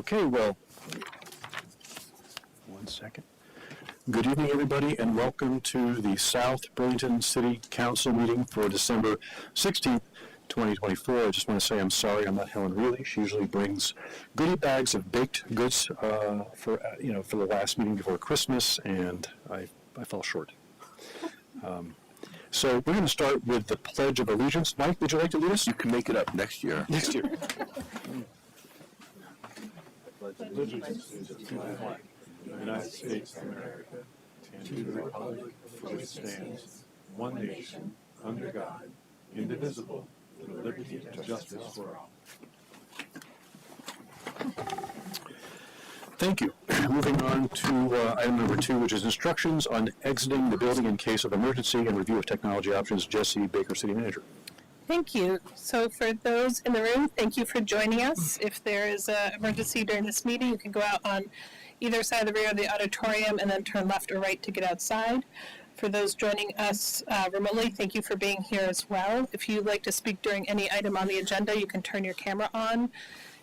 Okay, well, one second. Good evening, everybody, and welcome to the South Burlington City Council meeting for December 16th, 2024. I just want to say I'm sorry I'm not Helen Reilly. She usually brings goodie bags of baked goods for the last meeting before Christmas, and I fell short. So we're going to start with the Pledge of Allegiance. Mike, would you like to lead us? You can make it up next year. Next year. Allegiance to the flag of the United States of America and to the republic for which it stands, one nation, under God, indivisible, with liberty and justice for all. Thank you. Moving on to item number 2, which is instructions on exiting the building in case of emergency and review of technology options. Jesse Baker, City Manager. Thank you. So for those in the room, thank you for joining us. If there is an emergency during this meeting, you can go out on either side of the rear of the auditorium and then turn left or right to get outside. For those joining us remotely, thank you for being here as well. If you'd like to speak during any item on the agenda, you can turn your camera on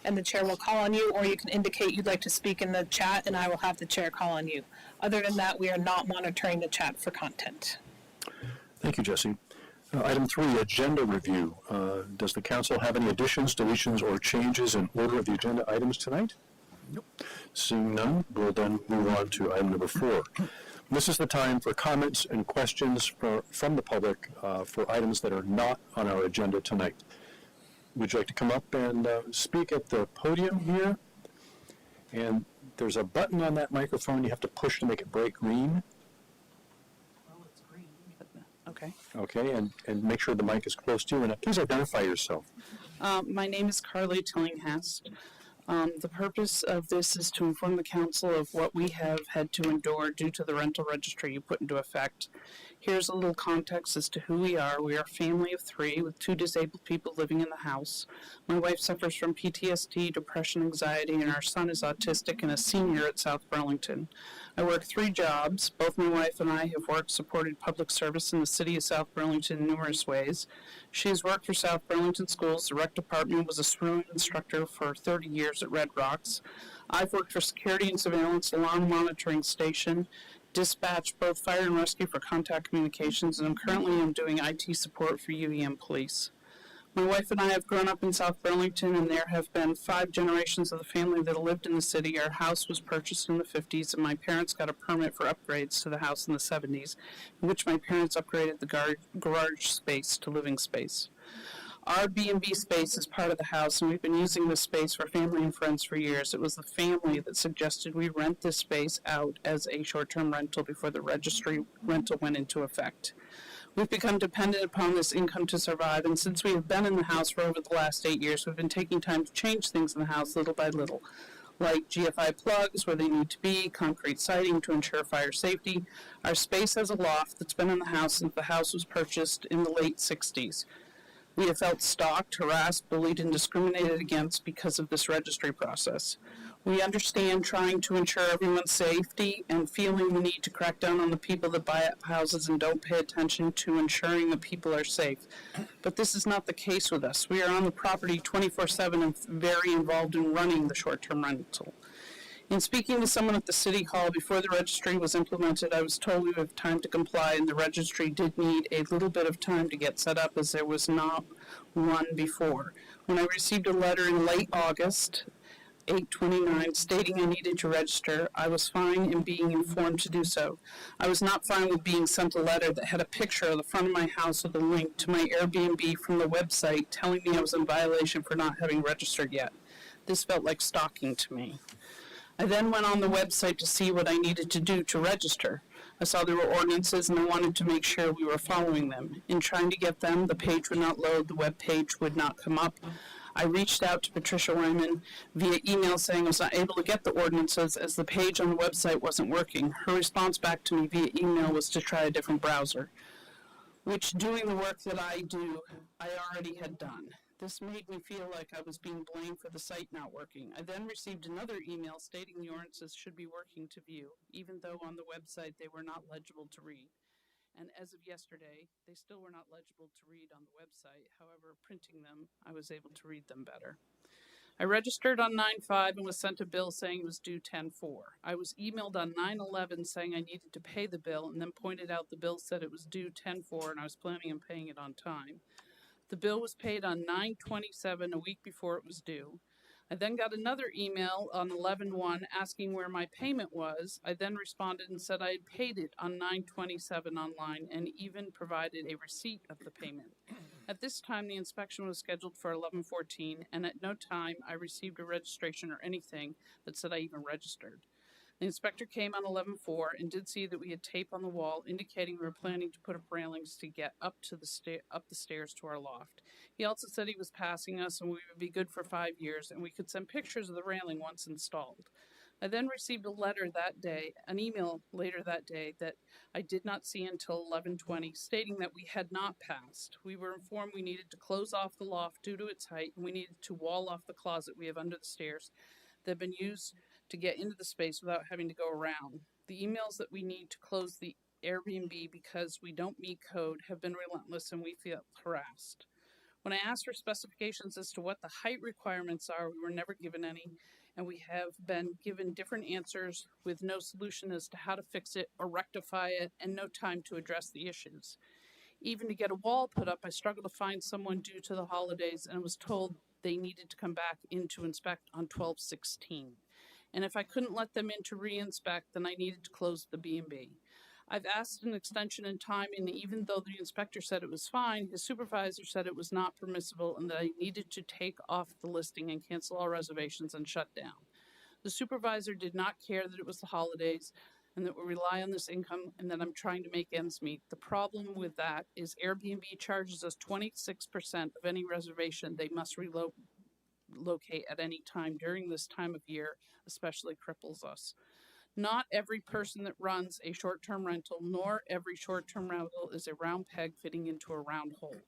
and the chair will call on you, or you can indicate you'd like to speak in the chat and I will have the chair call on you. Other than that, we are not monitoring the chat for content. Thank you, Jesse. Item 3, agenda review. Does the council have any additions, deletions, or changes in order of the agenda items tonight? Nope. Seeing none, we'll then move on to item number 4. This is the time for comments and questions from the public for items that are not on our agenda tonight. Would you like to come up and speak at the podium here? And there's a button on that microphone you have to push to make it bright green. Well, it's green, but okay. Okay, and make sure the mic is close to you, and please identify yourself. My name is Carly Tillinghast. The purpose of this is to inform the council of what we have had to endure due to the rental registry you put into effect. Here's a little context as to who we are. We are a family of 3 with 2 disabled people living in the house. My wife suffers from PTSD, depression, anxiety, and our son is autistic and a senior at South Burlington. I work 3 jobs. Both my wife and I have supported public service in the city of South Burlington in numerous ways. She has worked for South Burlington Schools. The rec department was a swimming instructor for 30 years at Red Rocks. I've worked for security and surveillance alarm monitoring station, dispatched both fire and rescue for contact communications, and I'm currently doing IT support for UEM police. My wife and I have grown up in South Burlington, and there have been 5 generations of the family that lived in the city. Our house was purchased in the 50s, and my parents got a permit for upgrades to the house in the 70s, in which my parents upgraded the garage space to living space. Our B&B space is part of the house, and we've been using this space for family and friends for years. It was the family that suggested we rent this space out as a short-term rental before the registry rental went into effect. We've become dependent upon this income to survive, and since we have been in the house for over the last 8 years, we've been taking time to change things in the house little by little, like GFI plugs where they need to be, concrete siding to ensure fire safety. Our space has a loft that's been in the house since the house was purchased in the late 60s. We have felt stalked, harassed, bullied, and discriminated against because of this registry process. We understand trying to ensure everyone's safety and feeling the need to crack down on the people that buy up houses and don't pay attention to ensuring the people are safe. But this is not the case with us. We are on the property 24/7 and very involved in running the short-term rental. In speaking to someone at the City Hall before the registry was implemented, I was told we would have time to comply, and the registry did need a little bit of time to get set up as there was not one before. When I received a letter in late August, 8/29, stating I needed to register, I was fine in being informed to do so. I was not fine with being sent a letter that had a picture of the front of my house with a link to my Airbnb from the website telling me I was in violation for not having registered yet. This felt like stalking to me. I then went on the website to see what I needed to do to register. I saw there were ordinances and I wanted to make sure we were following them. In trying to get them, the page would not load, the web page would not come up. I reached out to Patricia Wyman via email saying I was not able to get the ordinances as the page on the website wasn't working. Her response back to me via email was to try a different browser, which doing the work that I do, I already had done. This made me feel like I was being blamed for the site not working. I then received another email stating the ordinances should be working to view, even though on the website they were not legible to read. And as of yesterday, they still were not legible to read on the website. However, printing them, I was able to read them better. I registered on 9/5 and was sent a bill saying it was due 10/4. I was emailed on 9/11 saying I needed to pay the bill and then pointed out the bill said it was due 10/4 and I was planning on paying it on time. The bill was paid on 9/27, a week before it was due. I then got another email on 11/1 asking where my payment was. I then responded and said I had paid it on 9/27 online and even provided a receipt of the payment. At this time, the inspection was scheduled for 11/14, and at no time I received a registration or anything that said I even registered. The inspector came on 11/4 and did see that we had tape on the wall indicating we were planning to put up railings to get up the stairs to our loft. He also said he was passing us and we would be good for 5 years and we could send pictures of the railing once installed. I then received a letter that day, an email later that day that I did not see until 11/20, stating that we had not passed. We were informed we needed to close off the loft due to its height and we needed to wall off the closet we have under the stairs that have been used to get into the space without having to go around. The emails that we need to close the Airbnb because we don't meet code have been relentless and we feel harassed. When I asked for specifications as to what the height requirements are, we were never given any, and we have been given different answers with no solution as to how to fix it or rectify it and no time to address the issues. Even to get a wall put up, I struggled to find someone due to the holidays and was told they needed to come back in to inspect on 12/16. And if I couldn't let them in to re-inspect, then I needed to close the B&B. I've asked an extension in time, and even though the inspector said it was fine, his supervisor said it was not permissible and that I needed to take off the listing and cancel all reservations and shut down. The supervisor did not care that it was the holidays and that we rely on this income and that I'm trying to make ends meet. The problem with that is Airbnb charges us 26% of any reservation they must relocate at any time during this time of year, especially cripples us. Not every person that runs a short-term rental, nor every short-term rental is a round peg fitting into a round hole.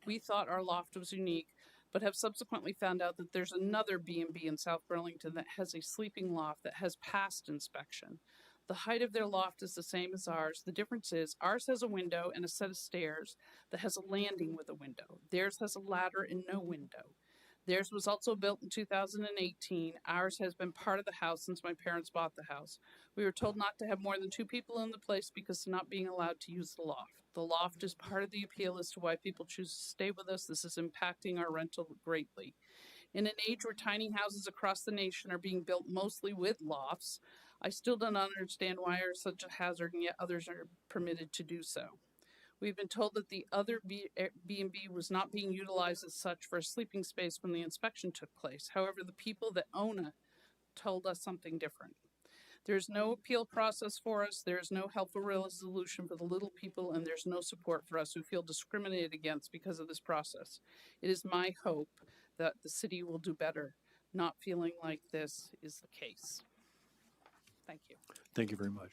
We thought our loft was unique, but have subsequently found out that there's another B&B in South Burlington that has a sleeping loft that has passed inspection. The height of their loft is the same as ours. The difference is ours has a window and a set of stairs that has a landing with a window. Theirs has a ladder and no window. Theirs was also built in 2018. Ours has been part of the house since my parents bought the house. We were told not to have more than 2 people in the place because of not being allowed to use the loft. The loft is part of the appeal as to why people choose to stay with us. This is impacting our rental greatly. In an age where tiny houses across the nation are being built mostly with lofts, I still don't understand why ours is such a hazard and yet others are permitted to do so. We've been told that the other B&B was not being utilized as such for a sleeping space when the inspection took place. However, the people that own it told us something different. There's no appeal process for us, there's no helpful resolution for the little people, and there's no support for us who feel discriminated against because of this process. It is my hope that the city will do better, not feeling like this is the case. Thank you. Thank you very much.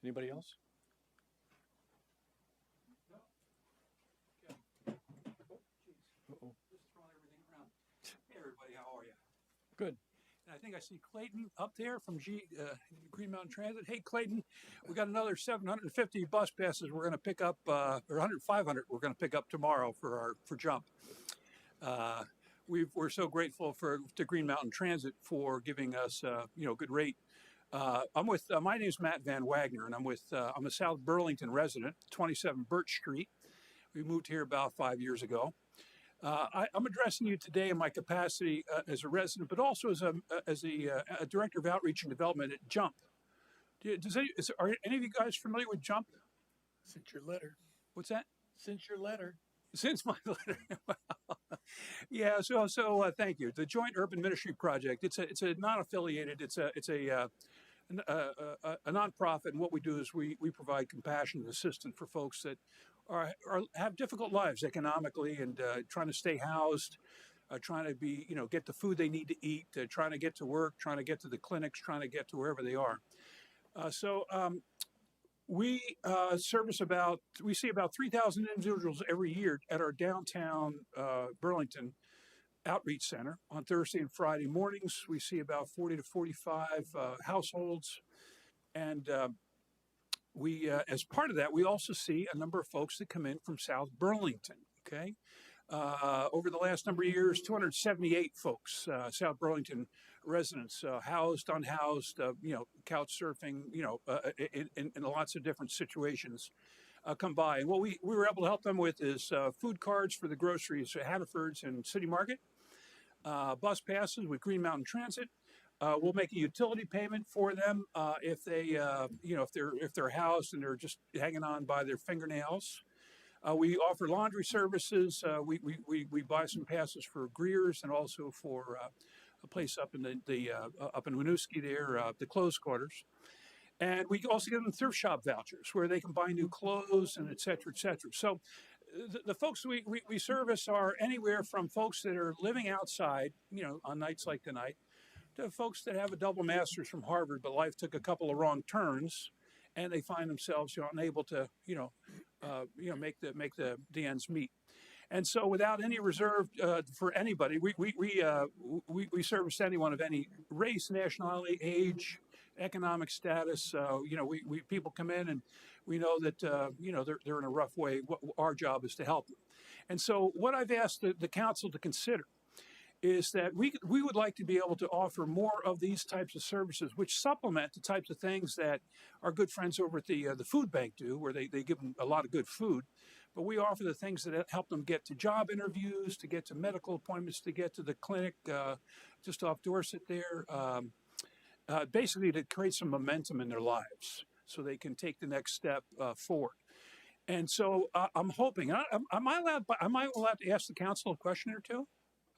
Anybody else? Uh-oh. Just throwing everything around. Hey, everybody, how are you? Good. And I think I see Clayton up there from Green Mountain Transit. Hey, Clayton, we got another 750 bus passes we're going to pick up, or 500 we're going to pick up tomorrow for Jump. We're so grateful to Green Mountain Transit for giving us, good rate. I'm with, my name is Matt Van Wagner, and I'm a South Burlington resident, 27 Birch Street. We moved here about 5 years ago. I'm addressing you today in my capacity as a resident, but also as a director of outreach and development at Jump. Are any of you guys familiar with Jump? Since your letter. What's that? Since your letter. Since my letter. Yeah. So thank you. The Joint Urban Ministry Project. It's a non-affiliated. It's a nonprofit, and what we do is we provide compassionate assistance for folks that have difficult lives economically and trying to stay housed, trying to get the food they need to eat, trying to get to work, trying to get to the clinics, trying to get to wherever they are. We see about 3,000 individuals every year at our downtown Burlington Outreach Center on Thursday and Friday mornings. We see about 40 to 45 households, and We, as part of that, we also see a number of folks that come in from South Burlington. Okay, over the last number of years, 278 folks, South Burlington residents, housed, unhoused, couch surfing, in lots of different situations, come by. And what we were able to help them with is food cards for the groceries at Hannaford's and City Market, bus passes with Green Mountain Transit. We'll make a utility payment for them if they, if they're housed and they're just hanging on by their fingernails. We offer laundry services. We buy some passes for Greer's and also for a place up in up in Winooski there, the clothes quarters. And we also give them thrift shop vouchers where they can buy new clothes and et cetera, et cetera. So the folks we service are anywhere from folks that are living outside, on nights like tonight, to folks that have a double master's from Harvard, but life took a couple of wrong turns, and they find themselves unable to, make the ends meet. And so, without any reserve for anybody, we service anyone of any race, nationality, age, economic status. We people come in and we know that they're in a rough way. Our job is to help them. And so, what I've asked the council to consider is that we would like to be able to offer more of these types of services, which supplement the types of things that our good friends over at the food bank do, where they give them a lot of good food. But we offer the things that help them get to job interviews, to get to medical appointments, to get to the clinic just off Dorset there, basically to create some momentum in their lives so they can take the next step forward. And so I'm hoping, am I allowed to ask the council a question or two?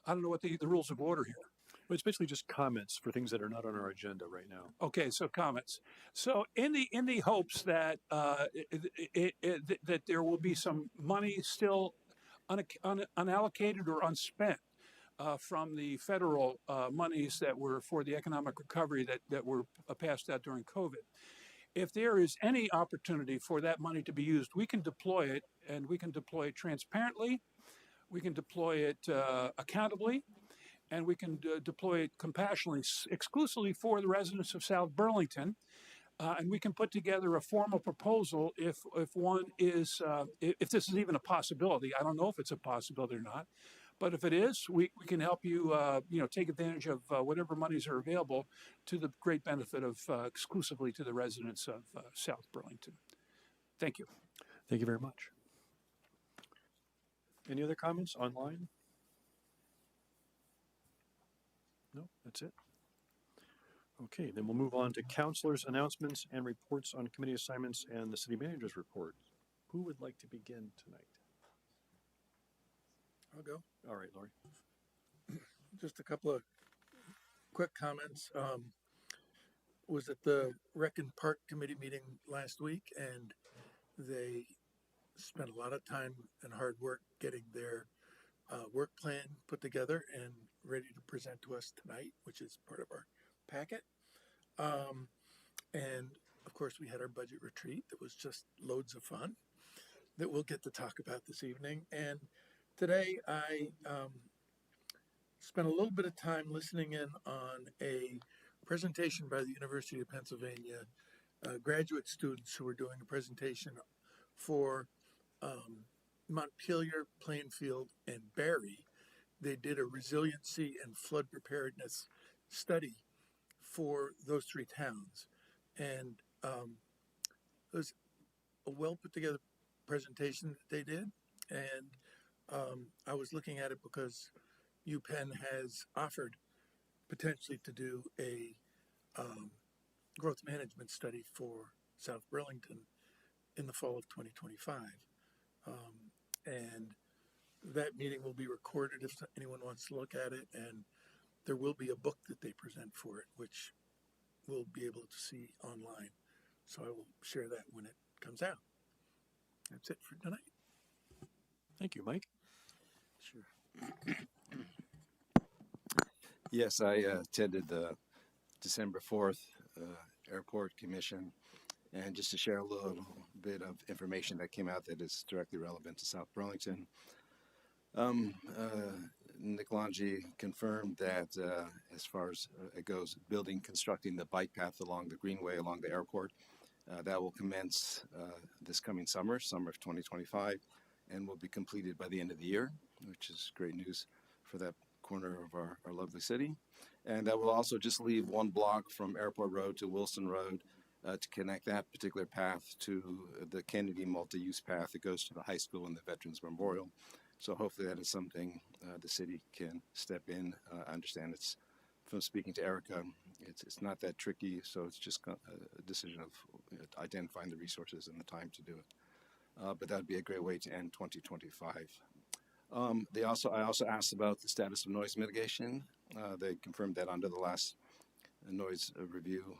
I don't know what the rules of order here. But it's basically just comments for things that are not on our agenda right now. Okay, so comments. So in the hopes that that there will be some money still unallocated or unspent from the federal monies that were for the economic recovery that were passed out during COVID. If there is any opportunity for that money to be used, we can deploy it, and we can deploy it transparently. We can deploy it accountably, and we can deploy it compassionately, exclusively for the residents of South Burlington. And we can put together a formal proposal if one is, if this is even a possibility. I don't know if it's a possibility or not, but if it is, we can help you, take advantage of whatever monies are available to the great benefit of exclusively to the residents of South Burlington. Thank you. Thank you very much. Any other comments online? No, that's it. Okay, then we'll move on to councilors' announcements and reports on committee assignments and the city manager's report. Who would like to begin tonight? I'll go. All right, Lori. Just a couple of quick comments. Was at the Rec and Park Committee meeting last week, and they spent a lot of time and hard work getting their work plan put together and ready to present to us tonight, which is part of our packet. And of course, we had our budget retreat that was just loads of fun that we'll get to talk about this evening. And today I spent a little bit of time listening in on a presentation by the University of Pennsylvania graduate students who were doing a presentation for Montpelier, Plainfield, and Barry. They did a resiliency and flood preparedness study for those three towns. And it was a well put together presentation that they did. And I was looking at it because UPenn has offered potentially to do a growth management study for South Burlington in the fall of 2025. And that meeting will be recorded if anyone wants to look at it, and there will be a book that they present for it, which we'll be able to see online. So I will share that when it comes out. That's it for tonight. Thank you, Mike. Sure. Yes, I attended the December 4th Airport Commission, and just to share a little bit of information that came out that is directly relevant to South Burlington. Nick Longi confirmed that as far as it goes, constructing the bike path along the Greenway along the airport That will commence this coming summer of 2025, and will be completed by the end of the year, which is great news for that corner of our lovely city. And that will also just leave one block from Airport Road to Wilson Road to connect that particular path to the Kennedy multi-use path that goes to the high school and the Veterans Memorial. So hopefully that is something the city can step in. I understand it's, from speaking to Erica, it's not that tricky, so it's just a decision of identifying the resources and the time to do it. But that would be a great way to end 2025. I also asked about the status of noise mitigation. They confirmed that under the last noise review,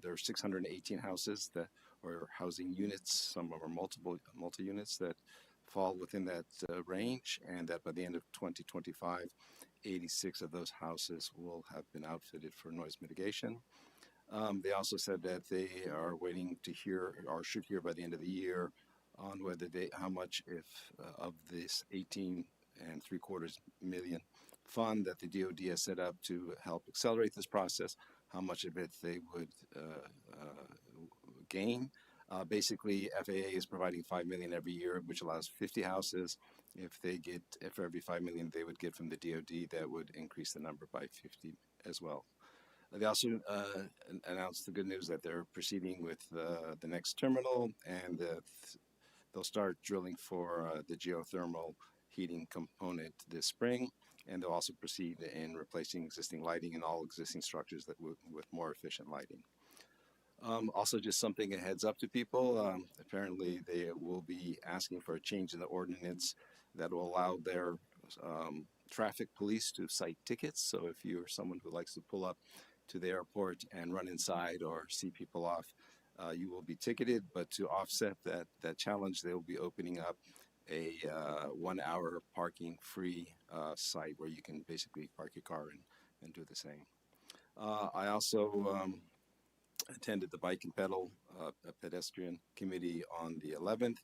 there are 618 houses that, or housing units, some of them are multi-units that fall within that range, and that by the end of 2025, 86 of those houses will have been outfitted for noise mitigation. They also said that they are waiting to hear, or should hear by the end of the year, on whether how much, if of this 18.75 million fund that the DoD has set up to help accelerate this process, how much of it they would gain. Basically, FAA is providing $5 million every year, which allows 50 houses. If for every $5 million they would get from the DoD, that would increase the number by 50 as well. They also announced the good news that they're proceeding with the next terminal, and they'll start drilling for the geothermal heating component this spring, and they'll also proceed in replacing existing lighting in all existing structures with more efficient lighting. Also, just something a heads up to people, apparently they will be asking for a change in the ordinance that will allow their traffic police to cite tickets. So if you're someone who likes to pull up to the airport and run inside or see people off, you will be ticketed. But to offset that challenge, they will be opening up a 1 hour parking free site where you can basically park your car and do the same. I also attended the Bike and Pedal Pedestrian Committee on the 11th.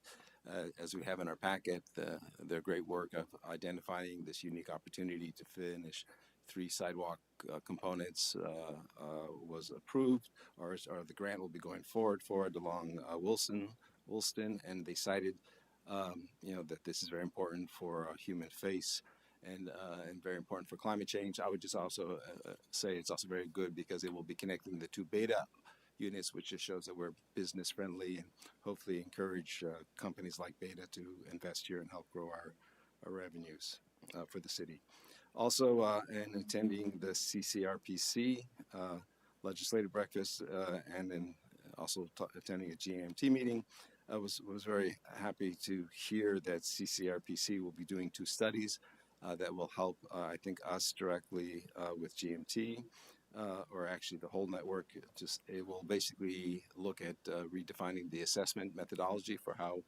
As we have in our packet, their great work of identifying this unique opportunity to finish 3 sidewalk components was approved, or the grant will be going forward for it along Woolston, and they cited that this is very important for human face and very important for climate change. I would just also say it's also very good because it will be connecting the 2 beta units, which just shows that we're business friendly and hopefully encourage companies like Beta to invest here and help grow our revenues for the city. Also, in attending the CCRPC legislative breakfast and then also attending a GMT meeting, I was very happy to hear that CCRPC will be doing 2 studies that will help, I think, us directly with GMT, or actually the whole network. It will basically look at redefining the assessment methodology for how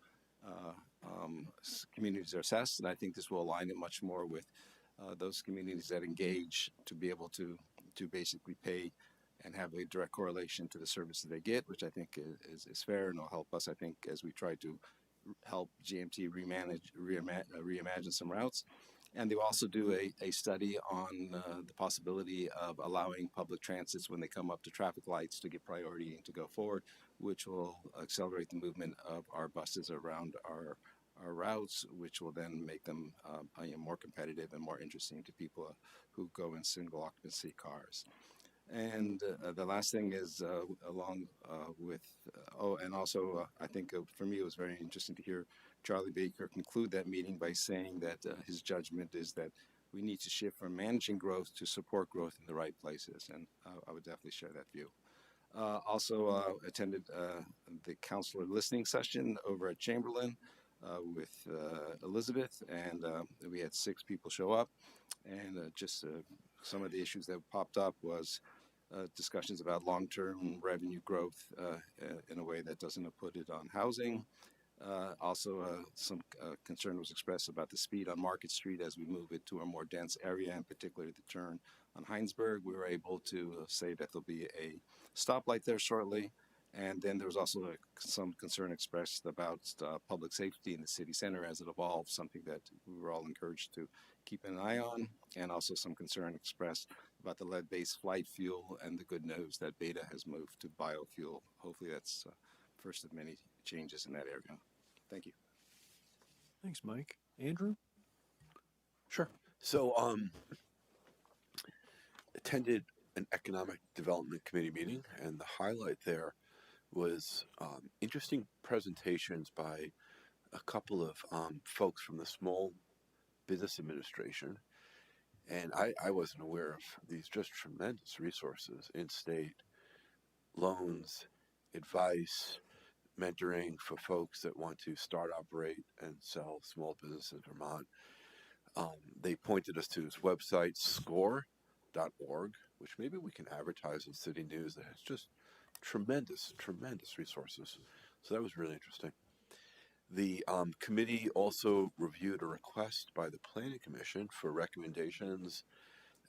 communities are assessed, and I think this will align it much more with those communities that engage to be able to basically pay and have a direct correlation to the services they get, which I think is fair and will help us, I think, as we try to help GMT reimagine some routes. And they'll also do a study on the possibility of allowing public transits when they come up to traffic lights to get priority and to go forward, which will accelerate the movement of our buses around our routes, which will then make them more competitive and more interesting to people who go in single occupancy cars. And the last thing is and also I think for me it was very interesting to hear Charlie Baker conclude that meeting by saying that his judgment is that we need to shift from managing growth to support growth in the right places, and I would definitely share that view. Also attended the councilor listening session over at Chamberlain with Elizabeth, and we had 6 people show up, and just some of the issues that popped up was discussions about long-term revenue growth in a way that doesn't put it on housing. Also, some concern was expressed about the speed on Market Street as we move it to a more dense area, and particularly the turn on Heinsberg. We were able to say that there'll be a stoplight there shortly. And then there was also some concern expressed about public safety in the city center as it evolves, something that we were all encouraged to keep an eye on, and also some concern expressed about the lead-based flight fuel and the good news that Beta has moved to biofuel. Hopefully that's first of many changes in that area. Thank you. Thanks, Mike. Andrew? Sure. So, attended an economic development committee meeting, and the highlight there was interesting presentations by a couple of folks from the Small Business Administration. And I wasn't aware of these just tremendous resources, in-state loans, advice, mentoring for folks that want to start, operate, and sell small businesses in Vermont. They pointed us to this website, score.org, which maybe we can advertise in City News, that has just tremendous resources. So that was really interesting. The committee also reviewed a request by the Planning Commission for recommendations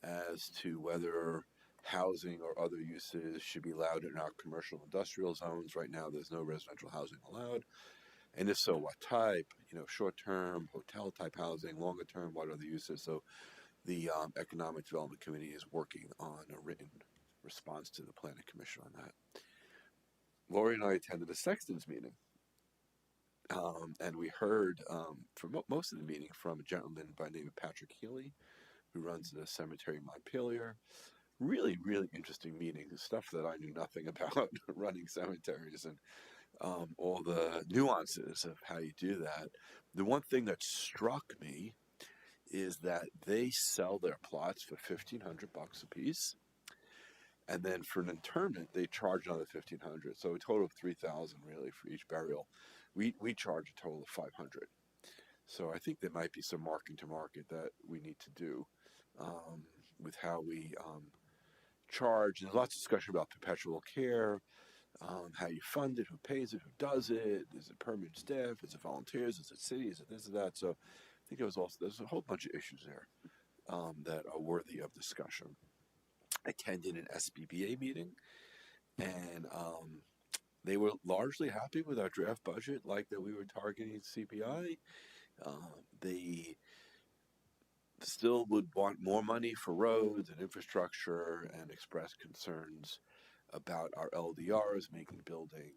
as to whether housing or other uses should be allowed in our commercial industrial zones. Right now, there's no residential housing allowed. And if so, what type? Short-term, hotel-type housing, longer-term, what are the uses? So the Economic Development Committee is working on a written response to the Planning Commission on that. Lori and I attended a Sexton's meeting. And we heard for most of the meeting from a gentleman by the name of Patrick Healy, who runs the cemetery in Montpelier. Really interesting meeting, stuff that I knew nothing about, running cemeteries and all the nuances of how you do that. The one thing that struck me is that they sell their plots for $1,500 a piece, and then for an interment they charge another $1,500. So a total of $3,000 really for each burial. We charge a total of $500. So I think there might be some marking to market that we need to do with how we charge. And there's lots of discussion about perpetual care, how you fund it, who pays it, who does it, is it permanent staff, is it volunteers, is it city, is it this or that. So I think there's a whole bunch of issues there that are worthy of discussion. I attended an SBBA meeting, and they were largely happy with our draft budget, like that we were targeting CPI. They still would want more money for roads and infrastructure, and express concerns about our LDRs making building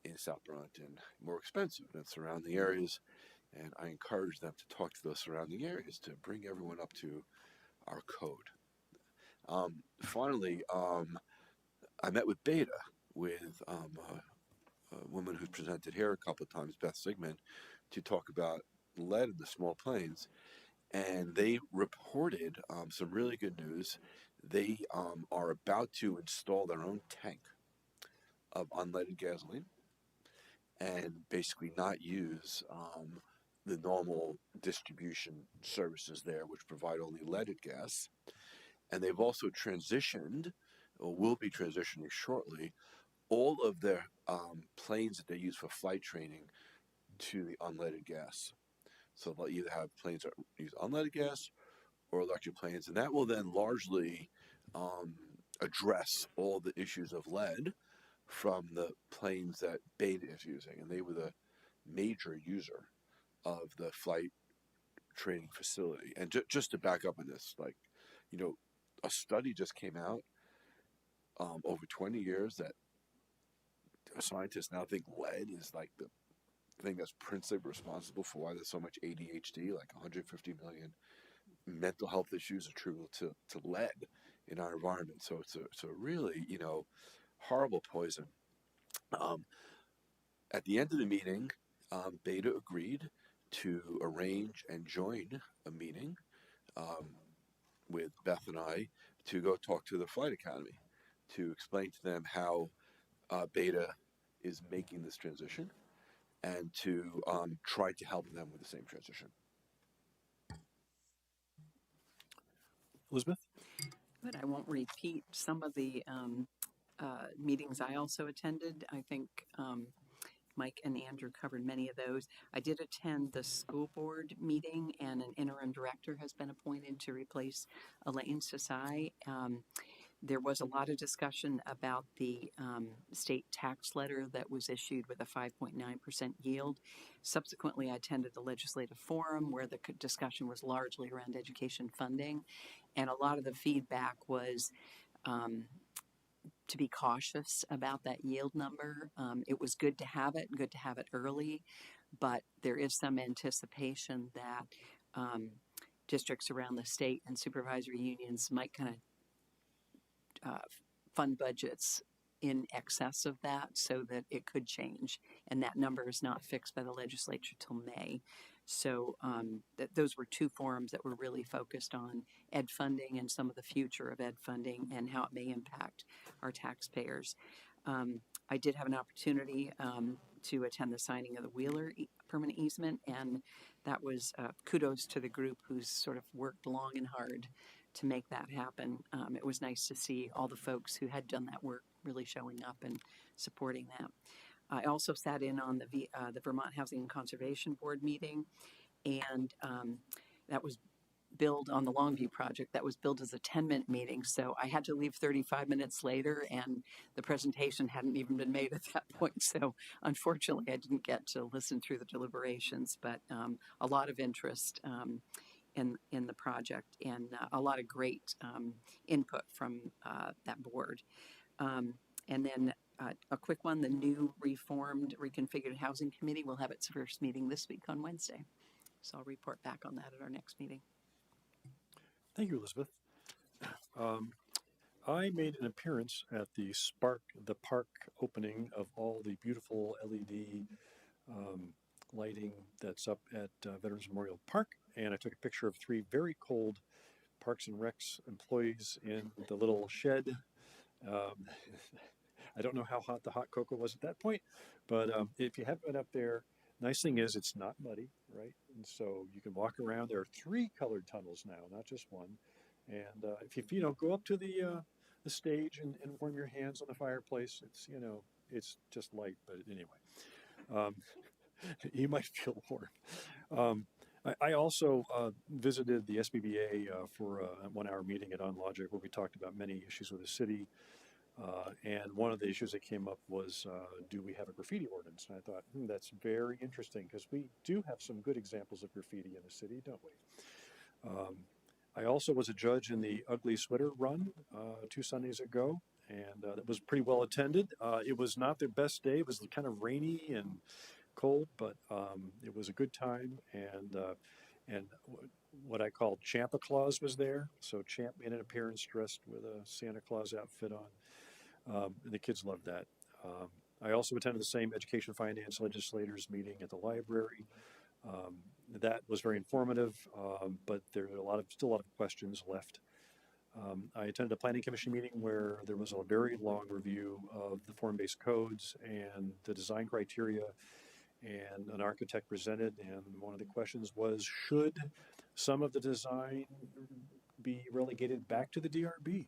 in South Burlington more expensive than surrounding areas. And I encourage them to talk to those surrounding areas to bring everyone up to our code. Finally, I met with Beta, with a woman who's presented here a couple of times, Beth Sigmund, to talk about lead in the small planes. And they reported some really good news. They are about to install their own tank of unleaded gasoline and basically not use the normal distribution services there, which provide only leaded gas. And they've also transitioned, or will be transitioning shortly, all of their planes that they use for flight training to the unleaded gas. So they'll either have planes that use unleaded gas or electric planes, and that will then largely address all the issues of lead from the planes that Beta is using. And they were the major user of the flight training facility. And just to back up on this, a study just came out over 20 years that scientists now think lead is like the thing that's principally responsible for why there's so much ADHD, like 150 million mental health issues attributable to lead in our environment. So it's a really, horrible poison. At the end of the meeting, Beta agreed to arrange and join a meeting with Beth and I to go talk to the Flight Academy to explain to them how Beta is making this transition and to try to help them with the same transition. Elizabeth? But I won't repeat some of the meetings I also attended. I think Mike and Andrew covered many of those. I did attend the school board meeting, and an interim director has been appointed to replace Elaine Sasai. There was a lot of discussion about the state tax letter that was issued with a 5.9% yield. Subsequently, I attended the legislative forum where the discussion was largely around education funding. And a lot of the feedback was to be cautious about that yield number. It was good to have it, good to have it early, but there is some anticipation that districts around the state and supervisory unions might kind of fund budgets in excess of that, so that it could change, and that number is not fixed by the legislature till May. So those were two forums that were really focused on ed funding and some of the future of ed funding and how it may impact our taxpayers. I did have an opportunity to attend the signing of the Wheeler permanent easement, and that was kudos to the group who's sort of worked long and hard to make that happen. It was nice to see all the folks who had done that work really showing up and supporting that. I also sat in on the Vermont Housing and Conservation Board meeting, and that was billed on the Longview project. That was billed as a 10-minute meeting, so I had to leave 35 minutes later, and the presentation hadn't even been made at that point. So unfortunately, I didn't get to listen through the deliberations, but a lot of interest in the project, and a lot of great input from that board. And then a quick one, the new reformed, reconfigured housing committee will have its first meeting this week on Wednesday. So I'll report back on that at our next meeting. Thank you, Elizabeth. I made an appearance at the park opening of all the beautiful LED lighting that's up at Veterans Memorial Park, and I took a picture of 3 very cold Parks and Recs employees in the little shed. I don't know how hot the hot cocoa was at that point, but if you haven't been up there, nice thing is it's not muddy, right? And so you can walk around. There are 3 colored tunnels now, not just one. And if you go up to the stage and warm your hands on the fireplace, it's just light, but anyway, you might feel warm. I also visited the SBBA for a 1-hour meeting at OnLogic where we talked about many issues with the city. And one of the issues that came up was, do we have a graffiti ordinance? And I thought, that's very interesting, because we do have some good examples of graffiti in the city, don't we? I also was a judge in the Ugly Sweater Run 2 Sundays ago, and it was pretty well attended. It was not their best day. It was kind of rainy and cold, but it was a good time, and what I call Champa Claus was there. So Champ made an appearance dressed with a Santa Claus outfit on, and the kids loved that. I also attended the same education finance legislators meeting at the library. That was very informative, but there are still a lot of questions left. I attended a planning commission meeting where there was a very long review of the form-based codes and the design criteria, and an architect presented, and one of the questions was, should some of the design be relegated back to the DRB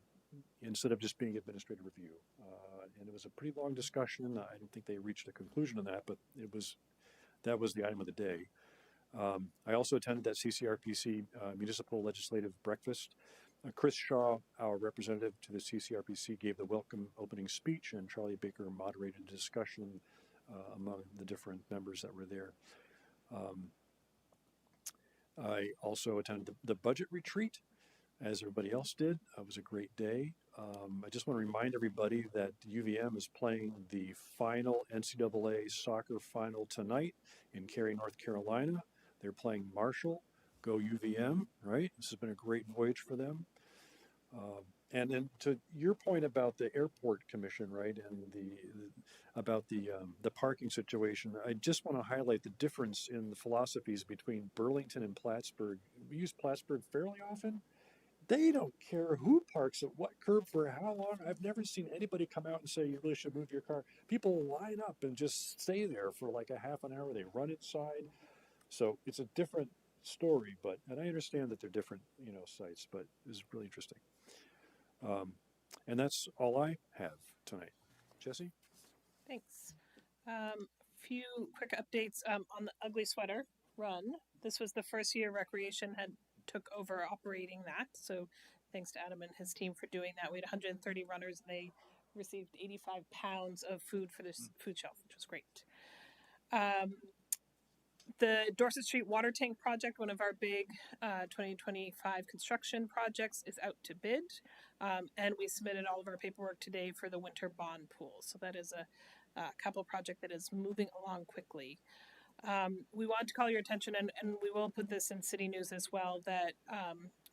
instead of just being administrative review? And it was a pretty long discussion. I don't think they reached a conclusion on that, but that was the item of the day. I also attended that CCRPC Municipal Legislative Breakfast. Chris Shaw, our representative to the CCRPC, gave the welcome opening speech, and Charlie Baker moderated a discussion among the different members that were there. I also attended the budget retreat, as everybody else did. It was a great day. I just want to remind everybody that UVM is playing the final NCAA soccer final tonight in Cary, North Carolina. They're playing Marshall. Go UVM, right? This has been a great voyage for them. And then to your point about the airport commission, right, and about the parking situation, I just want to highlight the difference in the philosophies between Burlington and Plattsburgh. We use Plattsburgh fairly often. They don't care who parks at what curb for how long. I've never seen anybody come out and say you really should move your car. People line up and just stay there for like a half an hour. They run inside. So it's a different story, and I understand that they're different, sites, but it's really interesting. And that's all I have tonight. Jesse? Thanks. Few quick updates on the Ugly Sweater Run. This was the first year Recreation had took over operating that, so thanks to Adam and his team for doing that. We had 130 runners, and they received 85 pounds of food for this food shelf, which was great. The Dorset Street Water Tank Project, one of our big 2025 construction projects, is out to bid. And we submitted all of our paperwork today for the winter bond pool. So that is a capital project that is moving along quickly. We want to call your attention, and we will put this in City News as well, that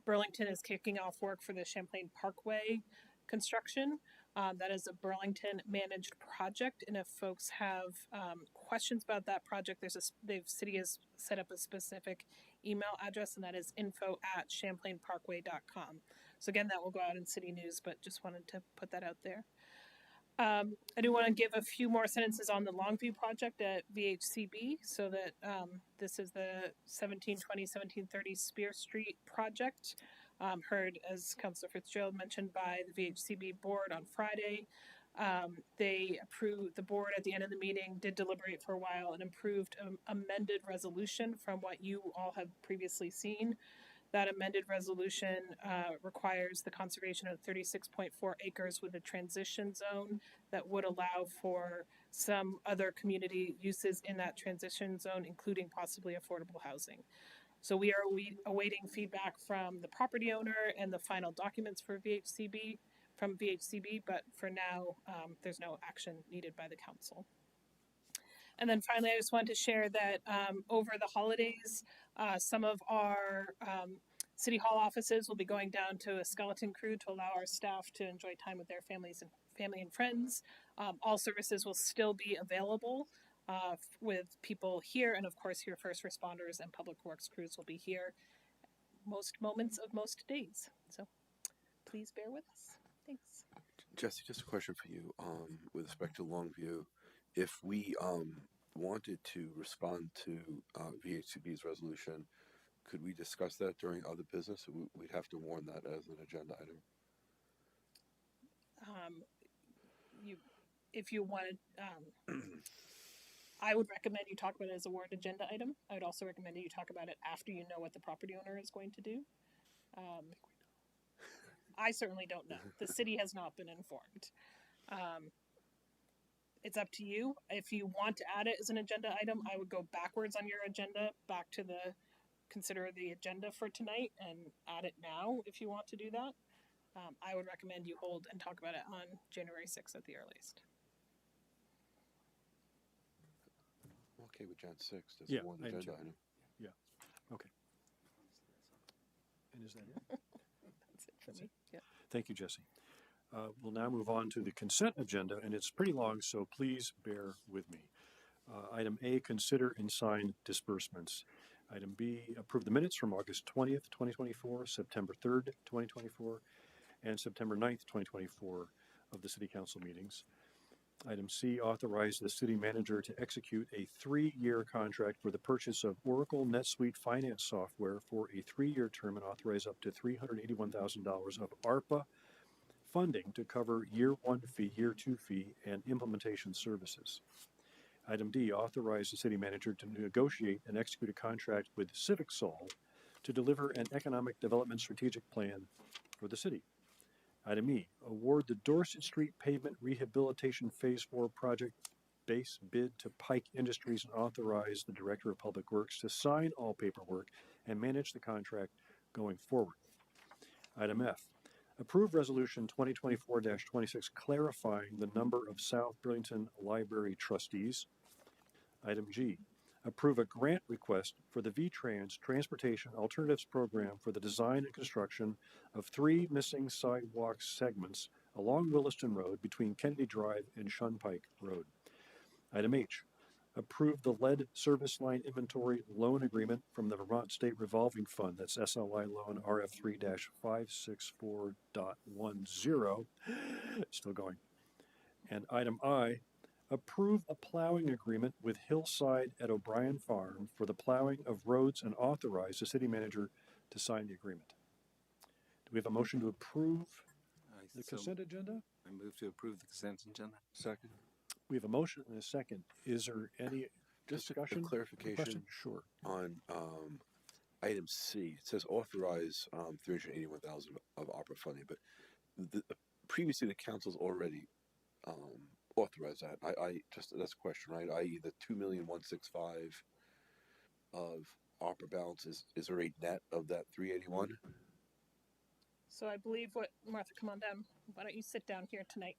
Burlington is kicking off work for the Champlain Parkway construction. That is a Burlington managed project, and if folks have questions about that project, the city has set up a specific email address, and that is info@champlainparkway.com. So again, that will go out in City News, but just wanted to put that out there. I do want to give a few more sentences on the Longview project at VHCB, so that this is the 1720, 1730 Spear Street project. Heard, as Councilor Fitzgerald mentioned, by the VHCB board on Friday. They approved, the board at the end of the meeting did deliberate for a while and approved an amended resolution from what you all have previously seen. That amended resolution requires the conservation of 36.4 acres with a transition zone that would allow for some other community uses in that transition zone, including possibly affordable housing. So we are awaiting feedback from the property owner and the final documents for VHCB, but for now, there's no action needed by the council. And then finally, I just wanted to share that over the holidays, some of our City Hall offices will be going down to a skeleton crew to allow our staff to enjoy time with their family and friends. All services will still be available with people here, and of course your first responders and public works crews will be here most moments of most days. So please bear with us. Thanks. Jesse, just a question for you with respect to Longview. If we wanted to respond to VHCB's resolution, could we discuss that during other business? We'd have to warn that as an agenda item. If you wanted, I would recommend you talk about it as a warrant agenda item. I would also recommend that you talk about it after you know what the property owner is going to do. I certainly don't know. The city has not been informed. It's up to you. If you want to add it as an agenda item, I would go backwards on your agenda, back to consider the agenda for tonight and add it now if you want to do that. I would recommend you hold and talk about it on January 6th at the earliest. Okay with Jan 6th as Yeah, one I am agenda too. item. Yeah, okay. And is that it? That's it for me. Yeah. Thank you, Jesse. We'll now move on to the consent agenda, and it's pretty long, so please bear with me. Item A, consider and sign disbursements. Item B, approve the minutes from August 20th, 2024, September 3rd, 2024, and September 9th, 2024 of the City Council meetings. Item C, authorize the city manager to execute a 3-year contract for the purchase of Oracle NetSuite finance software for a 3-year term and authorize up to $381,000 of ARPA funding to cover year 1 fee, year 2 fee, and implementation services. Item D, authorize the city manager to negotiate and execute a contract with Civic Sol to deliver an economic development strategic plan for the city. Item E, award the Dorset Street Pavement Rehabilitation Phase 4 project base bid to Pike Industries and authorize the Director of Public Works to sign all paperwork and manage the contract going forward. Item F, approve Resolution 2024-26 clarifying the number of South Burlington Library trustees. Item G, approve a grant request for the VTrans Transportation Alternatives Program for the design and construction of 3 missing sidewalk segments along Williston Road between Kennedy Drive and Shunpike Road. Item H, approve the lead service line inventory loan agreement from the Vermont State Revolving Fund, that's SLI loan RF3-564.10, still going. And item I, approve a plowing agreement with Hillside at O'Brien Farm for the plowing of roads and authorize the city manager to sign the agreement. Do we have a motion to approve the consent agenda? I move to approve the consent agenda. Second. We have a motion and a second. Is there any Just discussion? a clarification Question? Sure. on item C. It says authorize $381,000 of ARPA funding, but previously the council's already authorized that. I just that's a question, right? I.e., the $2,165,000 of ARPA balance is already net of that 381? So I believe what, Martha, come on down. Why don't you sit down here tonight?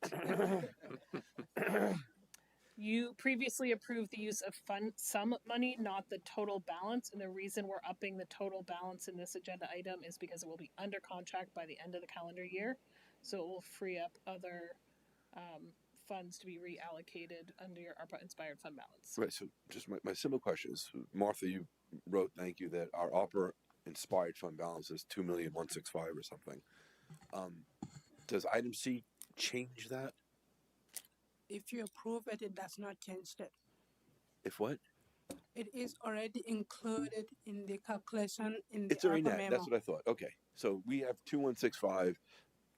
You previously approved the use of some money, not the total balance. And the reason we're upping the total balance in this agenda item is because it will be under contract by the end of the calendar year. So it will free up other funds to be reallocated under your ARPA inspired fund balance. Right. So just my simple question is, Martha, you wrote, thank you, that our ARPA inspired fund balance is 2,165,000 or something. Does item C change that? If you approve it, it does not change it. If what? It is already included in the calculation in the It's already ARPA net. memo. That's what I thought. Okay. So we have 2,165,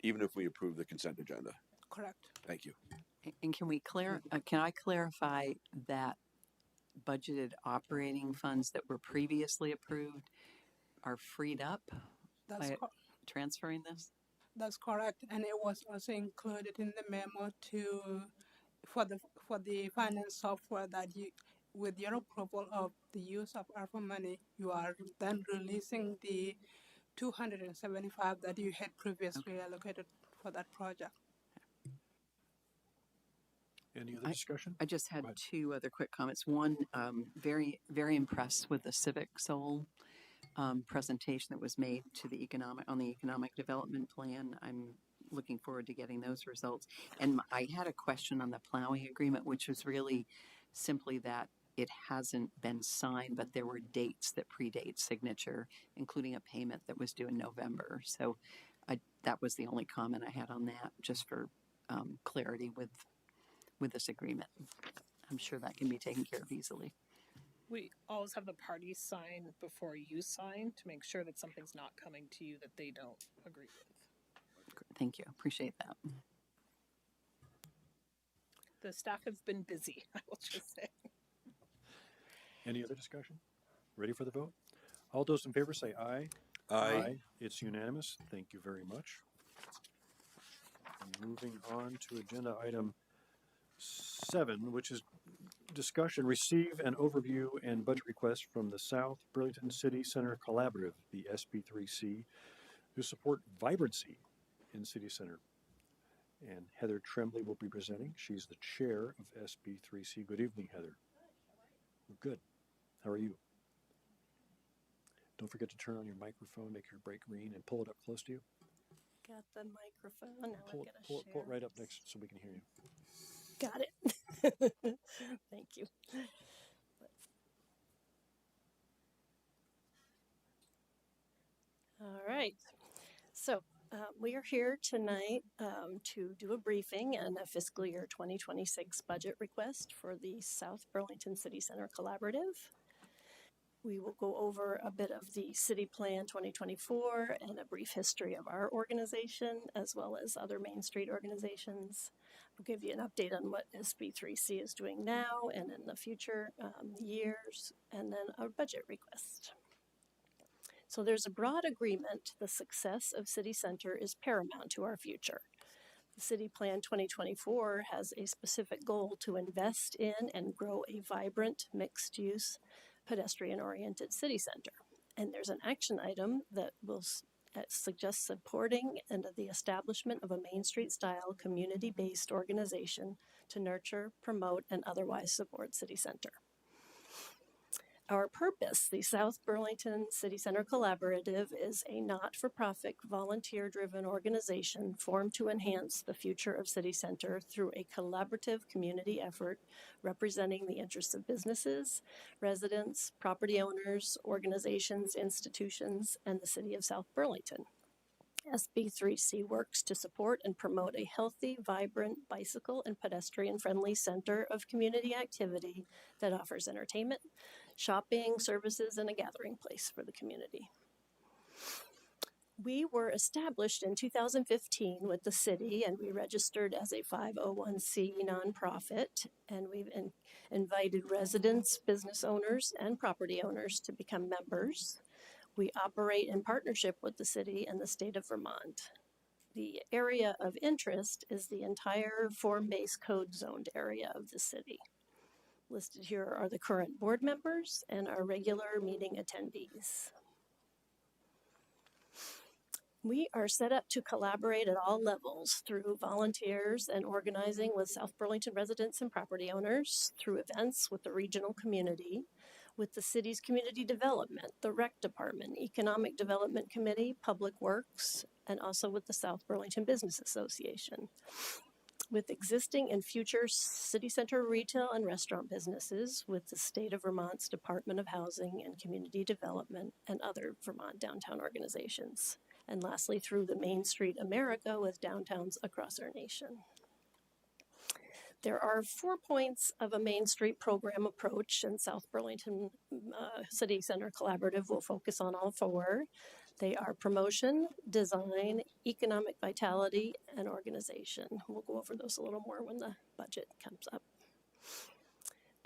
even if we approve the consent agenda. Correct. Thank you. And can we can I clarify that budgeted operating funds that were previously approved are freed up That's by transferring this? that's correct, and it was also included in the memo for the finance software that you, with your approval of the use of ARPA money, you are then releasing the 275 that you had previously allocated for that project. Any other discussion? I just had Go ahead. two other quick comments. One, very, very impressed with the Civic Soul presentation that was made to the economic development plan. I'm looking forward to getting those results. And I had a question on the plowing agreement, which was really simply that it hasn't been signed, but there were dates that predate signature, including a payment that was due in November. So that was the only comment I had on that, just for clarity with this agreement. I'm sure that can be taken care of easily. We always have the parties sign before you sign to make sure that something's not coming to you that they don't agree with. Thank you. Appreciate that. The staff have been busy, I will just say. Any other discussion? Ready for the vote? All those in favor say aye. Aye. It's unanimous. Thank you very much. Moving on to agenda item 7, which is discussion, receive an overview and budget request from the South Burlington City Center Collaborative, the SB3C, to support vibrancy in City Center. And Heather Tremblay will be presenting. She's the chair of SB3C. Good evening, Heather. Good. How are you? Don't forget to turn on your microphone, make your break green, and pull it up close to you. Got the microphone. Now Pull I've it, got to pull, share. pull it right up next so we can hear you. Got it. Thank you. All right. So we are here tonight to do a briefing and a fiscal year 2026 budget request for the South Burlington City Center Collaborative. We will go over a bit of the City Plan 2024 and a brief history of our organization, as well as other Main Street organizations. We'll give you an update on what SB3C is doing now and in the future years, and then our budget request. So there's a broad agreement the success of City Center is paramount to our future. The City Plan 2024 has a specific goal to invest in and grow a vibrant, mixed-use, pedestrian-oriented city center. And there's an action item that will suggest supporting and the establishment of a Main Street-style community-based organization to nurture, promote, and otherwise support City Center. Our purpose, the South Burlington City Center Collaborative, is a not-for-profit, volunteer-driven organization formed to enhance the future of City Center through a collaborative community effort representing the interests of businesses, residents, property owners, organizations, institutions, and the City of South Burlington. SB3C works to support and promote a healthy, vibrant, bicycle and pedestrian-friendly center of community activity that offers entertainment, shopping, services, and a gathering place for the community. We were established in 2015 with the city, and we registered as a 501c nonprofit, and we've invited residents, business owners, and property owners to become members. We operate in partnership with the city and the state of Vermont. The area of interest is the entire form-based code zoned area of the city. Listed here are the current board members and our regular meeting attendees. We are set up to collaborate at all levels through volunteers and organizing with South Burlington residents and property owners, through events with the regional community, with the city's community development, the rec department, economic development committee, public works, and also with the South Burlington Business Association. With existing and future city center retail and restaurant businesses, with the state of Vermont's Department of Housing and Community Development and other Vermont downtown organizations. And lastly, through the Main Street America with downtowns across our nation. There are 4 points of a Main Street program approach, and South Burlington City Center Collaborative will focus on all 4. They are promotion, design, economic vitality, and organization. We'll go over those a little more when the budget comes up.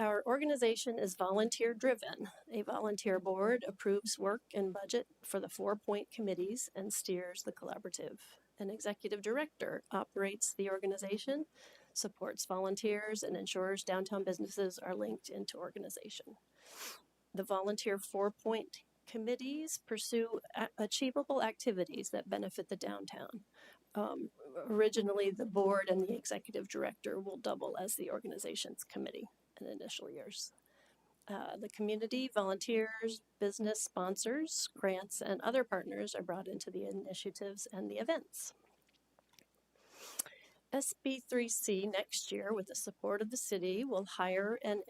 Our organization is volunteer driven. A volunteer board approves work and budget for the 4-point committees and steers the collaborative. An executive director operates the organization, supports volunteers, and ensures downtown businesses are linked into organization. The volunteer 4-point committees pursue achievable activities that benefit the downtown. Originally, the board and the executive director will double as the organization's committee in initial years. The community, volunteers, business sponsors, grants, and other partners are brought into the initiatives and the events. SB3C next year, with the support of the city, will hire an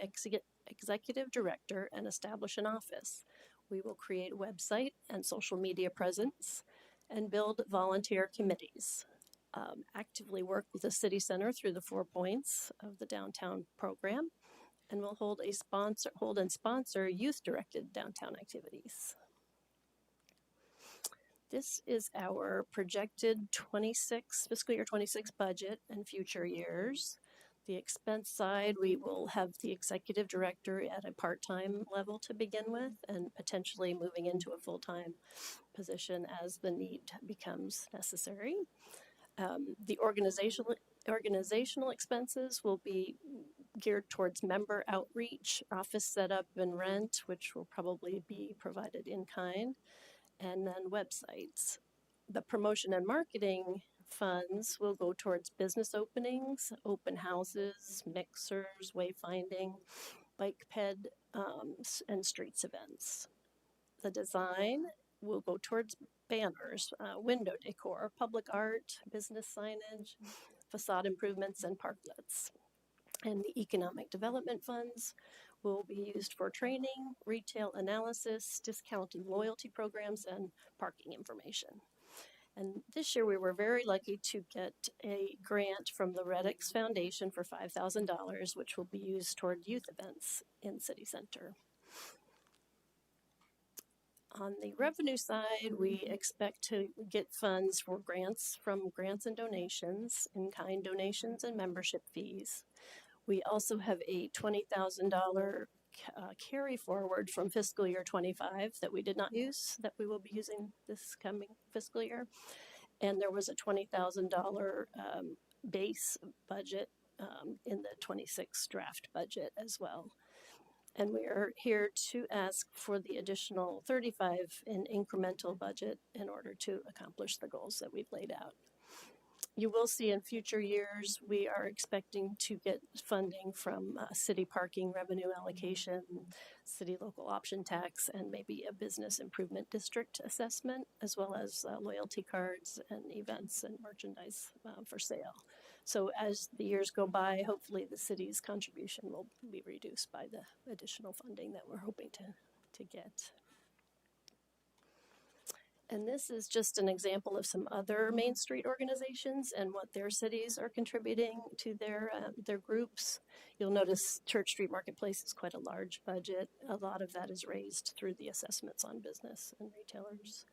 executive director and establish an office. We will create a website and social media presence and build volunteer committees. Actively work with the city center through the 4 points of the downtown program, and will hold and sponsor youth-directed downtown activities. This is our projected fiscal year 26 budget and future years. The expense side, we will have the executive director at a part-time level to begin with, and potentially moving into a full-time position as the need becomes necessary. The organizational expenses will be geared towards member outreach, office setup and rent, which will probably be provided in kind, and then websites. The promotion and marketing funds will go towards business openings, open houses, mixers, wayfinding, bike ped, and streets events. The design will go towards banners, window decor, public art, business signage, facade improvements, and parklets. And the economic development funds will be used for training, retail analysis, discount and loyalty programs, and parking information. And this year we were very lucky to get a grant from the Reddix Foundation for $5,000, which will be used toward youth events in City Center. On the revenue side, we expect to get funds for grants from grants and donations, in-kind donations, and membership fees. We also have a $20,000 carry forward from fiscal year 25 that we did not use, that we will be using this coming fiscal year. And there was a $20,000 base budget in the 26 draft budget as well. And we are here to ask for the additional 35 in incremental budget in order to accomplish the goals that we've laid out. You will see in future years, we are expecting to get funding from city parking revenue allocation, city local option tax, and maybe a business improvement district assessment, as well as loyalty cards and events and merchandise for sale. So as the years go by, hopefully the city's contribution will be reduced by the additional funding that we're hoping to get. And this is just an example of some other Main Street organizations and what their cities are contributing to their groups. You'll notice Church Street Marketplace is quite a large budget. A lot of that is raised through the assessments on business and retailers.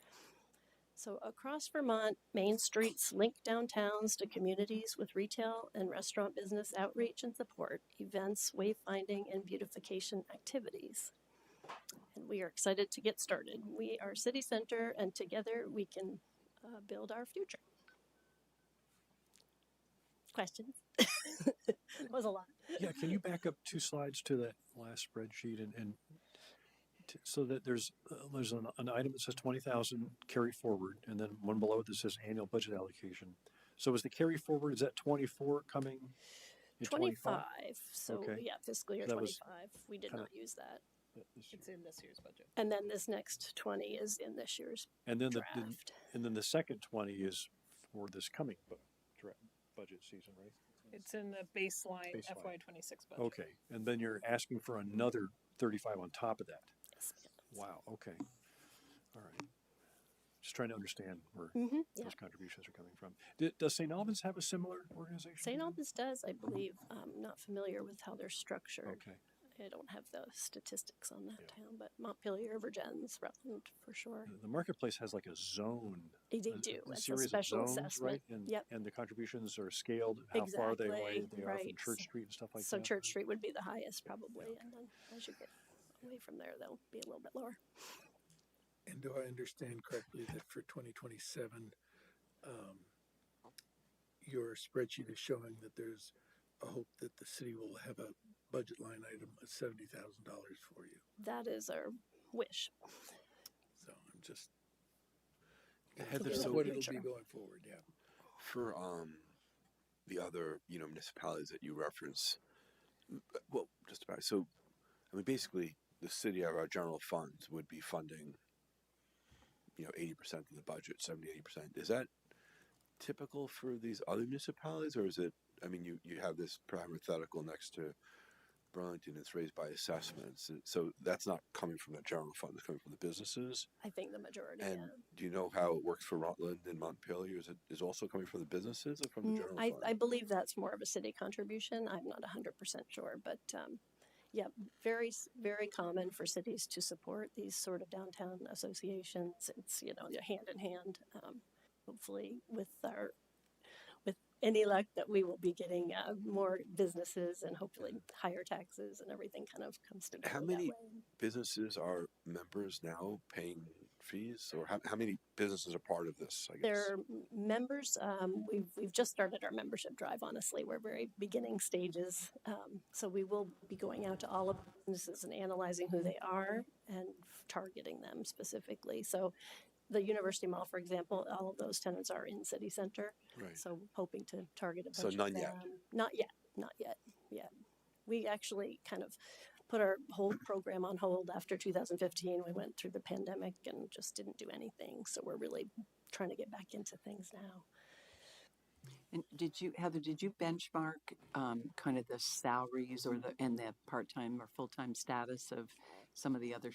So across Vermont, Main Streets link downtowns to communities with retail and restaurant business outreach and support, events, wayfinding, and beautification activities. And we are excited to get started. We are City Center, and together we can build our future. Questions? It was a lot. Yeah, can you back up 2 slides to that last spreadsheet so that there's an item that says 20,000 carry forward, and then one below it that says annual budget allocation. So is the carry forward, is that 24 coming in 25. So Okay. yeah, fiscal year So that was 25. We did kinda- not use that. It's in this year's budget. And then this next 20 is in this year's And then draft. the second 20 is for this coming budget season, right? It's in the baseline Baseline. FY26 budget. Okay, and then you're asking for another 35 on top of that. Yes. Wow, okay. All right. Just trying to understand where Mm-hmm. Yeah. those contributions are coming from. Does St. Albans have a similar organization? St. Albans does, I believe. I'm not familiar with how they're structured. Okay. I don't have the statistics on that Yeah. town, but Montpelier, Virgins, Rutland for sure. The marketplace has like a zone. They do. A It's a series special of zones, assessment. right? And, Yep. and the contributions are scaled, how far they away Exactly, they are from right. Church Street and stuff like So that. Church Street would be the highest probably, and then as you get away from there, they'll be a little bit lower. And do I understand correctly that for 2027, your spreadsheet is showing that there's a hope that the city will have a budget line item of $70,000 for you? That is our wish. So I'm just Heather, That's so what it'll future. be going forward. Yeah. for the other municipalities that you reference, well, just about. So, I mean, basically, the city of our general funds would be funding 80% of the budget, 70-80%. Is that typical for these other municipalities, or is it? I mean, you have this parenthetical next to Burlington. It's raised by assessments, so that's not coming from the general fund. It's coming from the businesses. I think the majority. And yeah. do you know how it works for Rutland and Montpelier? Is also coming from the businesses or from the general fund? I believe that's more of a city contribution. I'm not 100% sure, but yeah, very, very common for cities to support these sort of downtown associations. It's, hand in hand. Hopefully with any luck that we will be getting more businesses and hopefully higher taxes and everything kind of comes together. How that many way. businesses are members now paying fees, or how many businesses are part of this? I guess. They're members. We've just started our membership drive. Honestly, we're very beginning stages. So we will be going out to all of the businesses and analyzing who they are and targeting them specifically. So the University Mall, for example, all of those tenants are in city center. Right. So hoping to target a bunch So of none them. yet? Not yet. Not yet. Yeah. We actually kind of put our whole program on hold after 2015. We went through the pandemic and just didn't do anything. So we're really trying to get back into things now. And Heather, did you benchmark kind of the salaries and the part-time or full-time status of some of the other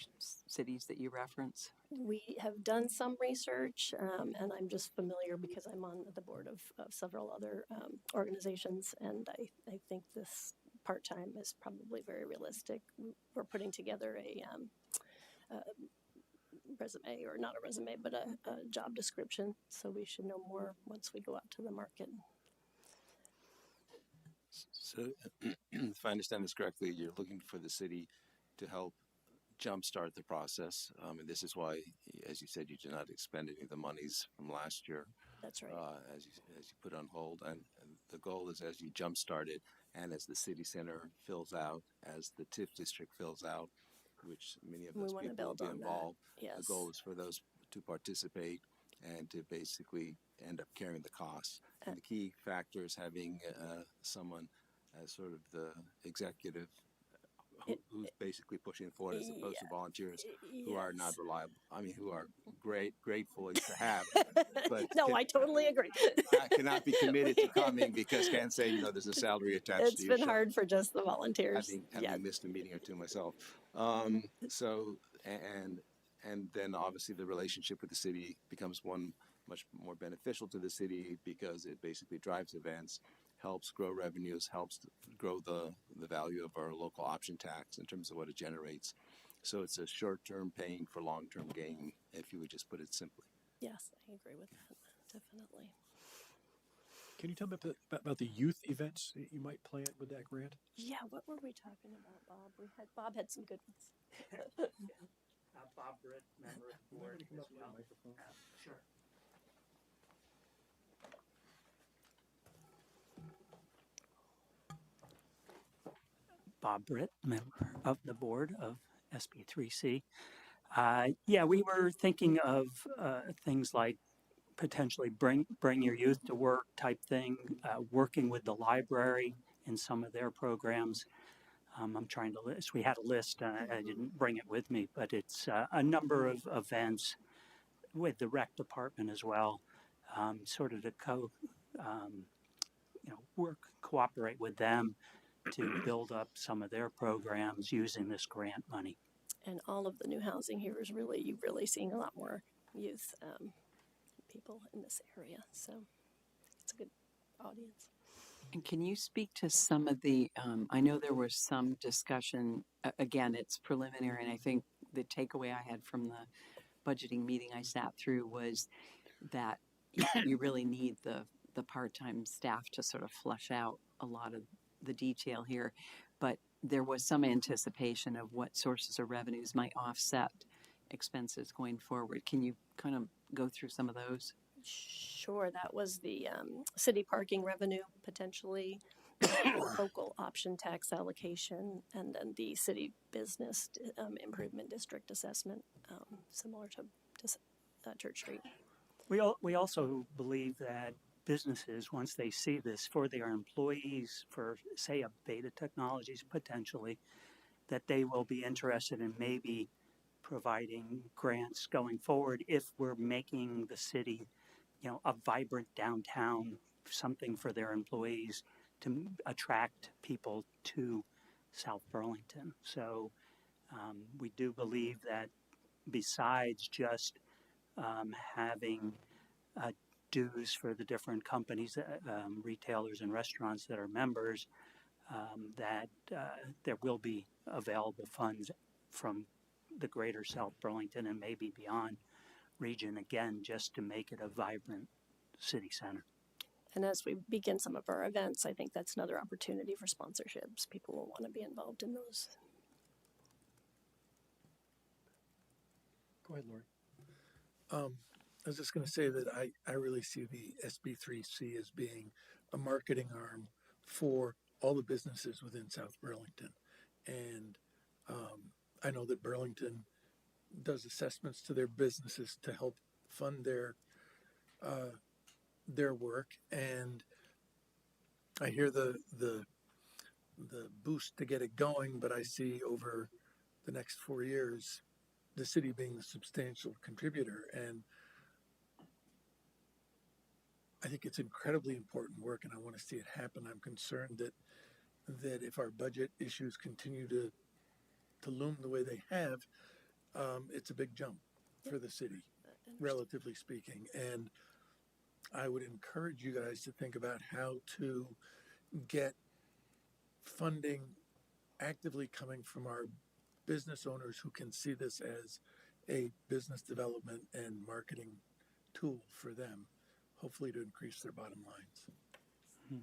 cities that you reference? We have done some research, and I'm just familiar because I'm on the board of several other organizations, and I think this part-time is probably very realistic. We're putting together a resume, or not a resume, but a job description, so we should know more once we go out to the market. So, if I understand this correctly, you're looking for the city to help jumpstart the process. And this is why, as you said, you did not expend any of the monies from last year. That's right. As you put on hold. And the goal is, as you jumpstart it, and as the city center fills out, as the TIF district fills out, which many of We those wanna people will build be on that. involved. Yes. The goal is for those to participate and to basically end up carrying the costs. And the key factor is having someone as sort of the executive who's basically pushing forward, as opposed to volunteers who are not reliable. I mean, who are grateful to have, but No, I totally agree. cannot be committed to coming because can't say, there's a salary attached It's to your been show. hard for just the volunteers. Having missed a meeting or two myself. So, and then obviously the relationship with the city becomes one much more beneficial to the city because it basically drives events, helps grow revenues, helps grow the value of our local option tax in terms of what it generates. So it's a short-term paying for long-term gain, if you would just put it simply. Yes, I agree with that, definitely. Can you tell me about the youth events that you might plan with that grant? Yeah, what were we talking about, Bob? Bob had some good ones. Bob Britt, member of the board as well. Sure. Bob Britt, member of the board of SB3C. Yeah, we were thinking of things like potentially bring your youth to work type thing, working with the library in some of their programs. I'm trying to list. We had a list. I didn't bring it with me, but it's a number of events with the rec department as well, sort of to cooperate with them to build up some of their programs using this grant money. And all of the new housing here is you're really seeing a lot more youth people in this area. So it's a good audience. And can you speak to some of the, I know there was some discussion, again, it's preliminary, and I think the takeaway I had from the budgeting meeting I sat through was that you really need the part-time staff to sort of flush out a lot of the detail here. But there was some anticipation of what sources of revenues might offset expenses going forward. Can you kind of go through some of those? Sure, that was the city parking revenue potentially, local option tax allocation, and then the city business improvement district assessment, similar to Church Street. We also believe that businesses, once they see this for their employees, for say a Beta Technologies potentially, that they will be interested in maybe providing grants going forward if we're making the city, a vibrant downtown, something for their employees to attract people to South Burlington. So we do believe that besides just having dues for the different companies, retailers and restaurants that are members, that there will be available funds from the greater South Burlington and maybe beyond region, again, just to make it a vibrant city center. And as we begin some of our events, I think that's another opportunity for sponsorships. People will want to be involved in those. Go ahead, Lori. I was just going to say that I really see the SB3C as being a marketing arm for all the businesses within South Burlington. And I know that Burlington does assessments to their businesses to help fund their work. And I hear the boost to get it going, but I see over the next 4 years, the city being the substantial contributor. And I think it's incredibly important work, and I want to see it happen. I'm concerned that if our budget issues continue to loom the way they have, it's a big jump for the city, relatively speaking. And I would encourage you guys to think about how to get funding actively coming from our business owners who can see this as a business development and marketing tool for them, hopefully to increase their bottom lines.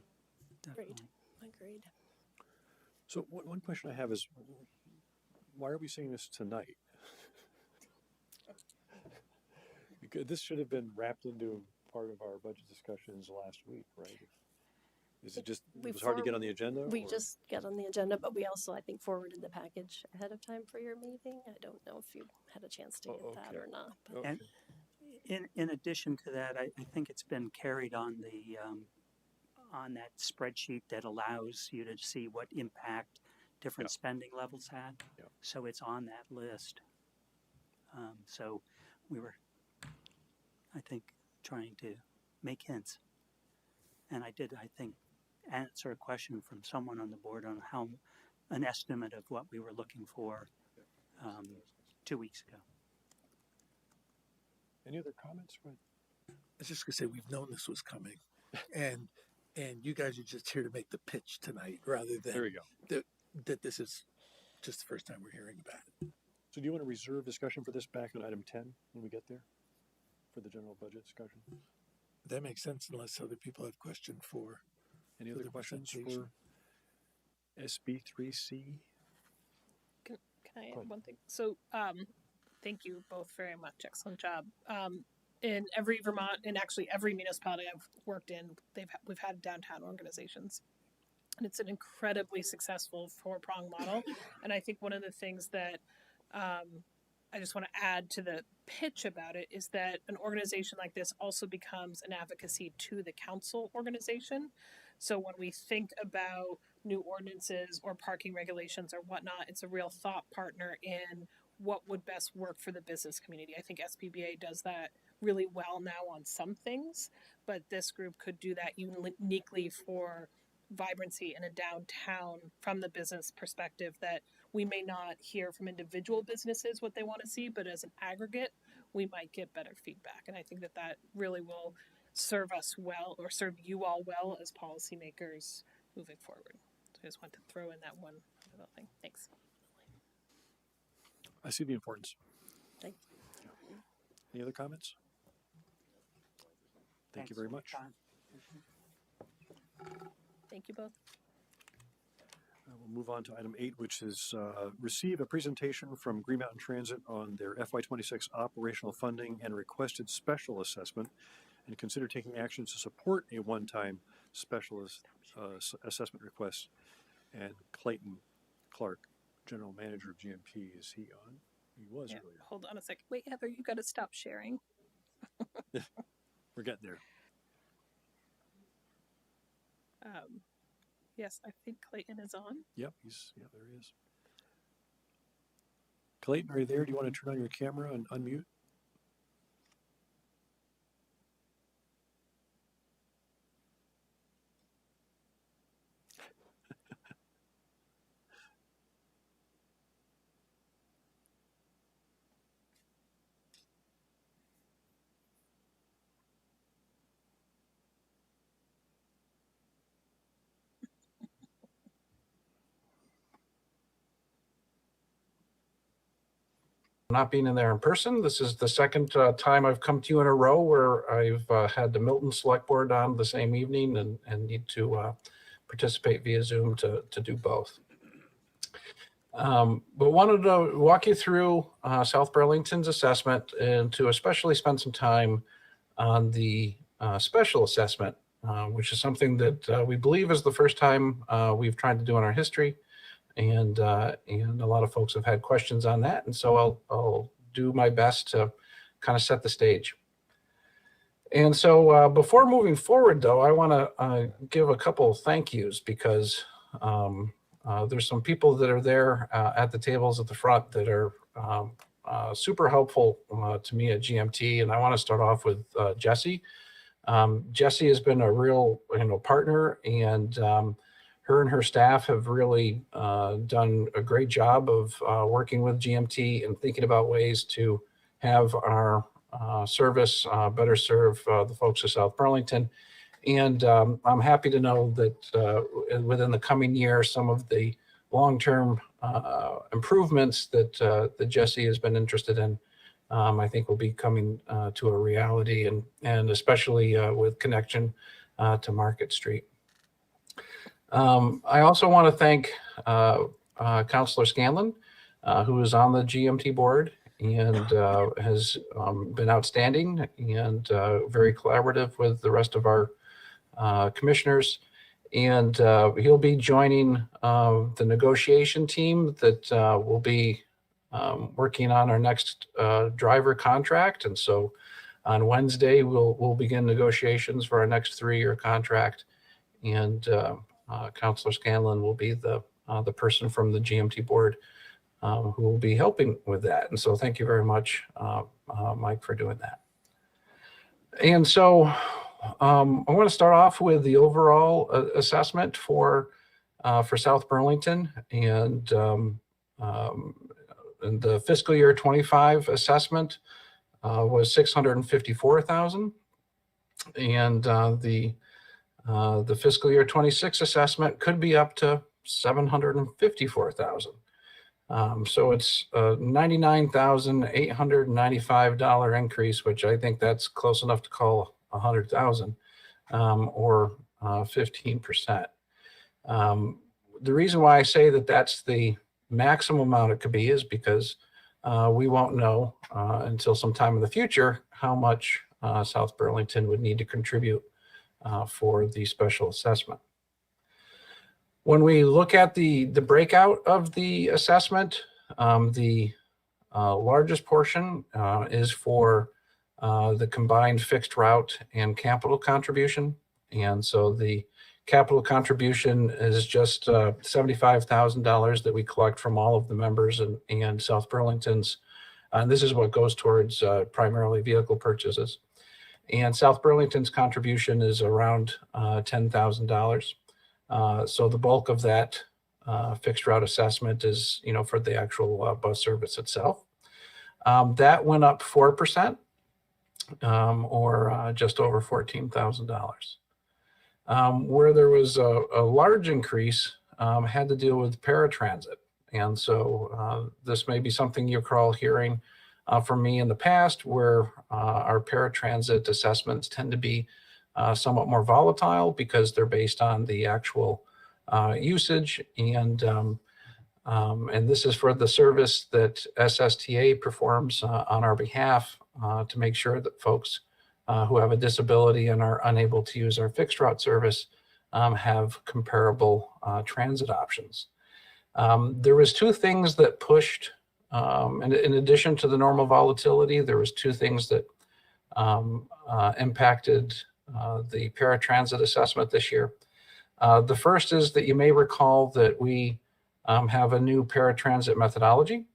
Great, agreed. So one question I have is, why are we seeing this tonight? Because this should have been wrapped into part of our budget discussions last week, right? Is it just, it was hard to get on the agenda? We just got on the agenda, but we also, I think, forwarded the package ahead of time for your meeting. I don't know if you had a chance to get that or not. But. And in addition to that, I think it's been carried on the on that spreadsheet that allows you to see what impact different spending levels had. Yeah. So it's on that list. So we were, I think, trying to make hints. And I did, I think, answer a question from someone on the board on how an estimate of what we were looking for 2 weeks ago. Any other comments? I was just going to say, we've known this was coming. And you guys are just here to make the pitch tonight rather than there we go. That this is just the first time we're hearing about it. So do you want to reserve discussion for this back on item 10 when we get there for the general budget discussion? That makes sense unless other people have questions for any other questions for SB3C? Can I add one thing? So, thank you both very much. Excellent job. In every Vermont, and actually every municipality I've worked in, we've had downtown organizations. And it's an incredibly successful four-prong model. And I think one of the things that I just want to add to the pitch about it is that an organization like this also becomes an advocacy to the council organization. So when we think about new ordinances or parking regulations or whatnot, it's a real thought partner in what would best work for the business community. I think SPBA does that really well now on some things, but this group could do that uniquely for vibrancy in a downtown from the business perspective, that we may not hear from individual businesses what they want to see, but as an aggregate, we might get better feedback. And I think that that really will serve us well, or serve you all well as policymakers moving forward. So I just want to throw in that one little thing. Thanks. I see the importance. Thank you. Any other comments? Thank you very much. Thank you both. We'll move on to item 8, which is receive a presentation from Green Mountain Transit on their FY26 operational funding and requested special assessment, and consider taking actions to support a one-time special assessment request. And Clayton Clark, General Manager of GMT, is he on? He was earlier. Hold on a second. Wait, Heather, you got to stop sharing. We're getting there. Yes, I think Clayton is on. Yep, there he is. Clayton, are you there? Do you want to turn on your camera and unmute? Not being in there in person, this is the second time I've come to you in a row where I've had the Milton Select Board on the same evening and need to participate via Zoom to do both. But wanted to walk you through South Burlington's assessment, and to especially spend some time on the special assessment, which is something that we believe is the first time we've tried to do in our history. And a lot of folks have had questions on that. And so I'll do my best to kind of set the stage. And so before moving forward, though, I want to give a couple of thank yous, because there's some people that are there at the tables at the front that are super helpful to me at GMT. And I want to start off with Jessie. Jessie has been a real partner, and her and her staff have really done a great job of working with GMT and thinking about ways to have our service better serve the folks of South Burlington. And I'm happy to know that within the coming year, some of the long-term improvements that Jessie has been interested in, I think will be coming to a reality, and especially with connection to Market Street. I also want to thank Councilor Scanlon, who is on the GMT board and has been outstanding and very collaborative with the rest of our commissioners. And he'll be joining the negotiation team that will be working on our next driver contract. And so on Wednesday, we'll begin negotiations for our next 3-year contract. And Councilor Scanlon will be the person from the GMT board who will be helping with that. And so thank you very much, Mike, for doing that. And so I want to start off with the overall assessment for South Burlington, and the fiscal year 25 assessment was $654,000, and the fiscal year 26 assessment could be up to $754,000. So it's a $99,895 increase, which I think that's close enough to call 100,000, or 15%. The reason why I say that that's the maximum amount it could be is because we won't know until sometime in the future how much South Burlington would need to contribute for the special assessment. When we look at the breakout of the assessment, the largest portion is for the combined fixed route and capital contribution. And so the capital contribution is just $75,000 that we collect from all of the members and South Burlington's. And this is what goes towards primarily vehicle purchases. And South Burlington's contribution is around $10,000. So the bulk of that fixed route assessment is, for the actual bus service itself. That went up 4%, or just over $14,000. Where there was a large increase had to deal with paratransit. And so this may be something you recall hearing from me in the past, where our paratransit assessments tend to be somewhat more volatile because they're based on the actual usage. And this is for the service that SSTA performs on our behalf to make sure that folks who have a disability and are unable to use our fixed route service have comparable transit options. There was two things that pushed, and in addition to the normal volatility, there was two things that impacted the paratransit assessment this year. The first is that you may recall that we have a new paratransit methodology,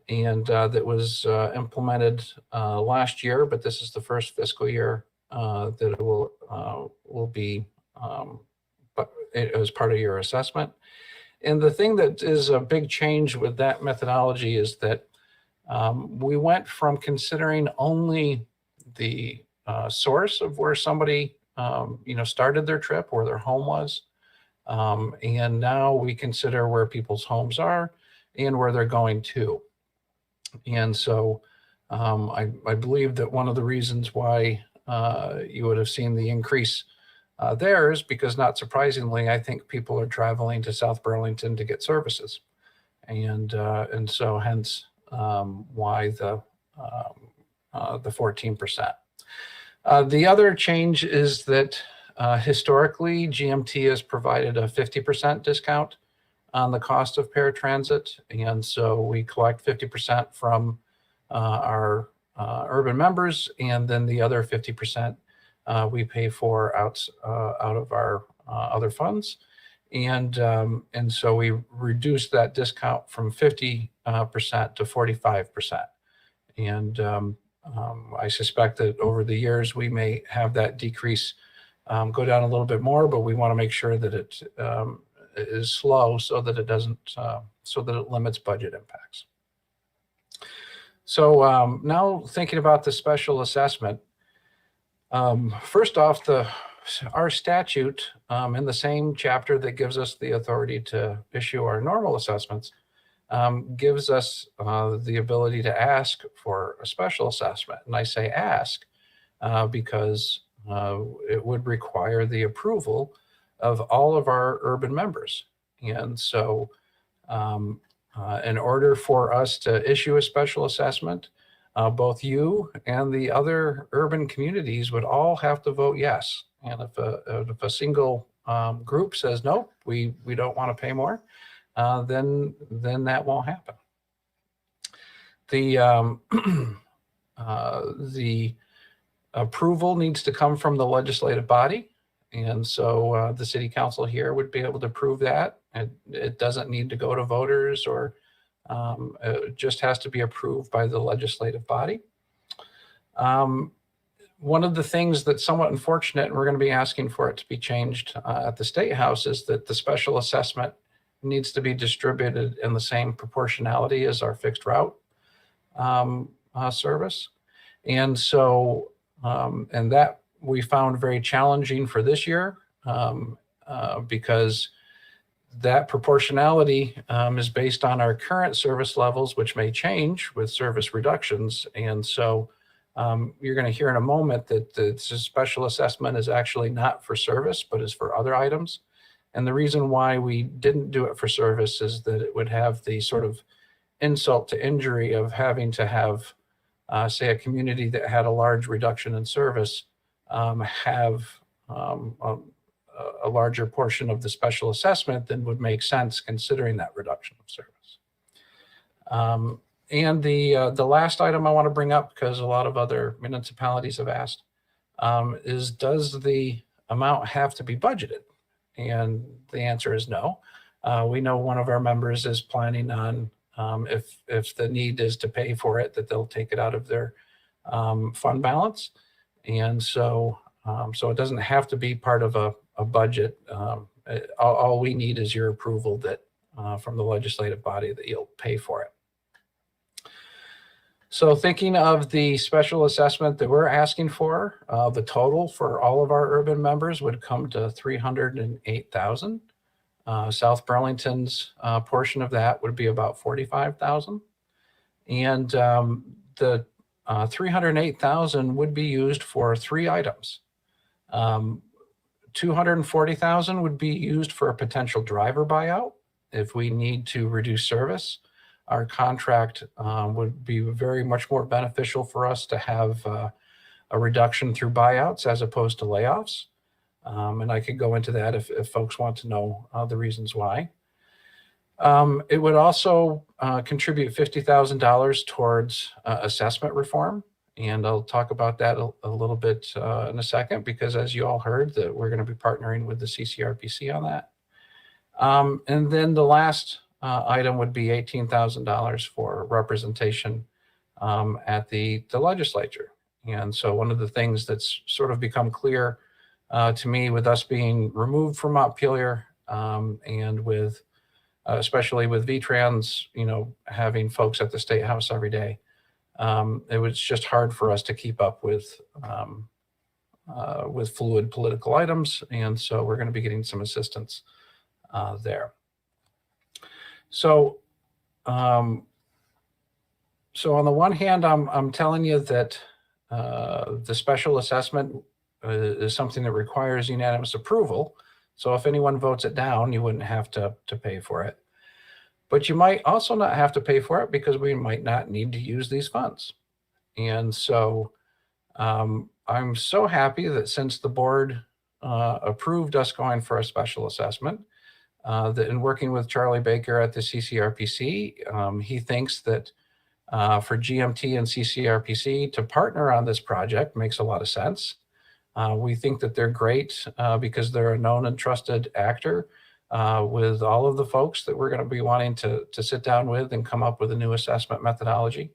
and that was implemented last year, but this is the first fiscal year that it will be as part of your assessment. And the thing that is a big change with that methodology is that we went from considering only the source of where somebody started their trip, where their home was, and now we consider where people's homes are and where they're going to. And so I believe that one of the reasons why you would have seen the increase there is because, not surprisingly, I think people are traveling to South Burlington to get services, and so hence why the 14%. The other change is that historically GMT has provided a 50% discount on the cost of paratransit, and so we collect 50% from our urban members, and then the other 50% we pay for out of our other funds, and so we reduced that discount from 50% to 45%, and I suspect that over the years we may have that decrease go down a little bit more, but we want to make sure that it is slow so that it doesn't, so that it limits budget impacts. So now thinking about the special assessment, first off, our statute in the same chapter that gives us the authority to issue our normal assessments gives us the ability to ask for a special assessment. And I say ask because it would require the approval of all of our urban members. And so in order for us to issue a special assessment, both you and the other urban communities would all have to vote yes. And if a single group says, nope, we don't want to pay more, then that won't happen. The approval needs to come from the legislative body. And so the city council here would be able to approve that. It doesn't need to go to voters, or it just has to be approved by the legislative body. One of the things that's somewhat unfortunate, and we're going to be asking for it to be changed at the State House, is that the special assessment needs to be distributed in the same proportionality as our fixed route service. And so, and that we found very challenging for this year because that proportionality is based on our current service levels, which may change with service reductions. And so you're going to hear in a moment that the special assessment is actually not for service, but is for other items. And the reason why we didn't do it for service is that it would have the sort of insult to injury of having to have, say, a community that had a large reduction in service have a larger portion of the special assessment, then would make sense considering that reduction of service. And the last item I want to bring up, because a lot of other municipalities have asked, is does the amount have to be budgeted? And the answer is no. We know one of our members is planning on, if the need is to pay for it, that they'll take it out of their fund balance. And so it doesn't have to be part of a budget. All we need is your approval that from the legislative body that you'll pay for it. So thinking of the special assessment that we're asking for, the total for all of our urban members would come to $308,000. South Burlington's portion of that would be about $45,000. And the $308,000 would be used for 3 items. $240,000 would be used for a potential driver buyout if we need to reduce service. Our contract would be very much more beneficial for us to have a reduction through buyouts as opposed to layoffs. And I could go into that if folks want to know the reasons why. It would also contribute $50,000 towards assessment reform. And I'll talk about that a little bit in a second, because as you all heard, that we're going to be partnering with the CCRPC on that. And then the last item would be $18,000 for representation at the legislature. And so one of the things that's sort of become clear to me with us being removed from Montpelier and with especially with VTrans, having folks at the State House every day, it was just hard for us to keep up with fluid political items. And so we're going to be getting some assistance there. So, on the one hand, I'm telling you that the special assessment is something that requires unanimous approval. So if anyone votes it down, you wouldn't have to pay for it. But you might also not have to pay for it because we might not need to use these funds. And so I'm so happy that since the board approved us going for a special assessment, that in working with Charlie Baker at the CCRPC, he thinks that for GMT and CCRPC to partner on this project makes a lot of sense. We think that they're great because they're a known and trusted actor with all of the folks that we're going to be wanting to sit down with and come up with a new assessment methodology.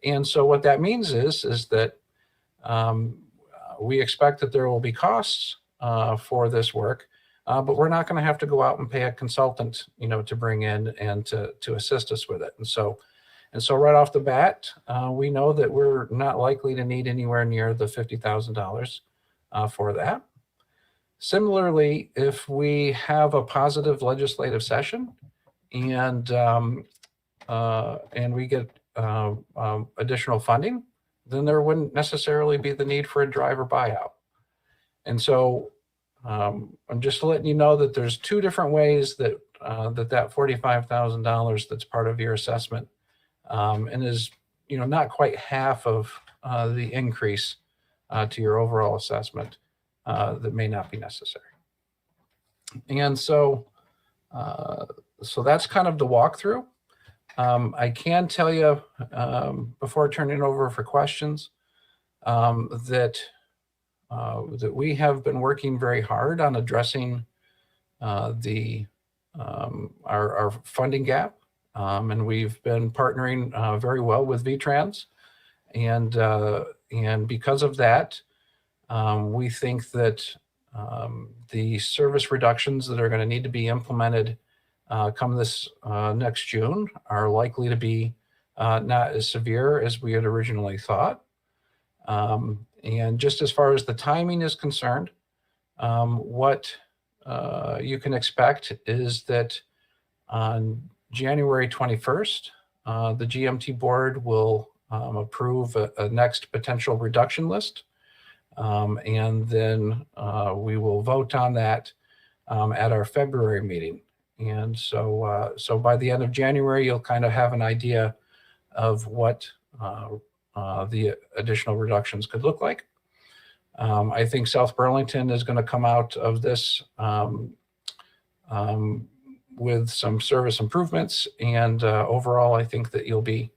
And so what that means is that we expect that there will be costs for this work. But we're not going to have to go out and pay a consultant, to bring in and to assist us with it. And so right off the bat, we know that we're not likely to need anywhere near the $50,000 for that. Similarly, if we have a positive legislative session and we get additional funding, then there wouldn't necessarily be the need for a driver buyout. And so I'm just letting you know that there's 2 different ways that that $45,000 that's part of your assessment and is not quite half of the increase to your overall assessment that may not be necessary. And so that's kind of the walkthrough. I can tell you before turning it over for questions that we have been working very hard on addressing our funding gap, and we've been partnering very well with VTrans, and because of that, we think that the service reductions that are going to need to be implemented come this next June are likely to be not as severe as we had originally thought. And just as far as the timing is concerned, what you can expect is that on January 21st, the GMT board will approve a next potential reduction list. And then we will vote on that at our February meeting. And so by the end of January, you'll kind of have an idea of what the additional reductions could look like. I think South Burlington is going to come out of this with some service improvements, and overall, I think that you'll be,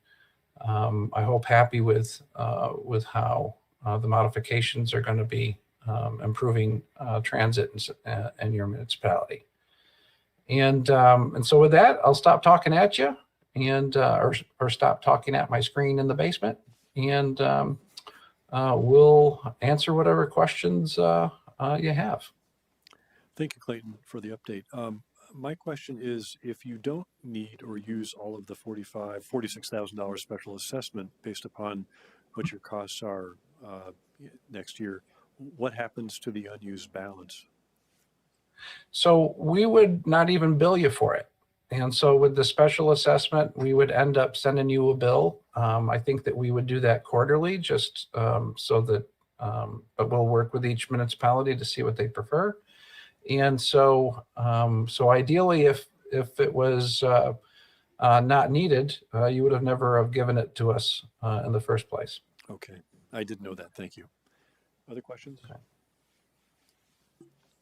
I hope, happy with how the modifications are going to be improving transit in your municipality. And so with that, I'll stop talking at you, and or stop talking at my screen in the basement, and we'll answer whatever questions you have. Thank you, Clayton, for the update. My question is, if you don't need or use all of the $46,000 special assessment based upon what your costs are next year, what happens to the unused balance? So we would not even bill you for it. And so with the special assessment, we would end up sending you a bill. I think that we would do that quarterly, just so that, but we'll work with each municipality to see what they prefer. And so, so ideally, if it was not needed, you would have never have given it to us in the first place. Okay, I didn't know that. Thank you. Other questions? Okay.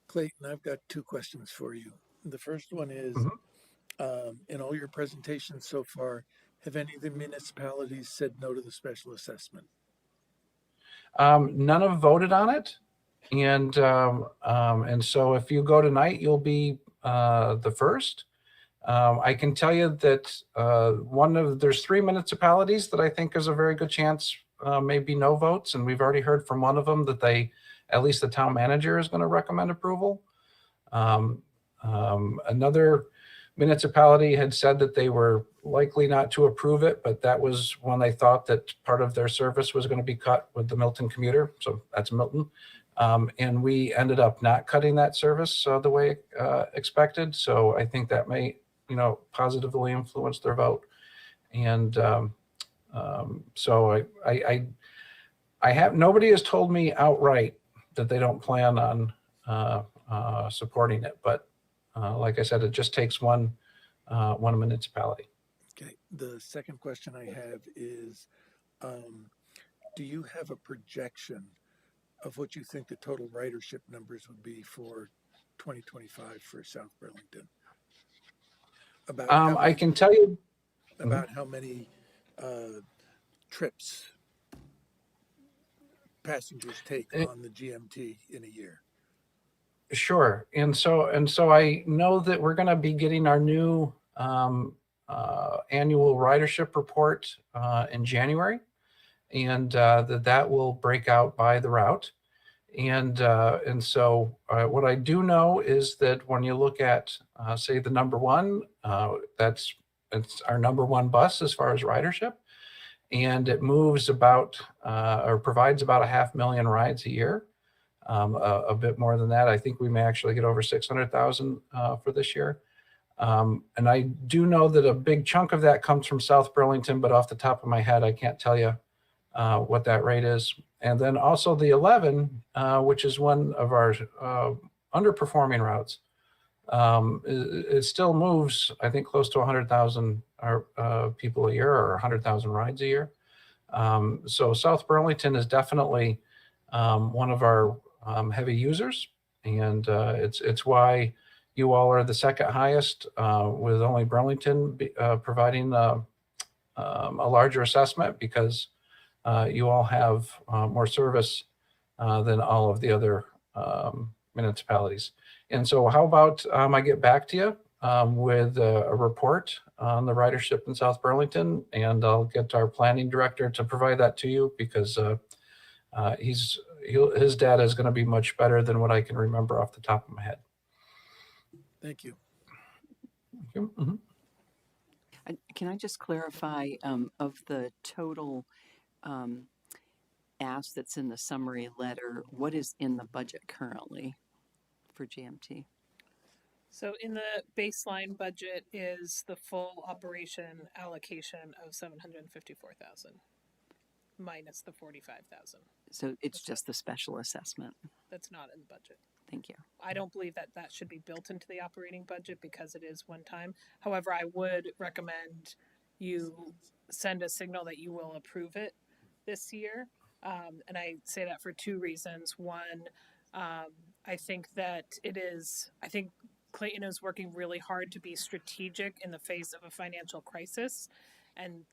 Clayton, I've got two questions for you. The first one is, in all your presentations so far, have any of the municipalities said no to the special assessment? None have voted on it. And so if you go tonight, you'll be the first. I can tell you that there's 3 municipalities that I think is a very good chance maybe no votes, and we've already heard from one of them that at least the town manager is going to recommend approval. Another municipality had said that they were likely not to approve it, but that was when they thought that part of their service was going to be cut with the Milton commuter. So that's Milton. And we ended up not cutting that service the way expected. So I think that may, positively influence their vote. And so nobody has told me outright that they don't plan on supporting it. But like I said, it just takes one municipality. Okay. The second question I have is, do you have a projection of what you think the total ridership numbers would be for 2025 for South Burlington? I can tell you about how many trips passengers take on the GMT in a year. Sure. And so I know that we're going to be getting our new annual ridership report in January, and that will break out by the route. And so what I do know is that when you look at, say, the number one, it's our number one bus as far as ridership, and it moves about or provides about 500,000 rides a year. A bit more than that. I think we may actually get over 600,000 for this year. And I do know that a big chunk of that comes from South Burlington, but off the top of my head, I can't tell you what that rate is. And then also the 11, which is one of our underperforming routes, it still moves, I think, close to 100,000 people a year, or 100,000 rides a year. So South Burlington is definitely one of our heavy users, and it's why you all are the second highest, with only Burlington providing a larger assessment, because you all have more service than all of the other municipalities. And so how about I get back to you with a report on the ridership in South Burlington, and I'll get our planning director to provide that to you, because his data is going to be much better than what I can remember off the top of my head. Thank you. Mm-hmm. Can I just clarify, of the total ask that's in the summary letter, what is in the budget currently for GMT? So in the baseline budget is the full operation allocation of 754,000 minus the 45,000. So it's just the special assessment. That's not in the budget. Thank you. I don't believe that should be built into the operating budget because it is one time. However, I would recommend you send a signal that you will approve it this year, And I say that for two reasons. One, I think that I think Clayton is working really hard to be strategic in the face of a financial crisis, and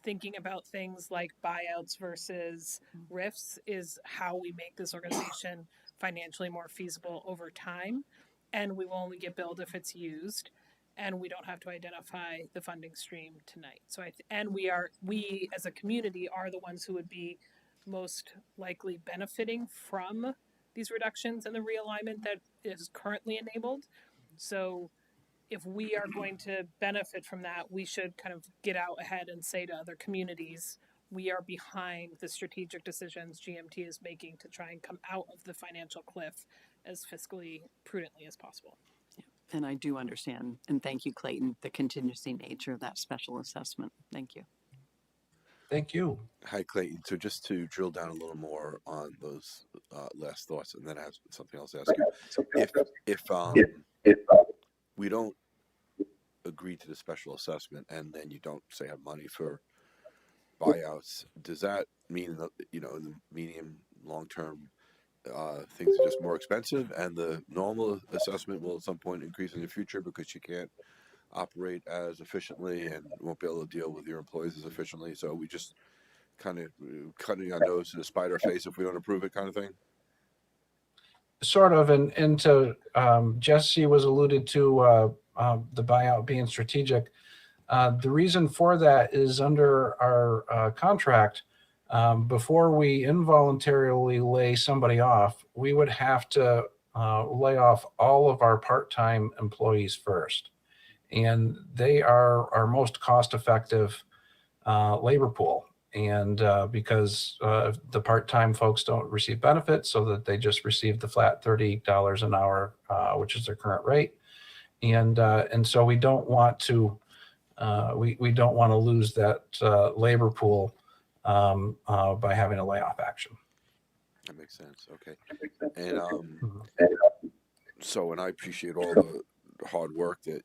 thinking about things like buyouts versus RIFs is how we make this organization financially more feasible over time. And we will only get billed if it's used, and we don't have to identify the funding stream tonight. So we as a community are the ones who would be most likely benefiting from these reductions and the realignment that is currently enabled. So if we are going to benefit from that, we should kind of get out ahead and say to other communities, we are behind the strategic decisions GMT is making to try and come out of the financial cliff as fiscally prudently as possible. And I do understand, and thank you, Clayton, the contingency nature of that special assessment. Thank you. Thank you. Hi, Clayton. So just to drill down a little more on those last thoughts, and then I have something else to ask you. If we don't agree to the special assessment, and then you don't say have money for buyouts, does that mean that, in the medium, long term, things are just more expensive, and the normal assessment will at some point increase in the future because you can't operate as efficiently and won't be able to deal with your employees as efficiently? So we just kind of cutting our nose to the spite our face if we don't approve it, kind of thing. Sort of, and to Jesse was alluded to the buyout being strategic. The reason for that is under our contract, before we involuntarily lay somebody off, we would have to lay off all of our part-time employees first. And they are our most cost-effective labor pool. And because the part-time folks don't receive benefits, so that they just receive the flat $30 an hour, which is their current rate. And so we don't want to we don't want to lose that labor pool by having a layoff action. That makes sense. Okay. And and I appreciate all the hard work that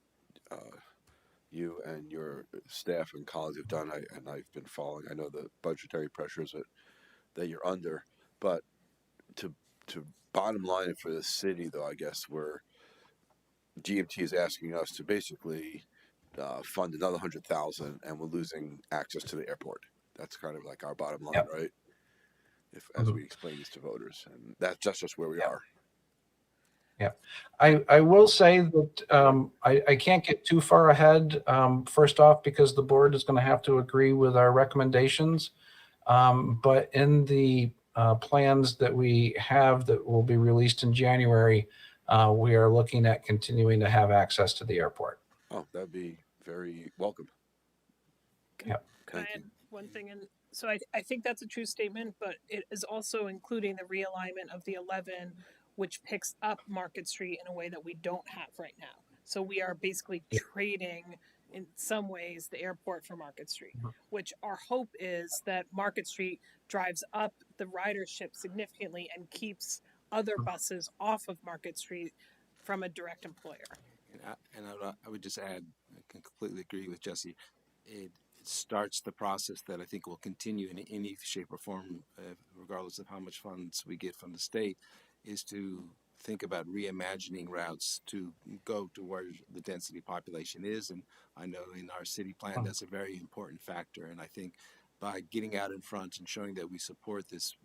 you and your staff and colleagues have done, and I've been following. I know the budgetary pressures that you're under, but to bottom line for the city, though, I guess where GMT is asking us to basically fund another $100,000, and we're losing access to the airport. That's kind of like our bottom line, right? As we explain this to voters, and that's just where we are. Yeah, I will say that I can't get too far ahead, first off, because the board is going to have to agree with our recommendations. But in the plans that we have that will be released in January, we are looking at continuing to have access to the airport. Oh, that'd be very welcome. Yeah. Can I add one thing? And so I think that's a true statement, but it is also including the realignment of the 11, which picks up Market Street in a way that we don't have right now. So we are basically trading, in some ways, the airport for Market Street, which our hope is that Market Street drives up the ridership significantly and keeps other buses off of Market Street from a direct employer. And I would just add, I can completely agree with Jesse. It starts the process that I think will continue in any shape or form, regardless of how much funds we get from the state, is to think about reimagining routes to go to where the density population is. And I know in our city plan, that's a very important factor. And I think by getting out in front and showing that we support this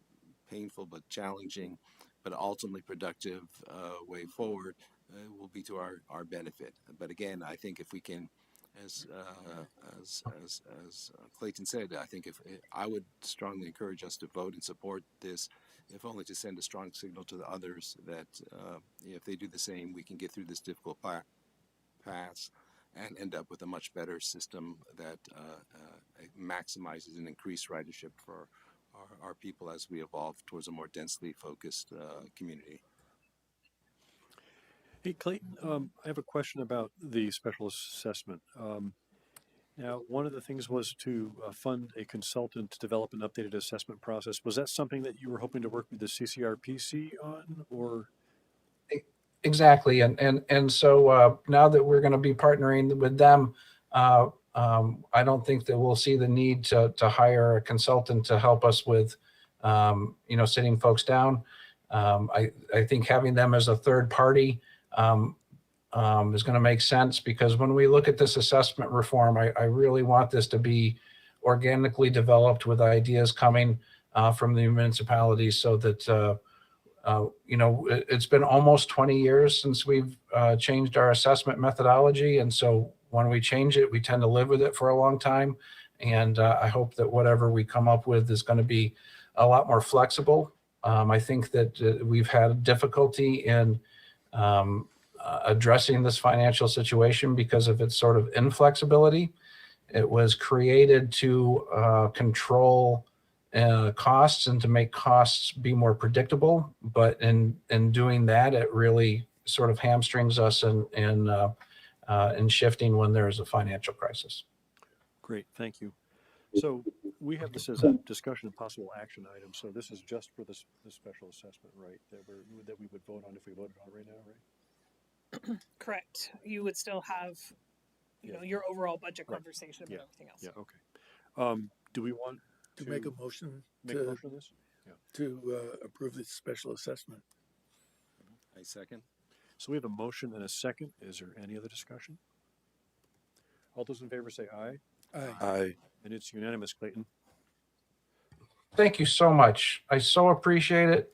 painful but challenging, but ultimately productive way forward, will be to our benefit. But again, I think if we can, as Clayton said, I think if I would strongly encourage us to vote and support this, if only to send a strong signal to the others that if they do the same, we can get through this difficult pass and end up with a much better system that maximizes and increased ridership for our people as we evolve towards a more densely focused community. Hey, Clayton, I have a question about the special assessment. Now, one of the things was to fund a consultant to develop an updated assessment process. Was that something that you were hoping to work with the CCRPC on, or? Exactly, and so now that we're going to be partnering with them, I don't think that we'll see the need to hire a consultant to help us with sitting folks down. I think having them as a third party is going to make sense, because when we look at this assessment reform, I really want this to be organically developed with ideas coming from the municipalities, so that it's been almost 20 years since we've changed our assessment methodology, and so when we change it, we tend to live with it for a long time. And I hope that whatever we come up with is going to be a lot more flexible. I think that we've had difficulty in addressing this financial situation because of its sort of inflexibility. It was created to control costs and to make costs be more predictable. But in doing that, it really sort of hamstrings us in shifting when there is a financial crisis. Great, thank you. So we have this as a discussion of possible action item. So this is just for this special assessment, right? That we would vote on if we voted on it right now, right? Correct. You would still have, your overall budget conversation about everything else. Yeah. Okay. Do we want to make a motion on this? Yeah. To approve the special assessment? I second. So we have a motion and a second. Is there any other discussion? All those in favor say aye. Aye. Aye. And it's unanimous, Clayton. Thank you so much. I so appreciate it.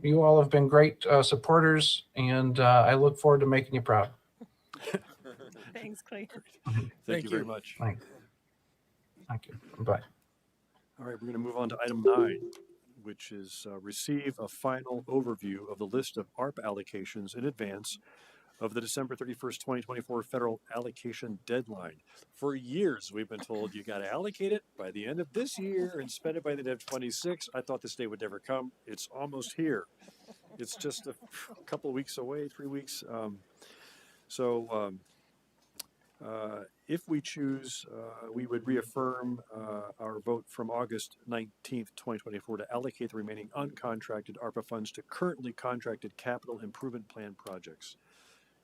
You all have been great supporters, and I look forward to making you proud. Thanks, Clayton. Thank you very much. Thank you. Bye. All right, we're going to move on to item 9, which is receive a final overview of the list of ARPA allocations in advance of the December 31st, 2024 federal allocation deadline. For years, we've been told you got to allocate it by the end of this year and spend it by the end of 26. I thought this day would never come. It's almost here. It's just a couple of weeks away, 3 weeks. If we choose, we would reaffirm our vote from August 19th, 2024 to allocate the remaining uncontracted ARPA funds to currently contracted capital improvement plan projects.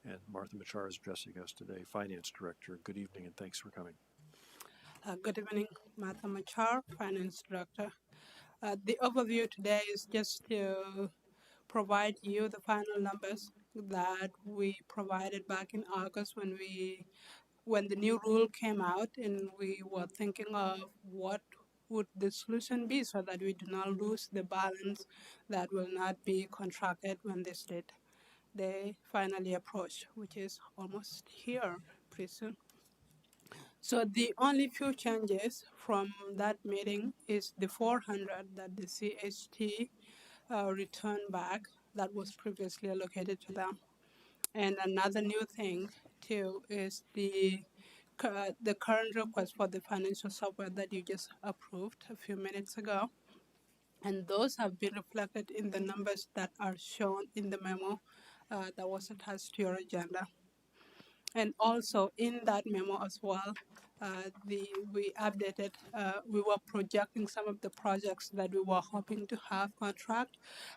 And Martha Machar is addressing us today, Finance Director. Good evening and thanks for coming. Good evening, Martha Machar, Finance Director. The overview today is just to provide you the final numbers that we provided back in August when the new rule came out, and we were thinking of what would the solution be so that we do not lose the balance that will not be contracted when the state they finally approach, which is almost here pretty soon. So the only few changes from that meeting is the 400 that the CHT returned back that was previously allocated to them. And another new thing too is the current request for the financial software that you just approved a few minutes ago. And those have been reflected in the numbers that are shown in the memo that was attached to your agenda. And also in that memo as well, we updated, we were projecting some of the projects that we were hoping to have contract.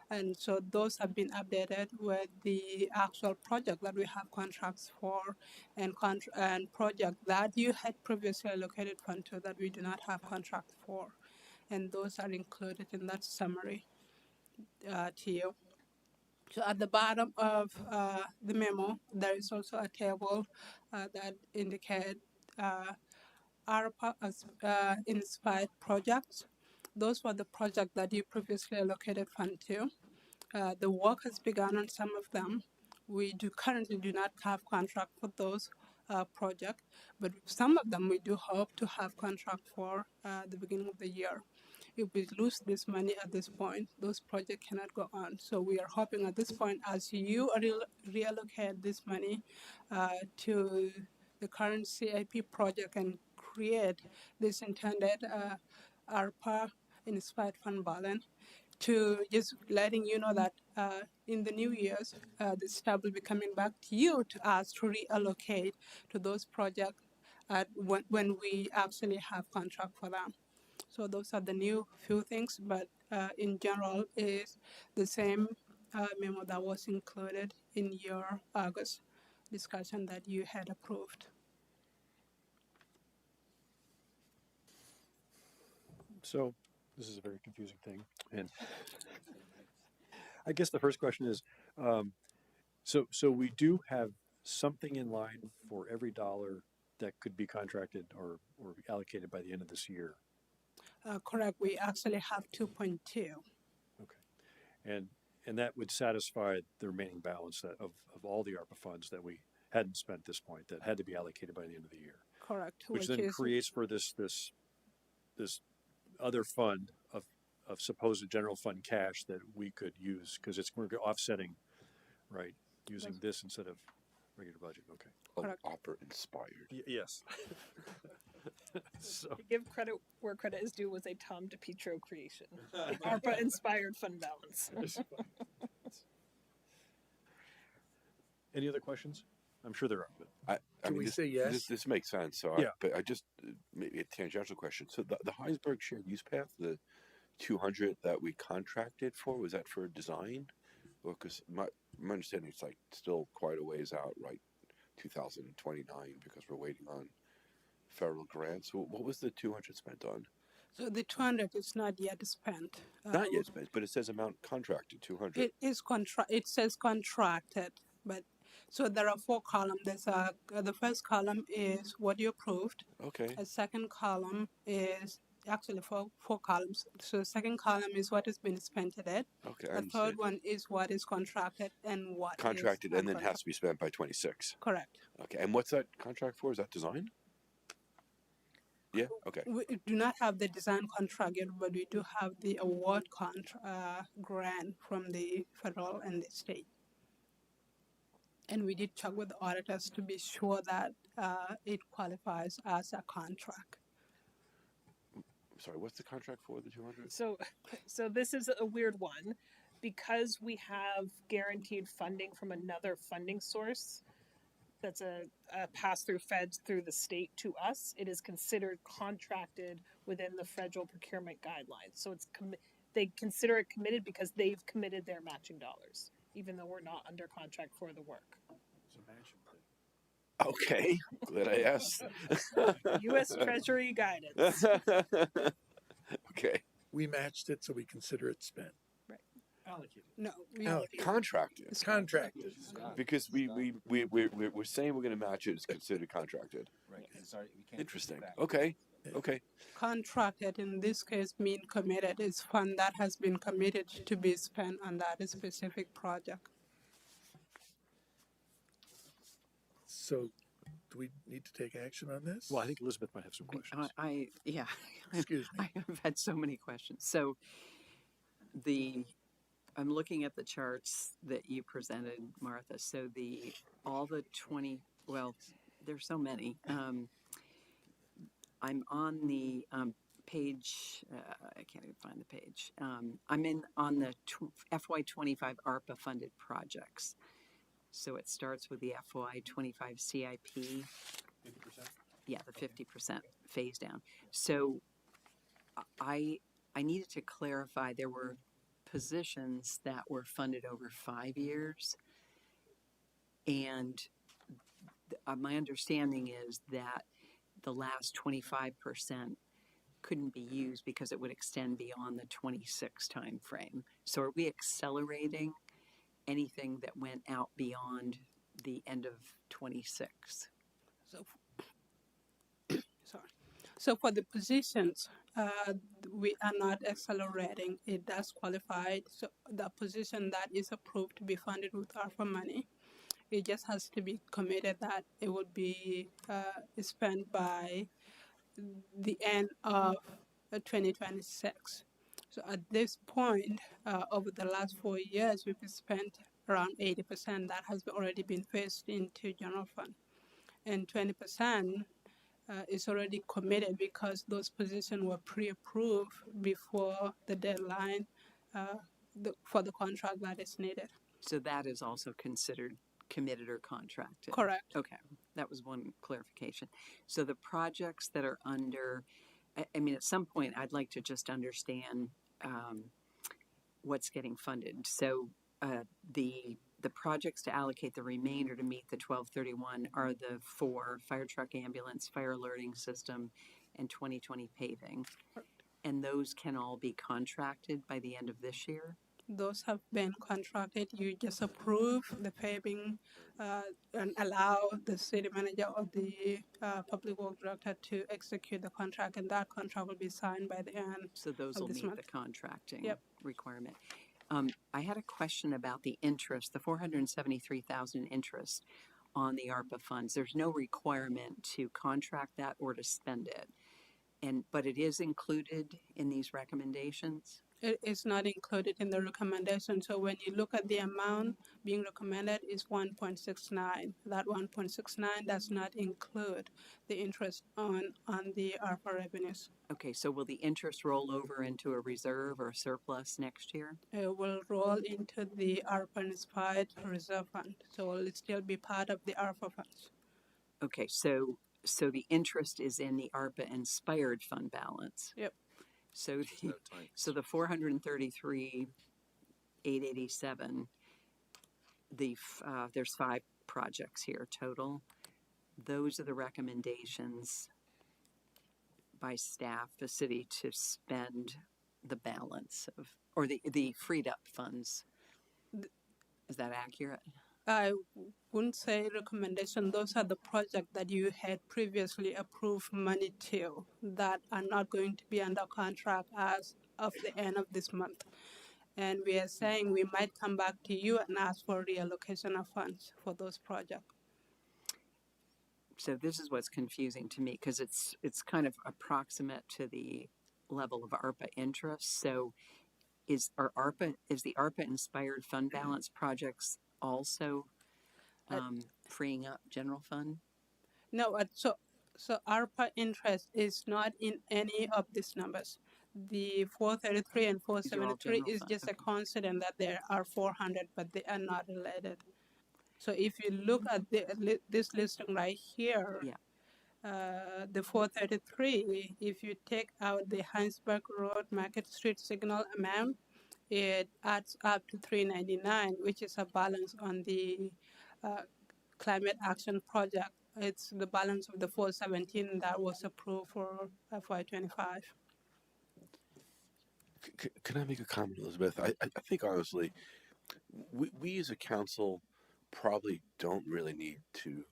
And so those have been updated with the actual project that we have contracts for and project that you had previously allocated fund to that we do not have contract for. And those are included in that summary to you. So at the bottom of the memo, there is also a table that indicates ARPA inspired projects. Those were the projects that you previously allocated fund to. The work has begun on some of them. We currently do not have contract for those projects, but some of them we do hope to have contract for the beginning of the year. If we lose this money at this point, those projects cannot go on. So we are hoping at this point, as you reallocate this money to the current CIP project and create this intended ARPA inspired fund balance, to just letting you know that in the new years, the staff will be coming back to you to ask to reallocate to those projects when we actually have contract for them. So those are the new few things, but in general is the same memo that was included in your August discussion that you had approved. So This is a very confusing thing. And I guess the first question is, so we do have something in line for every dollar that could be contracted or allocated by the end of this year. Correct. We actually have 2.2. Okay. And that would satisfy the remaining balance of all the ARPA funds that we hadn't spent at this point that had to be allocated by the end of the year. Correct. Which then creates for this other fund of supposed general fund cash that we could use because we're offsetting, right? Using this instead of regular budget. Okay. Correct. Opera inspired. Yes. So To give credit where credit is due, was a Tom DePietro creation. The ARPA inspired fund balance. any other questions? I'm sure there are. But I Can mean, we this, say yes? This makes sense. So, Yeah. but I just maybe a tangential question. So the Heinsberg shared use path, the 200 that we contracted for, was that for design? Or because my understanding it's like still quite a ways out, right? 2029 because we're waiting on federal grants. So what was the 200 spent on? So the 200 is not yet spent. Not yet spent, but it says amount contracted 200. It is It says contracted, but so there are 4 columns. There's the first column is what you approved. Okay. A second column is actually four columns. So the second column is what has been spent at it. Okay. The third one is what is contracted and what contracted is and then has to be spent by 26. Correct. Okay. And what's that contract for? Is that design? Yeah. Okay. We do not have the design contract yet, but we do have the award grant from the federal and the state. And we did check with the auditors to be sure that it qualifies as a contract. Sorry, what's the contract for, the 200? So this is a weird one because we have guaranteed funding from another funding source that's a pass-through feds through the state to us. It is considered contracted within the federal procurement guidelines. So they consider it committed because they've committed their matching dollars, even though we're not under contract for the work. it's a matching thing. Okay. Glad I asked. U.S. Treasury guidance. Okay. We matched it, so we consider it spent. Allocated. No, we Contracted. It's contracted. Because we're saying we're going to match it. It's considered contracted. Right. Interesting. Okay. Okay. contracted in this case mean committed is fund that has been committed to be spent on that specific project. So, do we need to take action on this? Well, I think Elizabeth might have some questions. Yeah. Excuse me. I have had so many questions. So I'm looking at the charts that you presented, Martha. So there's so many. I'm on the page, I can't even find the page. I'm on the FY25 ARPA funded projects. So it starts with the FY25 CIP. 50%? Yeah, the 50% phase down. So I needed to clarify there were positions that were funded over 5 years. And my understanding is that the last 25% couldn't be used because it would extend beyond the 26 time frame. So are we accelerating anything that went out beyond the end of 26? So for the positions, we are not accelerating. It does qualify. So the position that is approved to be funded with ARPA money, it just has to be committed that it would be spent by the end of 2026. So at this point, over the last 4 years, we've spent around 80% that has already been phased into general fund. And 20% is already committed because those positions were pre-approved before the deadline for the contract that is needed. So that is also considered committed or contracted? Correct. Okay, that was one clarification. So the projects that are under, I mean, at some point, I'd like to just understand what's getting funded. So the projects to allocate the remainder to meet the 1231 are the 4 fire truck ambulance, fire alerting system, and 2020 paving. And those can all be contracted by the end of this year? Those have been contracted. You just approve the paving and allow the city manager or the public work director to execute the contract, and that contract will be signed by the end So those of will this meet month. the contracting Yep. requirement. I had a question about the interest, the 473,000 interest on the ARPA funds. There's no requirement to contract that or to spend it. But it is included in these recommendations? It is not included in the recommendation. So when you look at the amount being recommended is 1.69. That 1.69 does not include the interest on the ARPA revenues. Okay, so will the interest roll over into a reserve or a surplus next year? It will roll into the ARPA inspired reserve fund. So it will still be part of the ARPA funds. Okay, so the interest is in the ARPA inspired fund balance. Yep. So the 433,887, there's 5 projects here total. Those are the recommendations by staff, the city to spend the balance of, or the freed up funds. Is that accurate? I wouldn't say recommendation. Those are the projects that you had previously approved money to that are not going to be under contract as of the end of this month. And we are saying we might come back to you and ask for reallocation of funds for those projects. So this is what's confusing to me because it's kind of approximate to the level of ARPA interest. So is the ARPA inspired fund balance projects also freeing up general fund? No, so ARPA interest is not in any of these numbers. The 433 and 473 is just a coincidence that there are 400, but they are not related. So if you look at this listing right here, the 433, if you take out the Heinsberg Road Market Street signal amount, it adds up to 399, which is a balance on the climate action project. It's the balance of the 417 that was approved for FY25. Can I make a comment, Elizabeth? I think honestly, we as a council probably don't really need to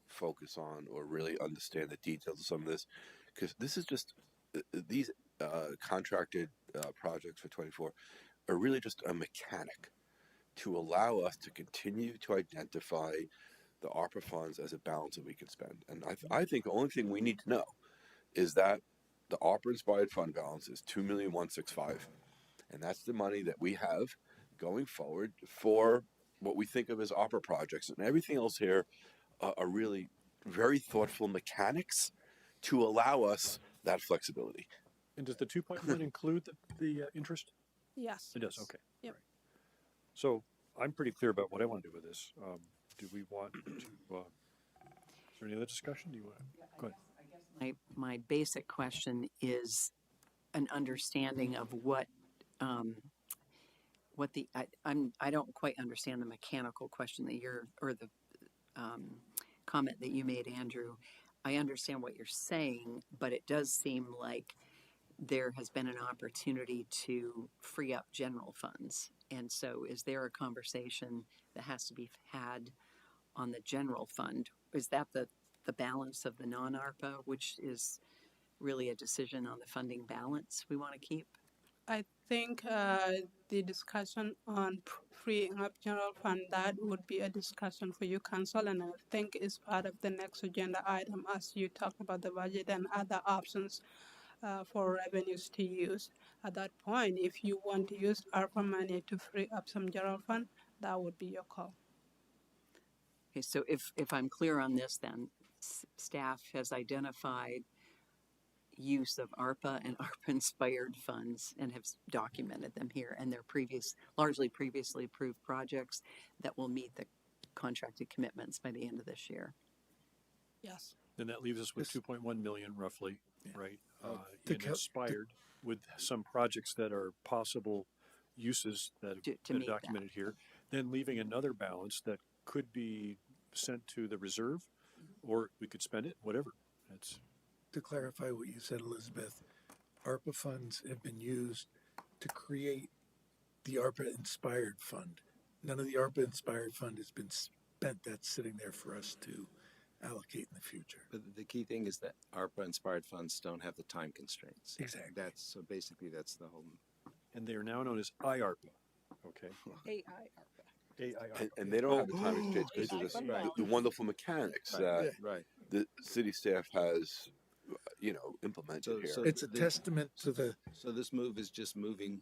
focus on or really understand the details of some of this, because this is just these contracted projects for 24 are really just a mechanic to allow us to continue to identify the ARPA funds as a balance that we can spend. And I think the only thing we need to know is that the ARPA inspired fund balance is $2,165,000, and that's the money that we have going forward for what we think of as ARPA projects. And everything else here are really very thoughtful mechanics to allow us that flexibility. And does the 2.1 include the interest? Yes. It does, okay. Yep. Right. So I'm pretty clear about what I want to do with this. Do we want to, is there any other discussion? Do you want to, go ahead. My basic question is an understanding of what I don't quite understand the mechanical question that the comment that you made, Andrew. I understand what you're saying, but it does seem like there has been an opportunity to free up general funds. And so is there a conversation that has to be had on the general fund? Is that the balance of the non-ARPA, which is really a decision on the funding balance we want to keep? I think the discussion on freeing up general fund, that would be a discussion for you, council, and I think is part of the next agenda item as you talk about the budget and other options for revenues to use. At that point, if you want to use ARPA money to free up some general fund, that would be your call. Okay, so if I'm clear on this, then staff has identified use of ARPA and ARPA-inspired funds and have documented them here, and they're largely previously approved projects that will meet the contracted commitments by the end of this year. Yes. Then that leaves us with 2.1 million roughly, right? In inspired with some projects that are possible uses that are documented here. Then leaving another balance that could be sent to the reserve, or we could spend it, whatever. That's to clarify what you said, Elizabeth. ARPA funds have been used to create the ARPA Inspired Fund. None of the ARPA Inspired Fund has been spent. That's sitting there for us to allocate in the future. But the key thing is that ARPA inspired funds don't have the time constraints. Exactly. So basically that's the whole. And they are now known as IARPA. Okay. And they don't have the time constraints because of this, the wonderful mechanics that Right. the city staff has, implemented here. So It's a testament to the. So this move is just moving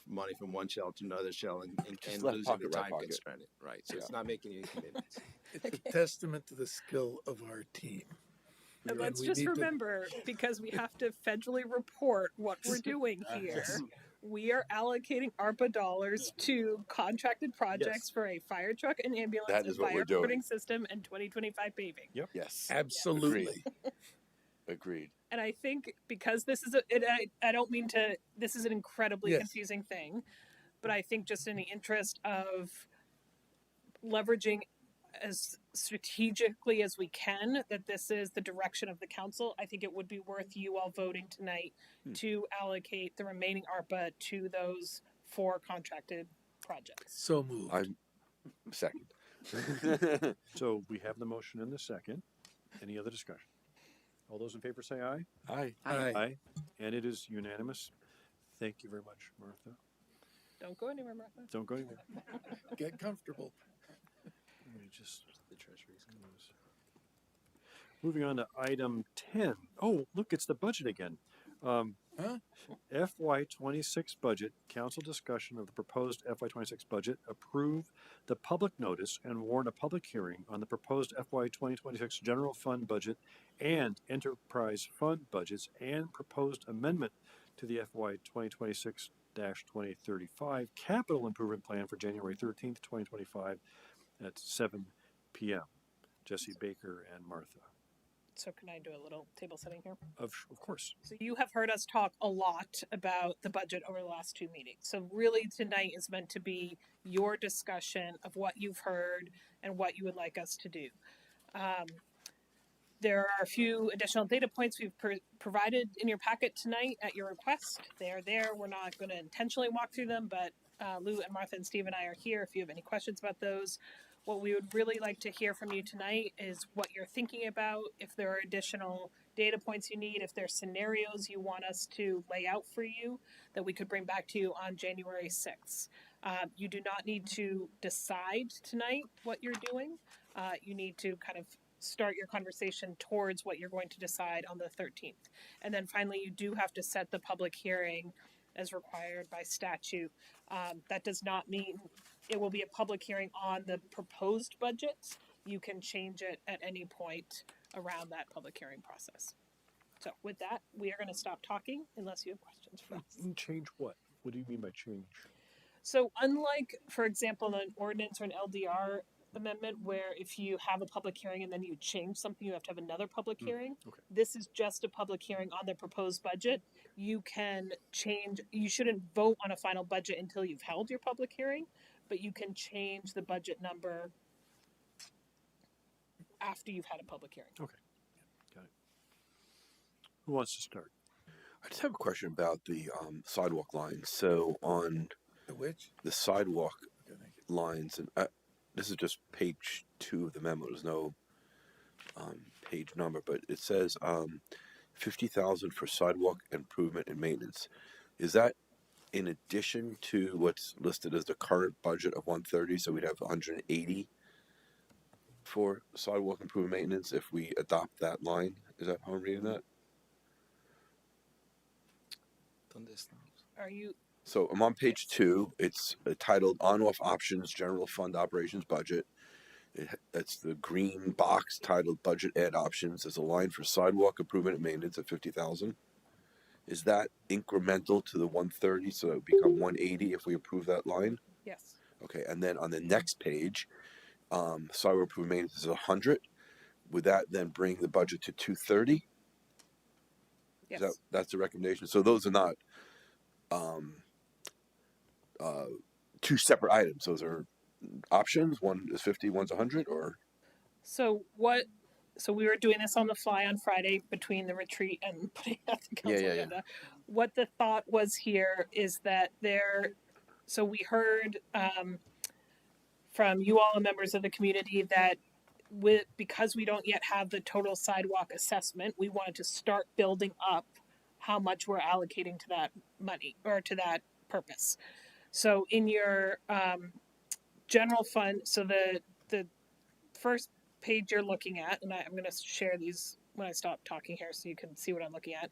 money from one shell to another shell and Just losing left the pocket, right time pocket. constraint. Right. So Yeah. it's not making any commitments. It's a testament to the skill of our team. And And let's we just need to- remember, because we have to federally report what we're doing here, we are allocating ARPA dollars to contracted projects for a fire truck and ambulance That and is what fire we're doing. reporting system and 2025 paving. Yes. Absolutely. Agreed. And I think because this is I don't mean to, this is an incredibly Yes. confusing thing, but I think just in the interest of leveraging as strategically as we can that this is the direction of the council, I think it would be worth you all voting tonight to allocate the remaining ARPA to those 4 contracted projects. So moved. I'm second. So we have the motion and the second. Any other discussion? All those in favor say aye. Aye. Aye. And it is unanimous. Thank you very much, Martha. Don't go anywhere, Martha. Don't go anywhere. Get comfortable. Let me just The treasury's moving on to item 10. Oh, look, it's the budget again. FY26 budget, council discussion of the proposed FY26 budget, approve the public notice and warn a public hearing on the proposed FY 2026 general fund budget and enterprise fund budgets and proposed amendment to the FY 2026-2035 capital improvement plan for January 13th, 2025 at 7 p.m. Jesse Baker and Martha. So can I do a little table setting here? Of course. So you have heard us talk a lot about the budget over the last 2 meetings. So really tonight is meant to be your discussion of what you've heard and what you would like us to do. There are a few additional data points we've provided in your packet tonight at your request. They are there. We're not going to intentionally walk through them, but Lou and Martha and Steve and I are here if you have any questions about those. What we would really like to hear from you tonight is what you're thinking about, if there are additional data points you need, if there are scenarios you want us to lay out for you that we could bring back to you on January 6th. You do not need to decide tonight what you're doing. You need to kind of start your conversation towards what you're going to decide on the 13th. And then finally, you do have to set the public hearing as required by statute. That does not mean it will be a public hearing on the proposed budget. You can change it at any point around that public hearing process. So with that, we are going to stop talking unless you have questions for us. Change what? What do you mean by change? So unlike, for example, an ordinance or an LDR amendment where if you have a public hearing and then you change something, you have to have another public hearing. Okay. This is just a public hearing on the proposed budget. You can change, you shouldn't vote on a final budget until you've held your public hearing, but you can change the budget number after you've had a public hearing. Okay. Got it. Who wants to start? I just have a question about the sidewalk lines. So on The which? the sidewalk lines, and this is just page 2 of the memo. There's no page number, but it says $50,000 for sidewalk improvement and maintenance. Is that in addition to what's listed as the current budget of 130? So we'd have 180 for sidewalk improvement maintenance if we adopt that line. Is that how I'm reading that? Are you, So I'm on page 2. It's titled On-Off Options General Fund Operations Budget. That's the green box titled Budget Add Options. There's a line for sidewalk improvement and maintenance at $50,000. Is that incremental to the 130? So it would become 180 if we approve that line? yes. Okay, and then on the next page, sidewalk improvement maintenance is 100. Would that then bring the budget to 230? Yes. That's the recommendation. So those are not two separate items. Those are options. One is 50, one's 100, or So we were doing this on the fly on Friday between the retreat and putting out the council Yeah. agenda. what the thought was here is that so we heard from you all and members of the community that because we don't yet have the total sidewalk assessment, we wanted to start building up how much we're allocating to that money or to that purpose. So in your general fund, so the first page you're looking at, and I'm going to share these when I stop talking here so you can see what I'm looking at,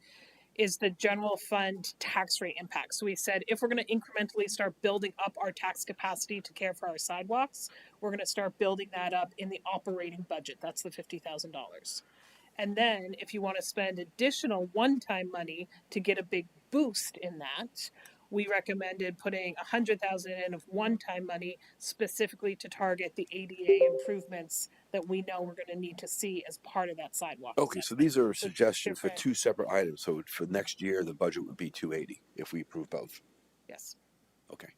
is the general fund tax rate impact. So we said if we're going to incrementally start building up our tax capacity to care for our sidewalks, we're going to start building that up in the operating budget. That's the $50,000. And then if you want to spend additional one-time money to get a big boost in that, we recommended putting $100,000 in of one-time money specifically to target the ADA improvements that we know we're going to need to see as part of that sidewalk. Okay, so these are suggestions for different- two separate items. So for next year, the budget would be 280 if we approve both. Yes. Okay.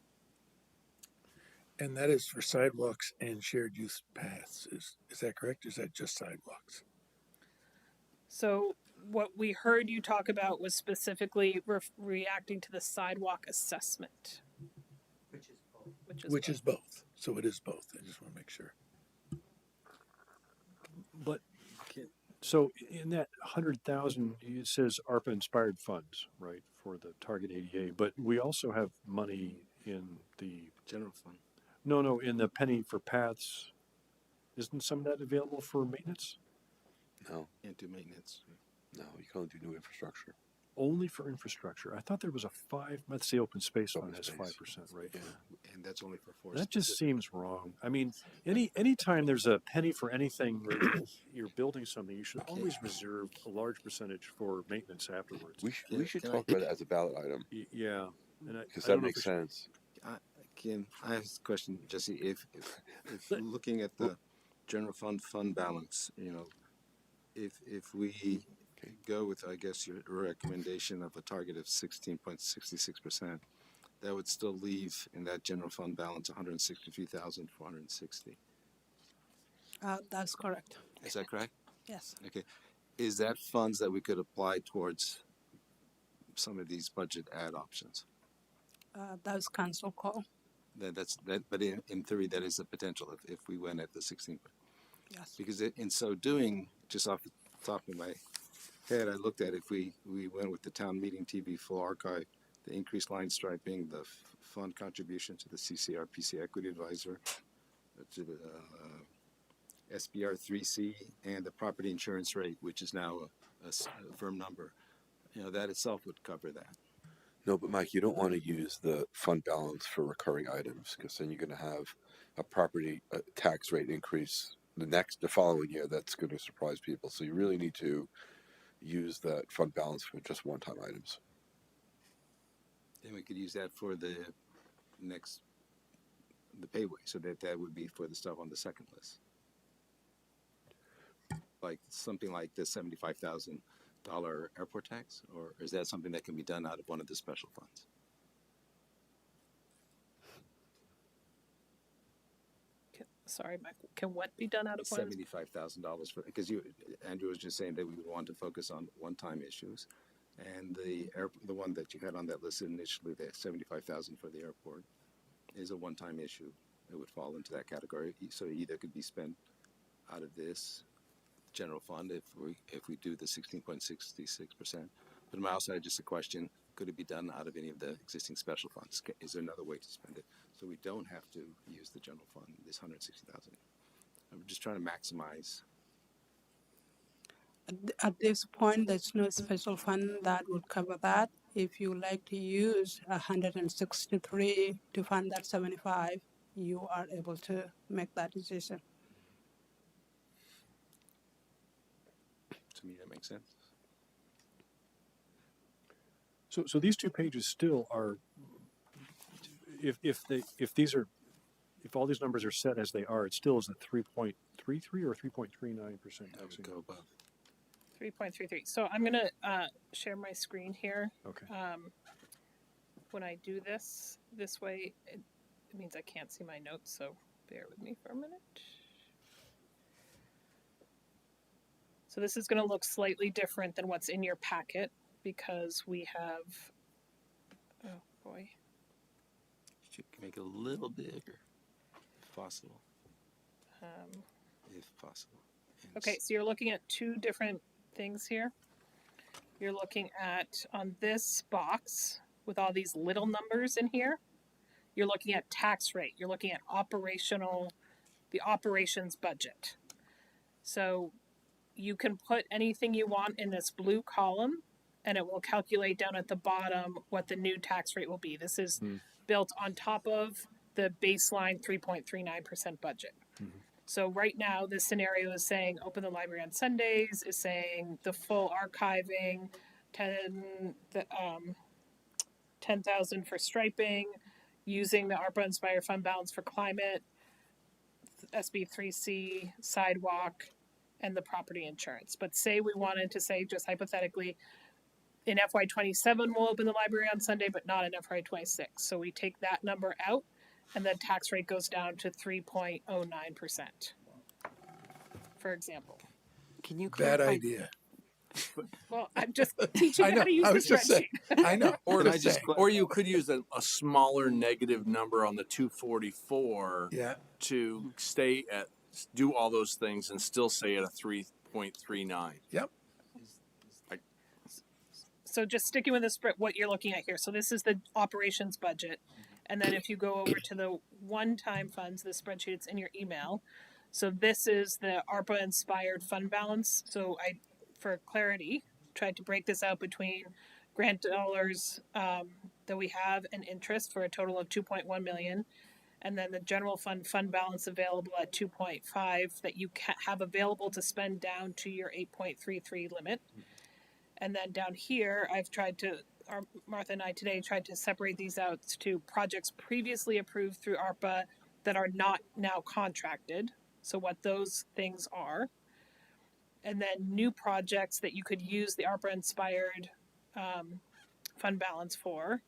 And that is for sidewalks and shared use paths. Is that correct? Or is that just sidewalks? So what we heard you talk about was specifically reacting to the sidewalk assessment. Which is both. So it is both. I just want to make sure. But, so in that 100,000, it says ARPA inspired funds, right, for the target ADA, but we also have money in the General fund. No, in the penny for paths. Isn't some of that available for maintenance? No, Can't do maintenance. no, you can only do new infrastructure. Only for infrastructure. I thought there was let's say open space fund Open has space. 5%, right? Yeah. And that's only for four. That just specific- seems wrong. I mean, anytime there's a penny for anything where you're building something, you should always reserve a large percentage for maintenance afterwards. We should Can talk about it as a ballot item Yeah. And because I that don't know makes if we should- sense. I have a question, Jesse. If looking at the general fund balance, if we go with, I guess, your recommendation of a target of 16.66%, that would still leave in that general fund balance 163,460. That's correct. Is that correct? Yes. Okay. Is that funds that we could apply towards some of these budget add options? That's council call. But in theory, that is a potential if we went at the 16. Yes. Because in so doing, just off the top of my head, I looked at if we went with the Town Meeting TV full archive, the increased line striping, the fund contribution to the CCRPC Equity Advisor, to the SBR 3C, and the property insurance rate, which is now a firm number, that itself would cover that. No, but Mike, you don't want to use the fund balance for recurring items because then you're going to have a property tax rate increase the following year that's going to surprise people. So you really need to use that fund balance for just one-time items. Then we could use that for the payway, so that would be for the stuff on the second list. Like something like the $75,000 airport tax, or is that something that can be done out of one of the special funds? Sorry, Michael, can what be done out of one? $75,000 for, because Andrew was just saying that we would want to focus on one-time issues, and the one that you had on that list initially, the $75,000 for the airport, is a one-time issue. It would fall into that category, so it either could be spent out of this general fund if we do the 16.66%. But on my outside, just a question: could it be done out of any of the existing special funds? Is there another way to spend it so we don't have to use the general fund? This 160,000. I'm just trying to maximize. At this point, there's no special fund that would cover that. If you like to use 163 to fund that 75, you are able to make that decision. To me, that makes sense. So these two pages still are, if all these numbers are set as they are, it still is a 3.33 or 3.39% That would go above. 3.33. So I'm going to share my screen here. Okay. When I do this way, it means I can't see my notes, so bear with me for a minute. So this is going to look slightly different than what's in your packet because we have Oh, boy. Should make it a little bigger, if possible. If possible. And Okay, so you're looking at two different things here. You're looking at, on this box, with all these little numbers in here, you're looking at tax rate. You're looking at the operations budget. So you can put anything you want in this blue column, and it will calculate down at the bottom what the new tax rate will be. This is built on top of the baseline 3.39% budget. So right now, this scenario is saying open the library on Sundays, is saying the full archiving, 10,000 for striping, using the ARPA Inspire Fund Balance for climate, SB3C, sidewalk, and the property insurance. But say we wanted to say, just hypothetically, in FY27 we'll open the library on Sunday, but not in FY26. So we take that number out, and the tax rate goes down to 3.09%, for example. Can you Bad clarify? idea. Well, I'm just teaching you how to use I the was just saying. spreadsheet. I know. Or, Just saying. or you could use a smaller negative number on the 244 Yeah. to stay at, do all those things and still stay at a 3.39. Yep. So just sticking with the spread, what you're looking at here. So this is the operations budget. And then if you go over to the one-time funds, the spreadsheet, it's in your email. So this is the ARPA inspired fund balance. So I, for clarity, tried to break this out between grant dollars that we have and interest for a total of 2.1 million. And then the general fund balance available at 2.5 that you have available to spend down to your 8.33 limit. And then down here, Martha and I today tried to separate these out to projects previously approved through ARPA that are not now contracted. So what those things are. And then new projects that you could use the ARPA inspired fund balance for.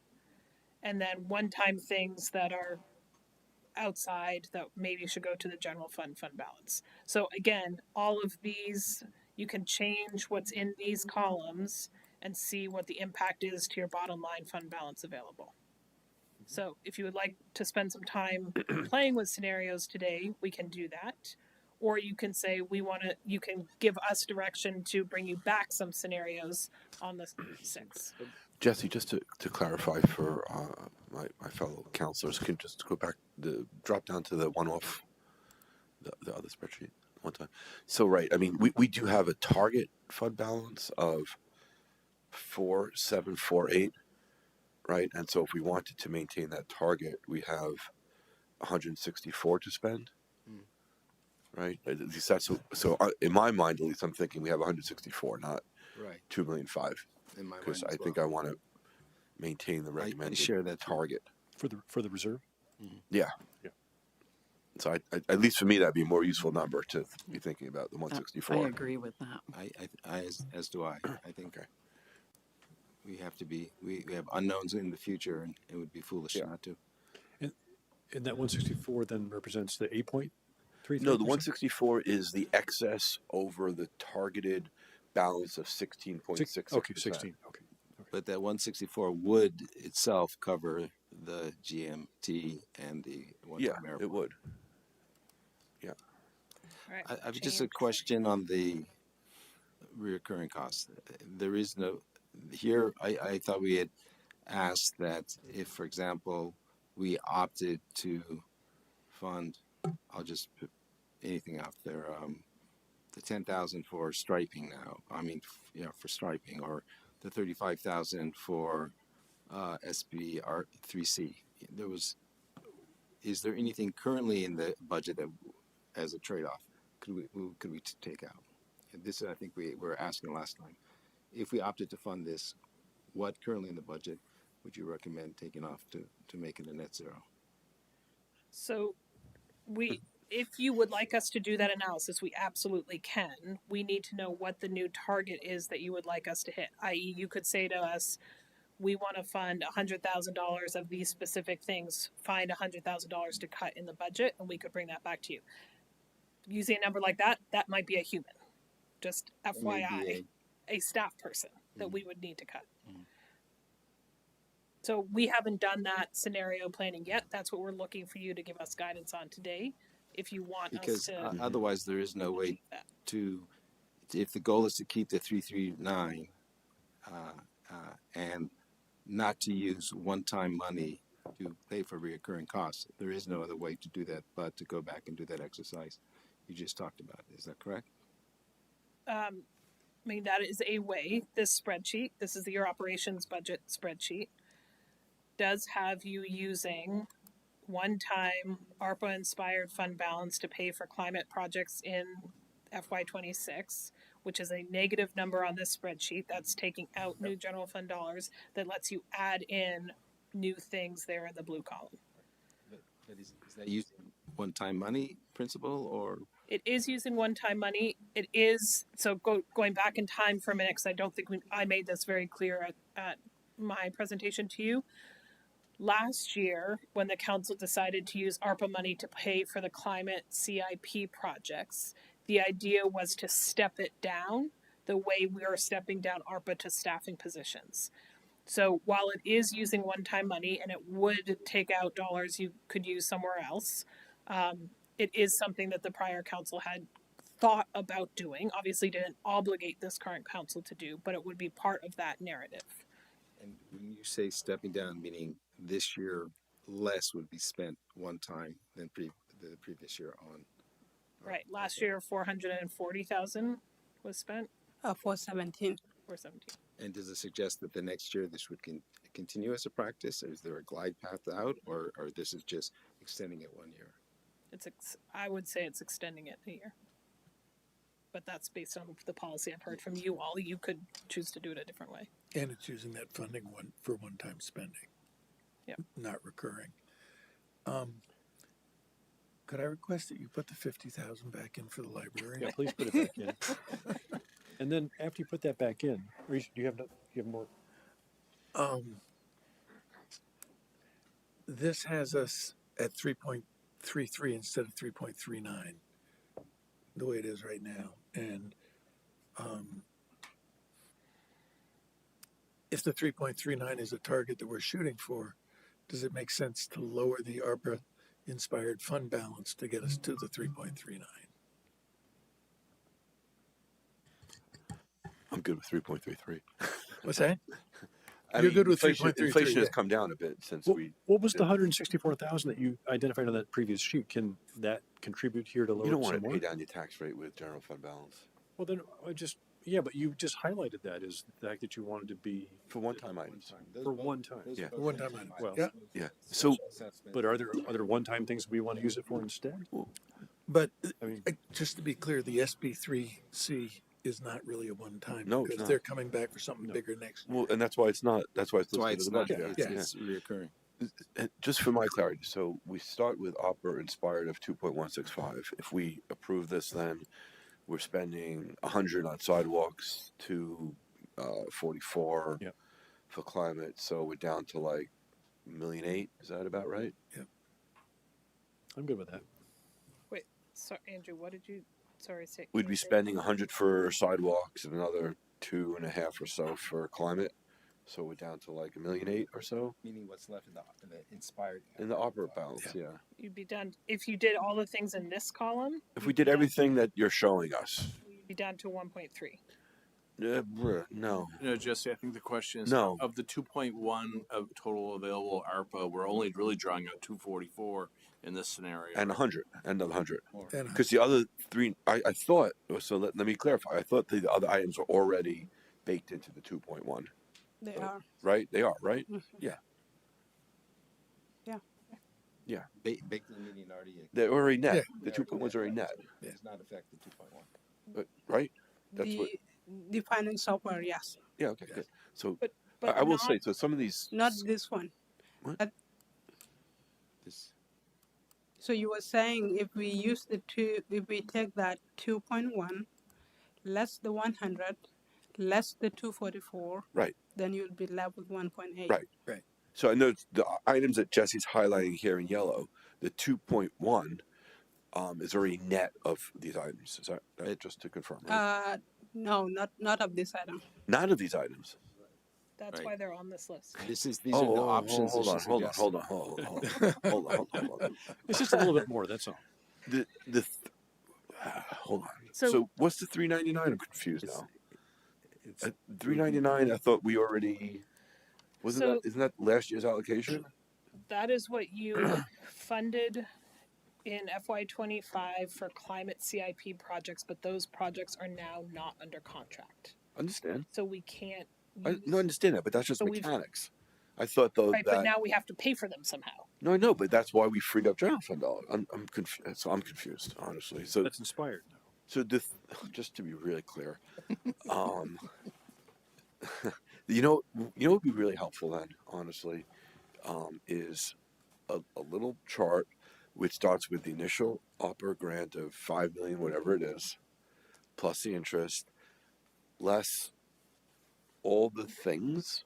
And then one-time things that are outside that maybe should go to the general fund balance. So again, all of these, you can change what's in these columns and see what the impact is to your bottom line fund balance available. So if you would like to spend some time playing with scenarios today, we can do that. Or you can say you can give us direction to bring you back some scenarios on the 6th. Jesse, just to clarify for my fellow counselors, can just go back, drop down to the one off the other spreadsheet one time. So, right, I mean, we do have a target fund balance of 4748, right? And so if we wanted to maintain that target, we have 164 to spend, right? At least that's, so in my mind, at least I'm thinking we have 164, not right. 2,000,005. In my mind Because as I think I want to maintain the recommended share that target for the reserve. Yeah. So I, at least for me, that'd be a more useful number to be thinking about the 164. I agree with that. As do I. I think we have to be. We have unknowns in the future, and it would be foolish not to. And that 164 then represents the 8.33%? No, the 164 is the excess over the targeted balance of 16.66%. Okay, 16. Okay. But that 164 would itself cover the GMT and the one-time airport. It would. Yeah. Right. I have just a question on the recurring costs. There is no, here I thought we had asked that if, for example, we opted to fund, I'll just put anything out there, the 10,000 for striping now, for striping, or the 35,000 for SBR3C. Is there anything currently in the budget that, as a trade-off, could we take out? And this, I think we were asking last time. If we opted to fund this, what currently in the budget would you recommend taking off to make it a net zero? So if you would like us to do that analysis, we absolutely can. We need to know what the new target is that you would like us to hit. I.e., you could say to us, we want to fund $100,000 of these specific things, find $100,000 to cut in the budget, and we could bring that back to you. Using a number like that, that might be a human. Just FYI, a staff person that we would need to cut. So we haven't done that scenario planning yet. That's what we're looking for you to give us guidance on today. If you want us Because to, otherwise there is no way that. to, if the goal is to keep the 339 and not to use one-time money to pay for reoccurring costs, there is no other way to do that but to go back and do that exercise you just talked about. Is that correct? I mean, that is a way. This spreadsheet, this is your operations budget spreadsheet, does have you using one-time ARPA-inspired fund balance to pay for climate projects in FY26, which is a negative number on this spreadsheet. That's taking out new general fund dollars that lets you add in new things there in the blue column. But is that using one-time money principle or? It is using one-time money. It is, so going back in time for a minute, because I don't think I made this very clear at my presentation to you. Last year, when the council decided to use ARPA money to pay for the climate CIP projects, the idea was to step it down the way we are stepping down ARPA to staffing positions. So while it is using one-time money and it would take out dollars you could use somewhere else, it is something that the prior council had thought about doing. Obviously didn't obligate this current council to do, but it would be part of that narrative. And when you say stepping down, meaning this year less would be spent one time than the previous year on? Right. Last year, 440,000 was spent. 417. 417. And does it suggest that the next year this would continue as a practice? Is there a glide path out, or this is just extending it 1 year? I would say it's extending it a year. But that's based on the policy I've heard from you all. You could choose to do it a different way. And it's using that funding for one-time spending. Yep. Not recurring. Could I request that you put the 50,000 back in for the library? Yeah, please put it back in. And then after you put that back in, do you have more? This has us at 3.33 instead of 3.39, the way it is right now. And if the 3.39 is a target that we're shooting for, does it make sense to lower the ARPA inspired fund balance to get us to the 3.39? I'm good with 3.33. What's that? You're good with 3.33. Inflation has come down a bit since we. What was the 164,000 that you identified on that previous sheet? Can that contribute here to lower? You don't want some to more? pay down your tax rate with general fund balance. Well, then but you just highlighted that as the fact that you wanted to be for one-time items. For one time. Yeah. For one-time items. Well, yeah. Yeah. So, but are there one-time things we want to use it for instead? But I mean, just to be clear, the SB3C is not really a one-time. No, it's because not. they're coming back for something bigger next year. well, and that's why it's not. That's why it's That's why listed it's in the not budget. there. Yeah. It's reoccurring. And just for my clarity, so we start with ARPA inspired of 2.165. If we approve this, then we're spending 100 on sidewalks, 244 Yep. for climate. So we're down to like $1.8 million. Is that about right? Yep. I'm good with that. Wait, so Andrew, what did you, sorry, say? We'd be spending 100 for sidewalks and another 2.5 or so for climate. So we're down to like $1.8 million or so Meaning what's left in the inspired. in the ARPA balance. Yeah. You'd be done, if you did all the things in this column, If we did everything that you're showing us, you'd be down to 1.3. no. No, Jesse, I think the question is No. of the 2.1 of total available ARPA, we're only really drawing out 244 in this scenario. And 100, and another 100. And Because the other three, I thought, so let me clarify, I thought the other items were already baked into the 2.1, They are. right? They are, right? Yeah. Yeah. Yeah. Baked in meaning already. They're already net. Yeah. The 2.1's already net, Does not affect the 2.1. but, right? That's the what, the finance software, yes. yeah, okay, good. So But I will not- say, so some of these. Not this one. This. So you were saying if we use if we take that 2.1 less the 100 less the 244, Right. then you'll be left with 1.8. Right. So I know the items that Jesse's highlighting here in yellow, the 2.1 is already net of these items. Is that just to confirm? Right? No, not of this item. Not of these items. That's Right. why they're on this list. These are the options that she suggested. Hold on. It's just a little bit more, that's all. Hold on. So- So what's the 399? I'm confused now. 399. I thought we already So- isn't that last year's allocation? That is what you funded in FY25 for climate CIP projects, but those projects are now not under contract. Understand? So we can't I use, no understand that, but that's just So we've- mechanics. I thought though right, that but now we have to pay for them somehow. no, I know, but that's why we freed up general fund dollars. I'm confused. So I'm confused, honestly. So That's inspired now. So just to be really clear, you know what would be really helpful then, honestly, is a little chart which starts with the initial ARPA grant of 5 million, whatever it is, plus the interest, less all the things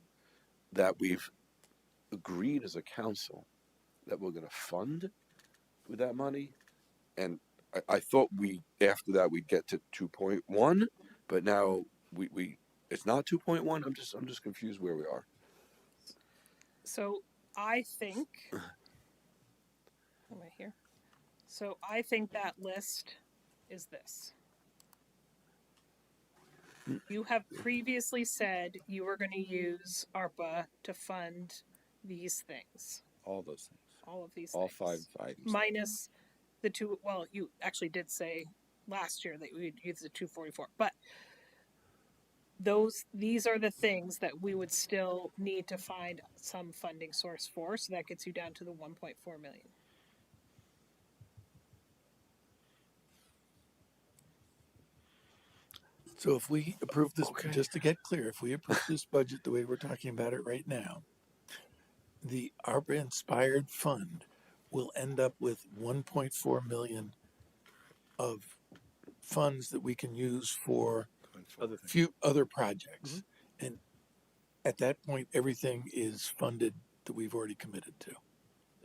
that we've agreed as a council that we're going to fund with that money, and I thought after that we'd get to 2.1, but now we it's not 2.1. I'm just confused where we are. So I think, am I here? So I think that list is this. You have previously said you were going to use ARPA to fund these things, All those things. all of these All things. 5 items. Minus the two, well, you actually did say last year that we'd use the 244, but these are the things that we would still need to find some funding source for, so that gets you down to the 1.4 million. So if we approve this, just to get clear, if we approve this budget the way we're talking about it right now, the ARPA inspired fund will end up with 1.4 million of funds that we can use for few other projects. And at that point, everything is funded that we've already committed to.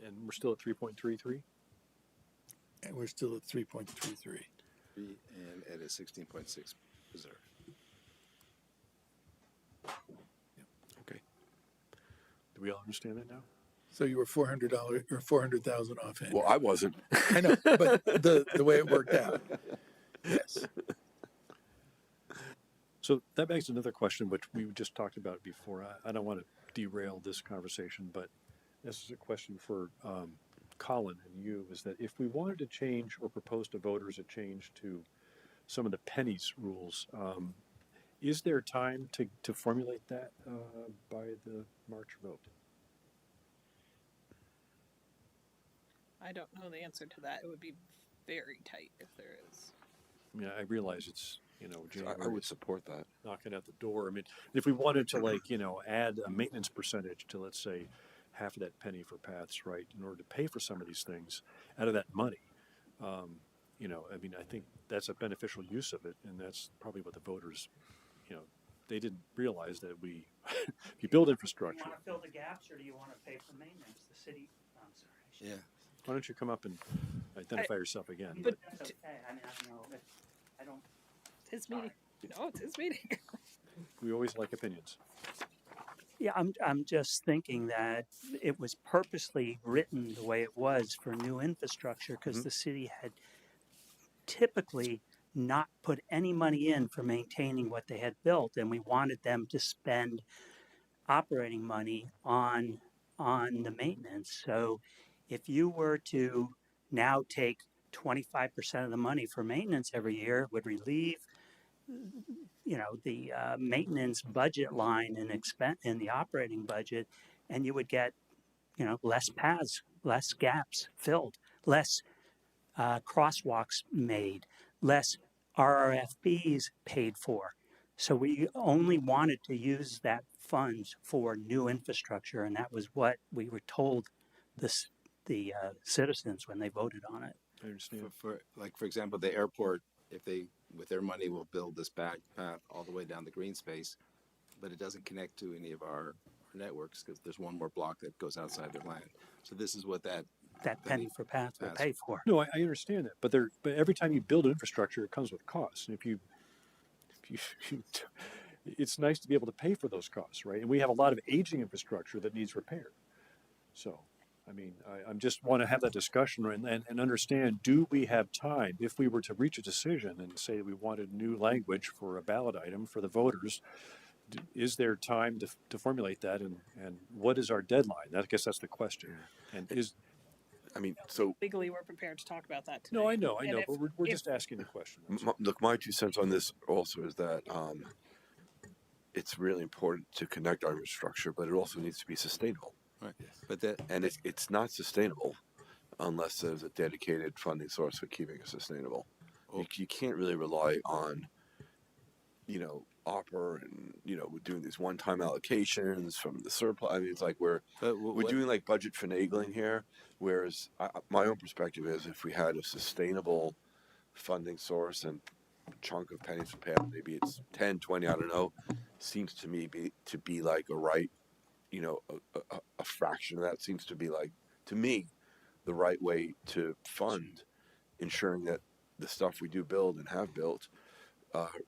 And we're still at 3.33? And we're still at 3.33. And at a 16.6 reserve. Okay. Do we all understand that now? So you were $400 or 400,000 offhand. Well, I wasn't. I know, but the way it worked out. Yes. So that begs another question, which we just talked about before. I don't want to derail this conversation, but this is a question for Colin and you, is that if we wanted to change or propose to voters a change to some of the pennies rules, is there time to formulate that by the March vote? I don't know the answer to that. It would be very tight if there is. I mean, I realize it's, January. I would support that. Knocking at the door. I mean, if we wanted to add a maintenance percentage to, let's say, half of that penny for paths, right, in order to pay for some of these things out of that money, I mean, I think that's a beneficial use of it, and that's probably what the voters, they didn't realize that if you build infrastructure. Do you want to fill the gaps, or do you want to pay for maintenance? The city, I'm sorry. Yeah. Why don't you come up and identify yourself again? But That's okay. I mean, I don't know. I don't. It's his meeting. No, it's his meeting. We always like opinions. Yeah, I'm just thinking that it was purposely written the way it was for new infrastructure because the city had typically not put any money in for maintaining what they had built, and we wanted them to spend operating money on the maintenance. So if you were to now take 25% of the money for maintenance every year, it would relieve the maintenance budget line and in the operating budget, and you would get less paths, less gaps filled, less crosswalks made, less RRFBs paid for. So we only wanted to use that funds for new infrastructure, and that was what we were told the citizens when they voted on it. I understand. For example, the airport, if they, with their money, will build this back path all the way down the green space, but it doesn't connect to any of our networks because there's one more block that goes outside their land. So this is what that penny for path will pay for. No, I understand that, but every time you build infrastructure, it comes with costs. And if you it's nice to be able to pay for those costs, right? And we have a lot of aging infrastructure that needs repair. So, I mean, I'm just want to have that discussion and understand, do we have time, if we were to reach a decision and say we wanted new language for a ballot item for the voters, is there time to formulate that, and what is our deadline? I guess that's the question. And so Legally, we're prepared to talk about that tonight. no, I know, And if- but we're if- just asking the question. look, my 2 cents on this also is that it's really important to connect our infrastructure, but it also needs to be sustainable. Right. But that, And it's not sustainable unless there's a dedicated funding source for keeping it sustainable. You can't really rely on, ARPA and, we're doing these one-time allocations from the surplus. I mean, it's like we're doing like budget finagling here, whereas my own perspective is if we had a sustainable funding source and chunk of pennies for payout, maybe it's 10, 20, I don't know, seems to me to be like a right, a fraction of that seems to be like, to me, the right way to fund ensuring that the stuff we do build and have built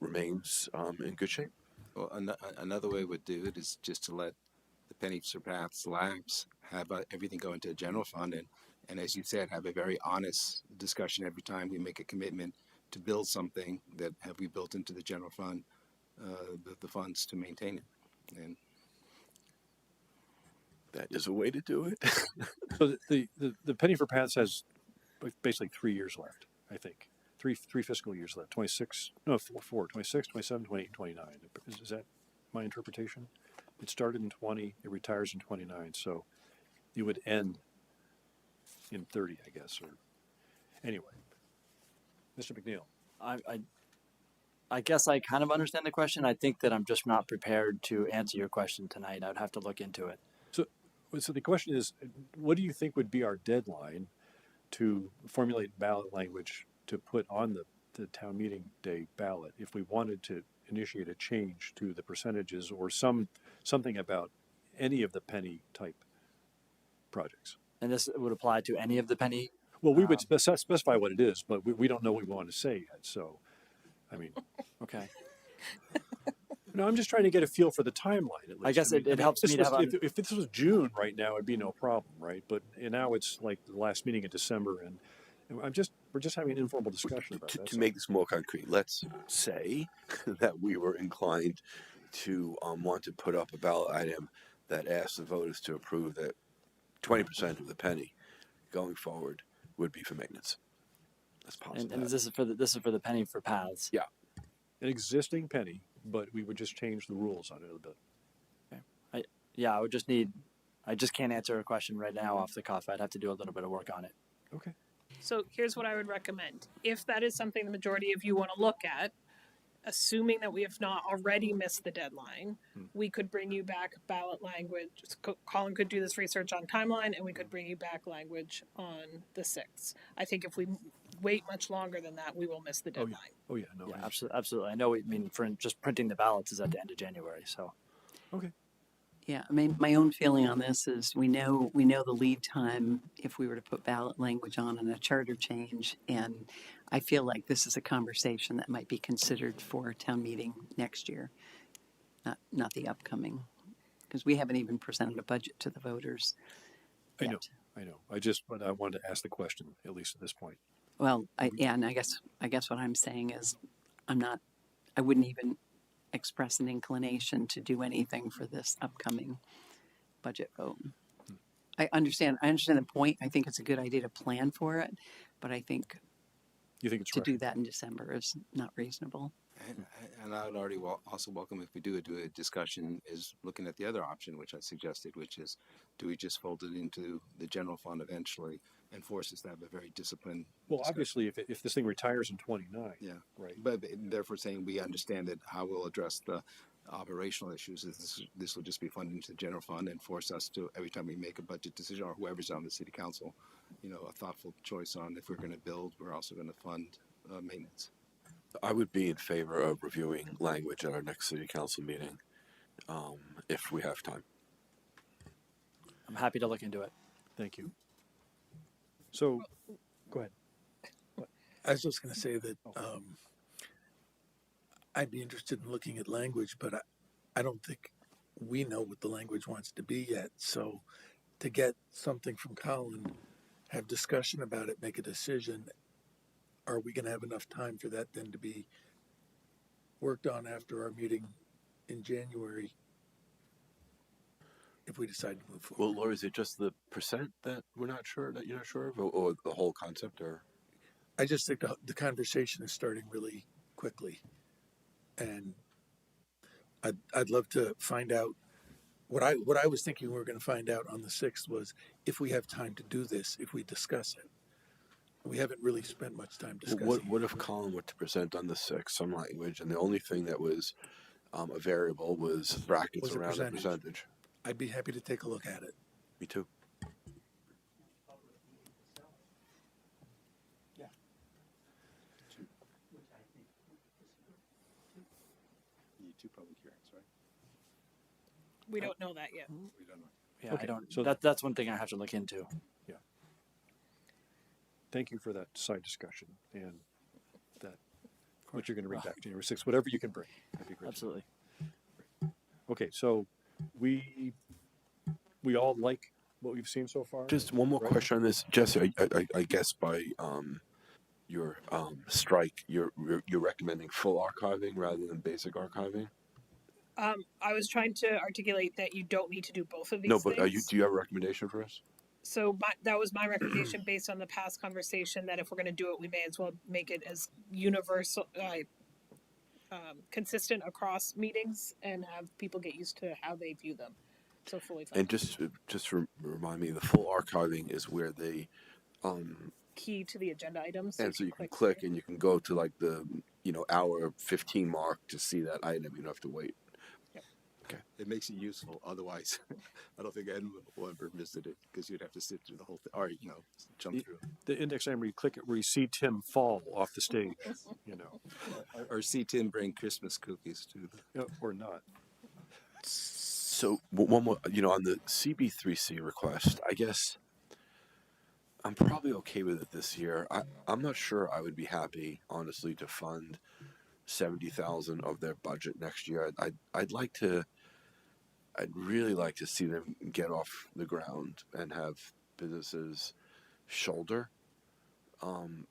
remains in good shape. well, another way would do it is just to let the penny for paths lapse, have everything go into a general fund, and as you said, have a very honest discussion every time we make a commitment to build something that have we built into the general fund, the funds to maintain it. And that is a way to do it. So the penny for paths has basically 3 years left, I think. Three fiscal years left. 26, no, four, 26, 27, 28, 29. Is that my interpretation? It started in 20, it retires in 29, so it would end in 30, I guess. Or anyway, Mr. McNeil. I guess I kind of understand the question. I think that I'm just not prepared to answer your question tonight. I would have to look into it. So the question is, what do you think would be our deadline to formulate ballot language to put on the town meeting day ballot if we wanted to initiate a change to the percentages or something about any of the penny type projects? And this would apply to any of the penny? Well, we would specify what it is, but we don't know what we want to say yet. So, I mean, okay. No, I'm just trying to get a feel for the timeline. At least. I guess it helps me to have. If this was June right now, it'd be no problem, right? But now it's like the last meeting in December, and we're just having an informal discussion about that. To make this more concrete, let's say that we were inclined to want to put up a ballot item that asks the voters to approve that 20% of the penny going forward would be for maintenance. That's possible. And this is for the penny for paths. Yeah, an existing penny, but we would just change the rules on it a little bit. Okay. I just can't answer a question right now off the cuff. I'd have to do a little bit of work on it. Okay. So here's what I would recommend. If that is something the majority of you want to look at, assuming that we have not already missed the deadline, we could bring you back ballot language. Colin could do this research on timeline, and we could bring you back language on the 6th. I think if we wait much longer than that, we will miss the deadline. Oh yeah, no. Yeah, absolutely. I know. I mean, for just printing the ballots is at the end of January. So. Okay. Yeah, I mean, my own feeling on this is we know the lead time if we were to put ballot language on a charter change, and I feel like this is a conversation that might be considered for a town meeting next year, not the upcoming, because we haven't even presented a budget to the voters yet. I know. But I wanted to ask the question at least at this point. Well, I guess what I'm saying is I wouldn't even express an inclination to do anything for this upcoming budget vote. I understand the point. I think it's a good idea to plan for it, but I think you think it's to do that in December is not reasonable. And I would already also welcome if we do a discussion is looking at the other option, which I suggested, which is do we just fold it into the general fund eventually and force us to have a very disciplined Well, discussion. obviously, if this thing retires in 29. Yeah. Right. But therefore saying we understand that how we'll address the operational issues is this will just be funded into the general fund and force us to, every time we make a budget decision or whoever's on the city council, a thoughtful choice on if we're going to build, we're also going to fund maintenance. I would be in favor of reviewing language at our next city council meeting, if we have time. I'm happy to look into it. Thank you. So, go ahead. I was just going to say that I'd be interested in looking at language, but I don't think we know what the language wants to be yet. So to get something from Colin, have discussion about it, make a decision, are we going to have enough time for that then to be worked on after our meeting in January if we decide to move forward? Well, Laura, is it just the percent that we're not sure, that you're not sure of, or the whole concept, or? I just think the conversation is starting really quickly. And I'd love to find out what I was thinking we were going to find out on the 6th was if we have time to do this, if we discuss it. We haven't really spent much time discussing What if Colin were to present on the 6th some language, and the only thing that was a variable was brackets Was a around the percentage? I'd be happy to take a look at it. Me too. Two public hearings, right? We don't know that yet. We don't know. Yeah, Okay, I don't. so- That's one thing I have to look into. Thank you for that side discussion and that, what you're going to bring back January 6th, whatever you can bring. That'd be great. Absolutely. Okay, so we all like what we've seen so far? Just one more right? question on this, Jesse. I guess by your strike, you're recommending full archiving rather than basic archiving. I was trying to articulate that you don't need to do both of these No, but things. do you have a recommendation for us? So that was my recommendation based on the past conversation that if we're going to do it, we may as well make it as universal, consistent across meetings and have people get used to how they view them. So fully funded. And just remind me, the full archiving is where they Key to the agenda items. and so you can click and you can go to like the hour 15 mark to see that item. You don't have to wait. Okay. It makes it useful. Otherwise, I don't think anyone will ever visit it because you'd have to sit through the whole thing or, jump through. The index item where you click it, where you see Tim fall off the stage, Or see Tim bring Christmas cookies to the. or not. So one more, on the CB3C request, I guess I'm probably okay with it this year. I'm not sure I would be happy, honestly, to fund 70,000 of their budget next year. I'd really like to see them get off the ground and have businesses shoulder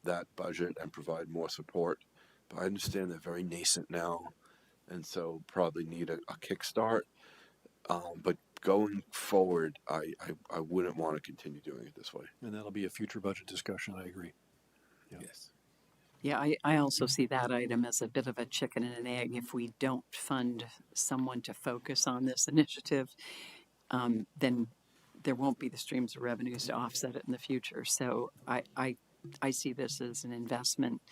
that budget and provide more support. But I understand they're very nascent now, and so probably need a kickstart. But going forward, I wouldn't want to continue doing it this way. And that'll be a future budget discussion, I agree. Yeah. Yes. Yeah, I also see that item as a bit of a chicken and an egg. If we don't fund someone to focus on this initiative, then there won't be the streams of revenues to offset it in the future. So I see this as an investment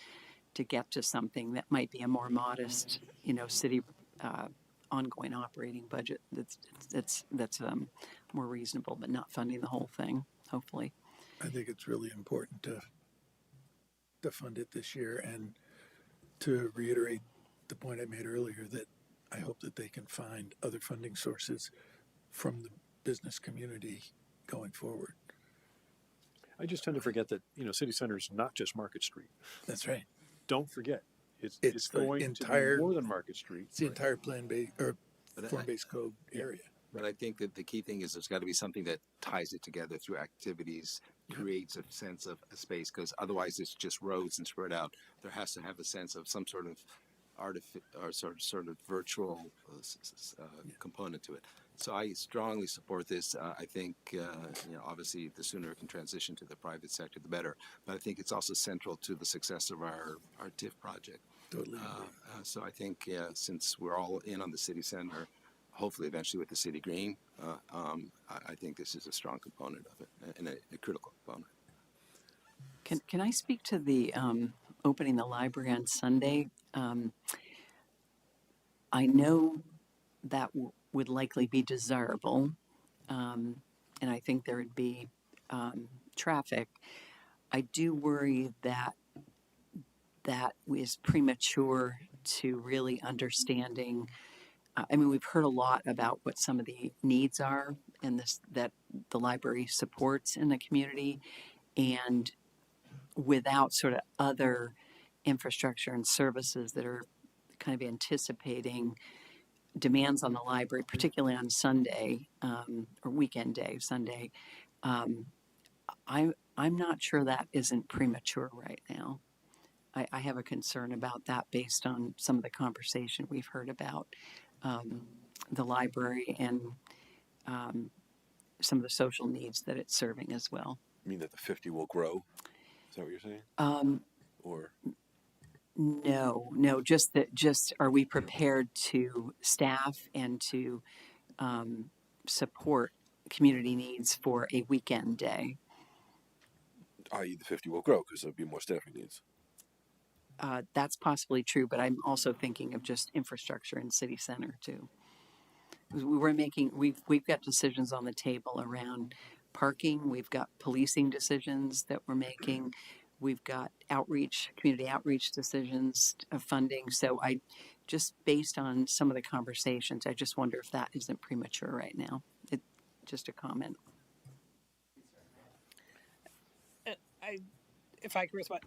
to get to something that might be a more modest, city ongoing operating budget that's more reasonable, but not funding the whole thing, hopefully. I think it's really important to fund it this year, and to reiterate the point I made earlier that I hope that they can find other funding sources from the business community going forward. I just tend to forget that, City Center is not just Market Street. That's right. Don't forget. It's the going entire, to be more than Market Street. It's the entire form-based code area. But I think that the key thing is there's got to be something that ties it together through activities, creates a sense of a space, because otherwise it's just roads and spread out. There has to have a sense of some sort of sort of virtual component to it. So I strongly support this. I think, obviously the sooner it can transition to the private sector, the better. But I think it's also central to the success of our TIF project. Totally. So I think, since we're all in on the city center, hopefully eventually with the city green, I think this is a strong component of it and a critical component. Can I speak to the opening the library on Sunday? I know that would likely be desirable, and I think there would be traffic. I do worry that is premature to really understanding. We've heard a lot about what some of the needs are and that the library supports in the community, and without sort of other infrastructure and services that are kind of anticipating demands on the library, particularly on Sunday or weekend day, Sunday. I'm not sure that isn't premature right now. I have a concern about that based on some of the conversation we've heard about the library and some of the social needs that it's serving as well. You mean that the 50 will grow? Is that what you're saying? Or No, just are we prepared to staff and to support community needs for a weekend day? i.e. the 50 will grow because there'll be more staffing needs. That's possibly true, but I'm also thinking of just infrastructure in city center too. We've got decisions on the table around parking. We've got policing decisions that we're making. We've got community outreach decisions of funding. So I just based on some of the conversations, I just wonder if that isn't premature right now. Just a comment. If I can respond,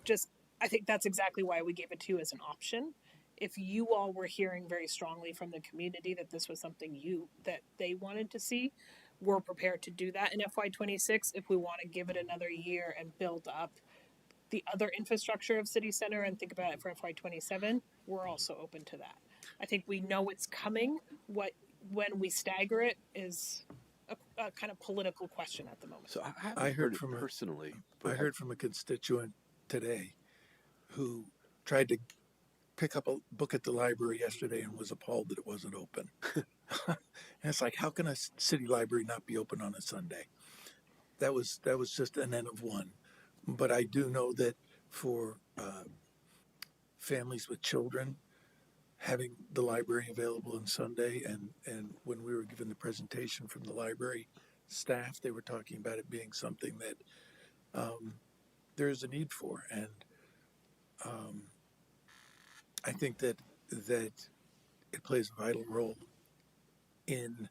I think that's exactly why we gave it to you as an option. If you all were hearing very strongly from the community that this was something that they wanted to see, we're prepared to do that in FY26. If we want to give it another year and build up the other infrastructure of City Center and think about it for FY27, we're also open to that. I think we know it's coming. When we stagger it is a kind of political question at the moment. So I heard from personally. I heard from a constituent today who tried to pick up a book at the library yesterday and was appalled that it wasn't open. And it's like, how can a city library not be open on a Sunday? That was just an N of one. But I do know that for families with children, having the library available on Sunday, and when we were given the presentation from the library staff, they were talking about it being something that there is a need for. And I think that it plays a vital role in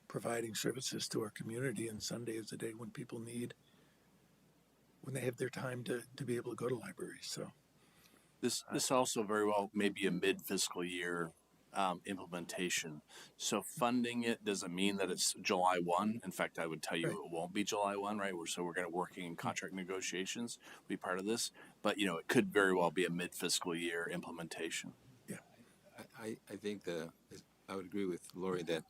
providing services to our community, and Sunday is a day when people when they have their time to be able to go to libraries. So this also very well may be a mid-fiscal year implementation. So funding it doesn't mean that it's July 1. In fact, I would tell you it won't be July 1, right? So we're going to working in contract negotiations, be part of this. But, it could very well be a mid-fiscal year implementation. Yeah. I think I would agree with Lori that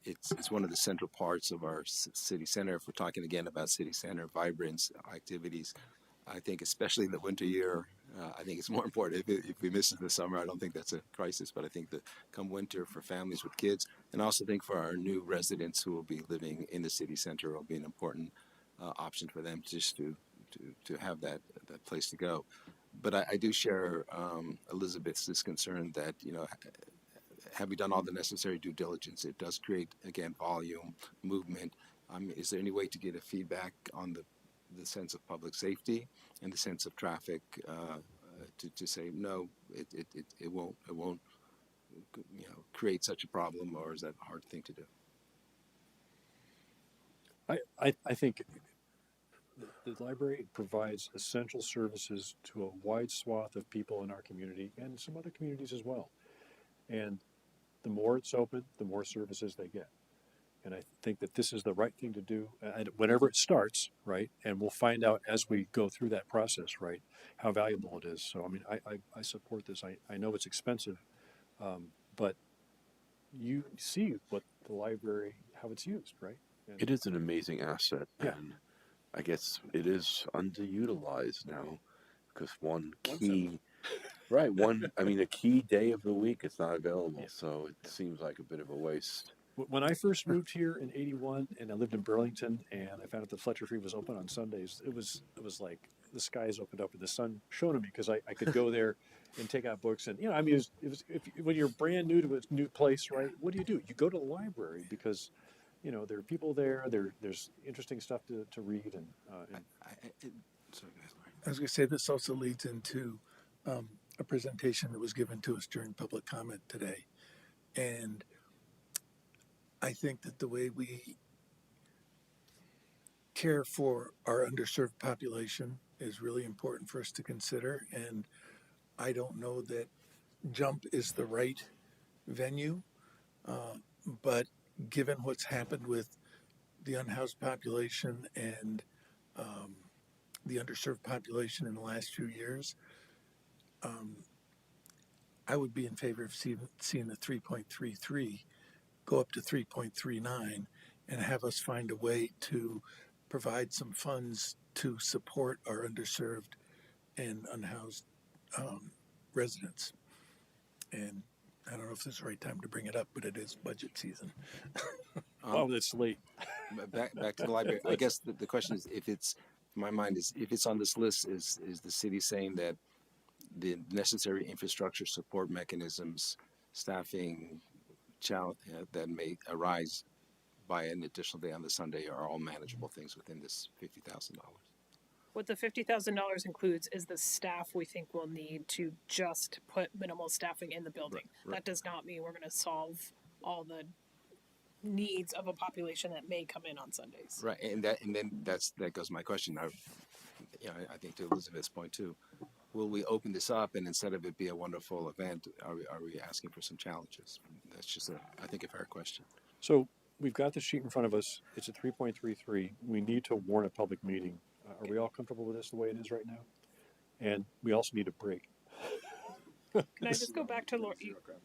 it's one of the central parts of our city center. If we're talking again about city center vibrance activities, I think especially in the winter year, I think it's more important. If we miss it in the summer, I don't think that's a crisis, but I think that come winter for families with kids, and I also think for our new residents who will be living in the city center, will be an important option for them just to have that place to go. But I do share Elizabeth's concern that, have we done all the necessary due diligence? It does create, again, volume, movement. Is there any way to get a feedback on the sense of public safety and the sense of traffic to say no, it won't create such a problem, or is that a hard thing to do? I think the library provides essential services to a wide swath of people in our community and some other communities as well. And the more it's open, the more services they get. And I think that this is the right thing to do whenever it starts, right? And we'll find out as we go through that process, right, how valuable it is. So, I support this. I know it's expensive, but you see what the library, how it's used, right? And it is an amazing asset. Yeah. And I guess it is underutilized now because one key, a key day of the week it's not available. So it seems like a bit of a waste. When I first moved here in '81 and I lived in Burlington and I found out that Fletcher Free was open on Sundays, it was like the skies opened up and the sun shone on me because I could go there and take out books. And, it was when you're brand new to a new place, right, what do? You go to the library because, there are people there, there's interesting stuff to read. And I was going to say, this also leads into a presentation that was given to us during public comment today. And I think that the way we care for our underserved population is really important for us to consider. And I don't know that Jump is the right venue, but given what's happened with the unhoused population and the underserved population in the last few years, I would be in favor of seeing the 3.33 go up to 3.39 and have us find a way to provide some funds to support our underserved and unhoused residents. And I don't know if this is the right time to bring it up, but it is budget season. Oh, it's late. Back to the library. I guess the question is, if it's, in my mind, is if it's on this list, is the city saying that the necessary infrastructure support mechanisms, staffing, challenge that may arise by an additional day on the Sunday are all manageable things within this $50,000? What the $50,000 includes is the staff we think we'll need to just put minimal staffing in the building. Right. That does not mean we're going to solve all the needs of a population that may come in on Sundays. Right, and then that goes my question. I think to Elizabeth's point too. Will we open this up, and instead of it be a wonderful event, are we asking for some challenges? That's just I think a fair question. So we've got the sheet in front of us. It's a 3.33. We need to warn a public meeting. Are we all comfortable with this the way it is right now? And we also need a break. Can I just go back to Laura?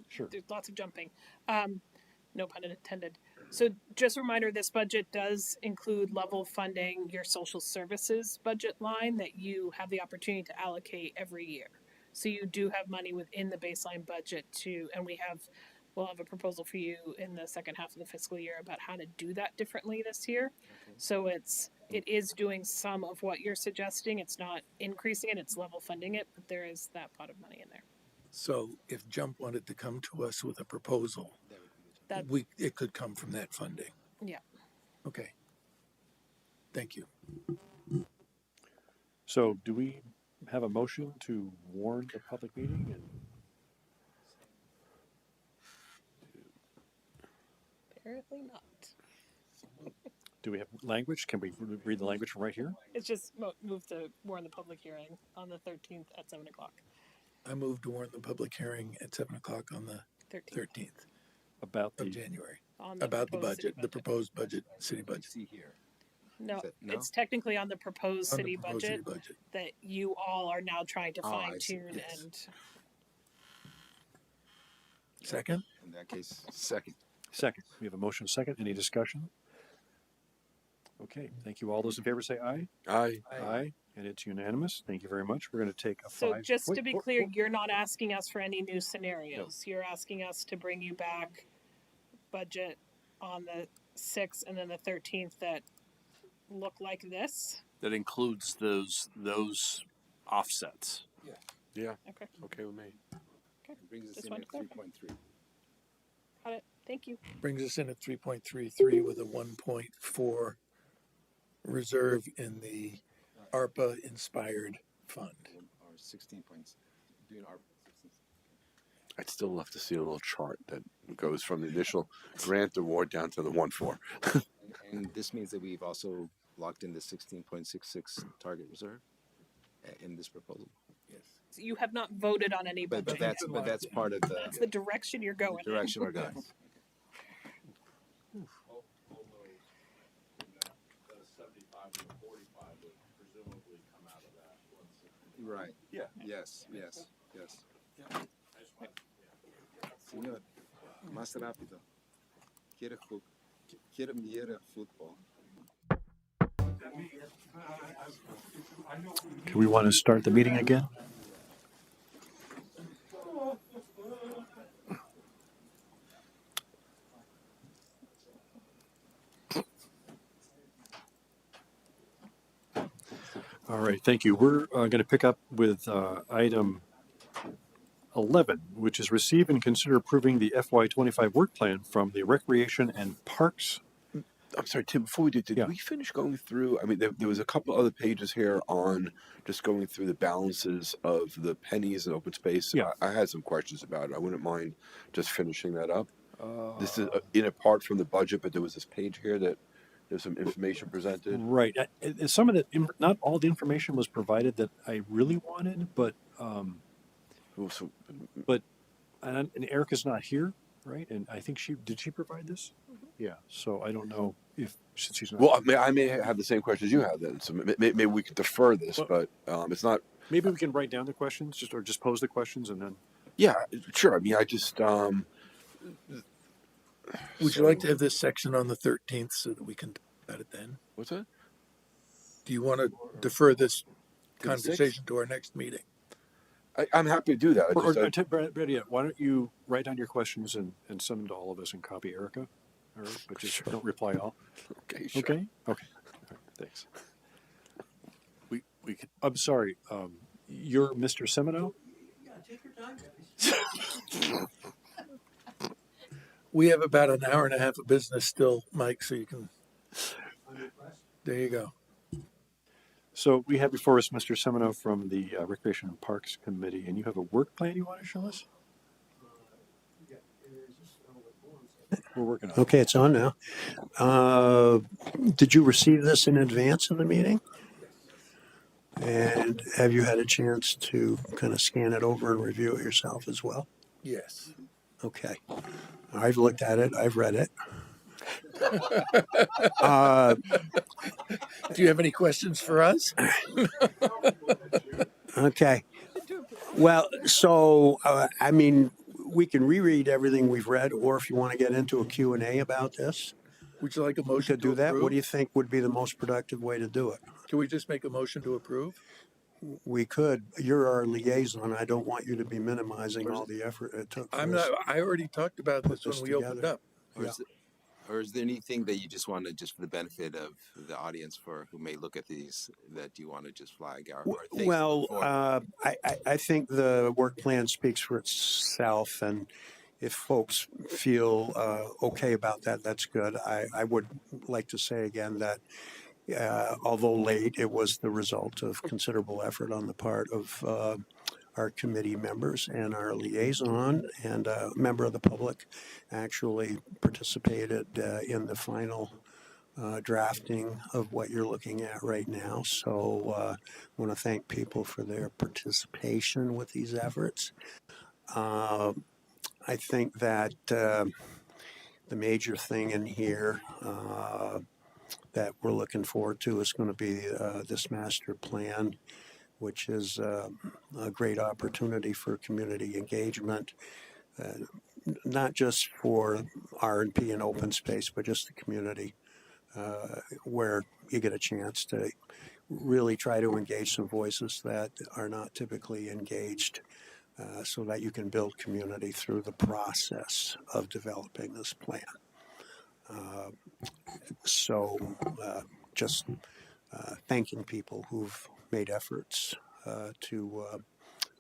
Sure. There's lots of jumping. No pun intended. So just a reminder, this budget does include level funding your social services budget line that you have the opportunity to allocate every year. So you do have money within the baseline budget and we'll have a proposal for you in the second half of the fiscal year about how to do that differently this year. Okay. So it is doing some of what you're suggesting. It's not increasing it, it's level funding it, but there is that pot of money in there. So if Jump wanted to come to us with a proposal, it could come from that funding. Yeah. Okay. Thank you. So do we have a motion to warn the public meeting? Apparently not. Do we have language? Can we read the language from right here? It's just move to warn the public hearing on the 13th at 7 o'clock. I move to warn the public hearing at 7 o'clock on the 13th about of January. On the about the proposed budget, the proposed budget, city budget. See here. No, it's technically on the proposed city budget that you all are now trying to fine tune and. Second? In that case, second. Second. We have a motion second. Any discussion? Okay. Thank you. All those in favor say aye. Aye. Aye. And it's unanimous. Thank you very much. We're going to take a So five. just to be clear, you're not asking us for any new scenarios. No. You're asking us to bring you back budget on the 6th and then the 13th that look like this. That includes those offsets. Yeah. Yeah. Okay. Okay with me. Okay. Brings us Just in at 3.3. Got it. Thank you. Brings us in at 3.33 with a 1.4 reserve in the ARPA inspired fund. Or 16 points. Doing ARPA. I'd still love to see a little chart that goes from the initial grant award down to the 1.4. And this means that we've also locked in the 16.66 target reserve in this proposal. Yes. So you have not voted on any budget. But that's part of the. That's the direction you're going. Direction we're going. Right. Yeah. Yes. Señor, más rápido. Quiero mirar fútbol. Do we want to start the meeting again? All right, thank you. We're going to pick up with item 11, which is receive and consider approving the FY25 work plan from the Recreation and Parks. I'm sorry, Tim, before we did we finish going through? I mean, there was a couple other pages here on just going through the balances of the pennies and open space. Yeah. I had some questions about it. I wouldn't mind just finishing that up. This is in a part from the budget, but there was this page here that there's some information presented. Right. Some of the, not all the information was provided that I really wanted, but and Erica's not here, right? And I think did she provide this? Yeah. So I don't know if since she's not. Well, I may have the same questions you have then. So maybe we could defer this, but it's not. Maybe we can write down the questions, or just pose the questions and then. Yeah, sure. I mean, I just. Would you like to have this section on the 13th so that we can talk about it then? What's that? Do you want to defer this the conversation to our next meeting? I'm happy to do that. Better yet, why don't you write down your questions and send them to all of us and copy Erica? All right, but just don't reply all. Okay, sure. Okay? Okay. All right, thanks. We could. I'm sorry. You're Mr. Semino? Yeah, take your time, guys. We have about an hour and a half of business still, Mike, so you can. There you go. So we have before us Mr. Semino from the Recreation and Parks Committee, and you have a work plan you want to show us? We're working on it. Okay, it's on now. Did you receive this in advance of the meeting? And have you had a chance to kind of scan it over and review it yourself as well? Yes. Okay. I've looked at it. I've read it. Do you have any questions for us? Okay. Well, so, I mean, we can reread everything we've read, or if you want to get into a Q&A about this. Would you like a motion to do that? approve? What do you think would be the most productive way to do it? Can we just make a motion to approve? We could. You're our liaison. I don't want you to be minimizing all the effort it took. I'm not. I already talked about this when we opened up. Or is there anything that you just want to, just for the benefit of the audience for who may look at these, that you want to just flag? Well, I think the work plan speaks for itself, and if folks feel okay about that, that's good. I would like to say again that although late, it was the result of considerable effort on the part of our committee members, and our liaison and a member of the public actually participated in the final drafting of what you're looking at right now. So I want to thank people for their participation with these efforts. I think that the major thing in here that we're looking forward to is going to be this master plan, which is a great opportunity for community engagement, not just for R&P and open space, but just the community, where you get a chance to really try to engage some voices that are not typically engaged, so that you can build community through the process of developing this plan. Just thanking people who've made efforts to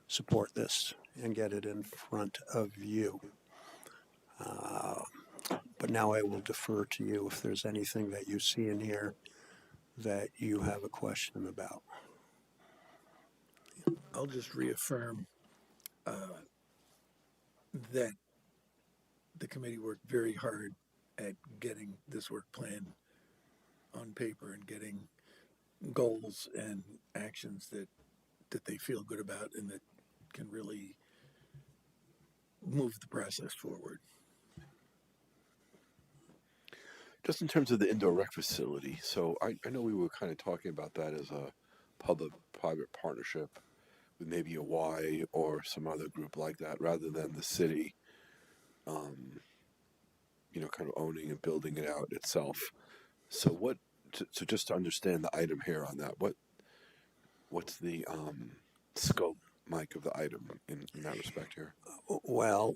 support this and get it in front of you. But now I will defer to you if there's anything that you see in here that you have a question about. I'll just reaffirm that the committee worked very hard at getting this work plan on paper and getting goals and actions that they feel good about and that can really move the process forward. Just in terms of the indoor rec facility, so I know we were kind of talking about that as a public-private partnership with maybe a Y or some other group like that, rather than the city, kind of owning and building it out itself. So so just to understand the item here on that, what's the scope, Mike, of the item in that respect here? Well,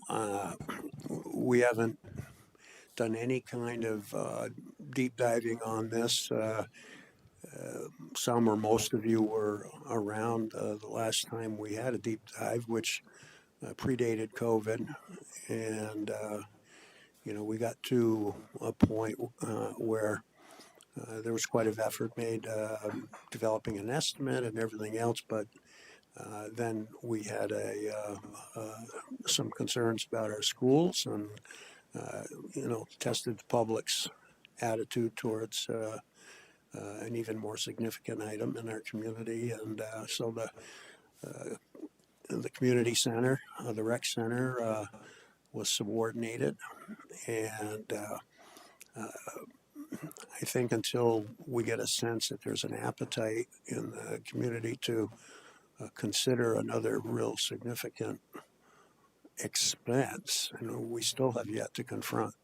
we haven't done any kind of deep diving on this. Some or most of you were around the last time we had a deep dive, which predated COVID, and we got to a point where there was quite an effort made developing an estimate and everything else, but then we had some concerns about our schools, and tested the public's attitude towards an even more significant item in our community, and so the community center, the rec center was subordinated. And I think until we get a sense that there's an appetite in the community to consider another real significant expense, we still have yet to confront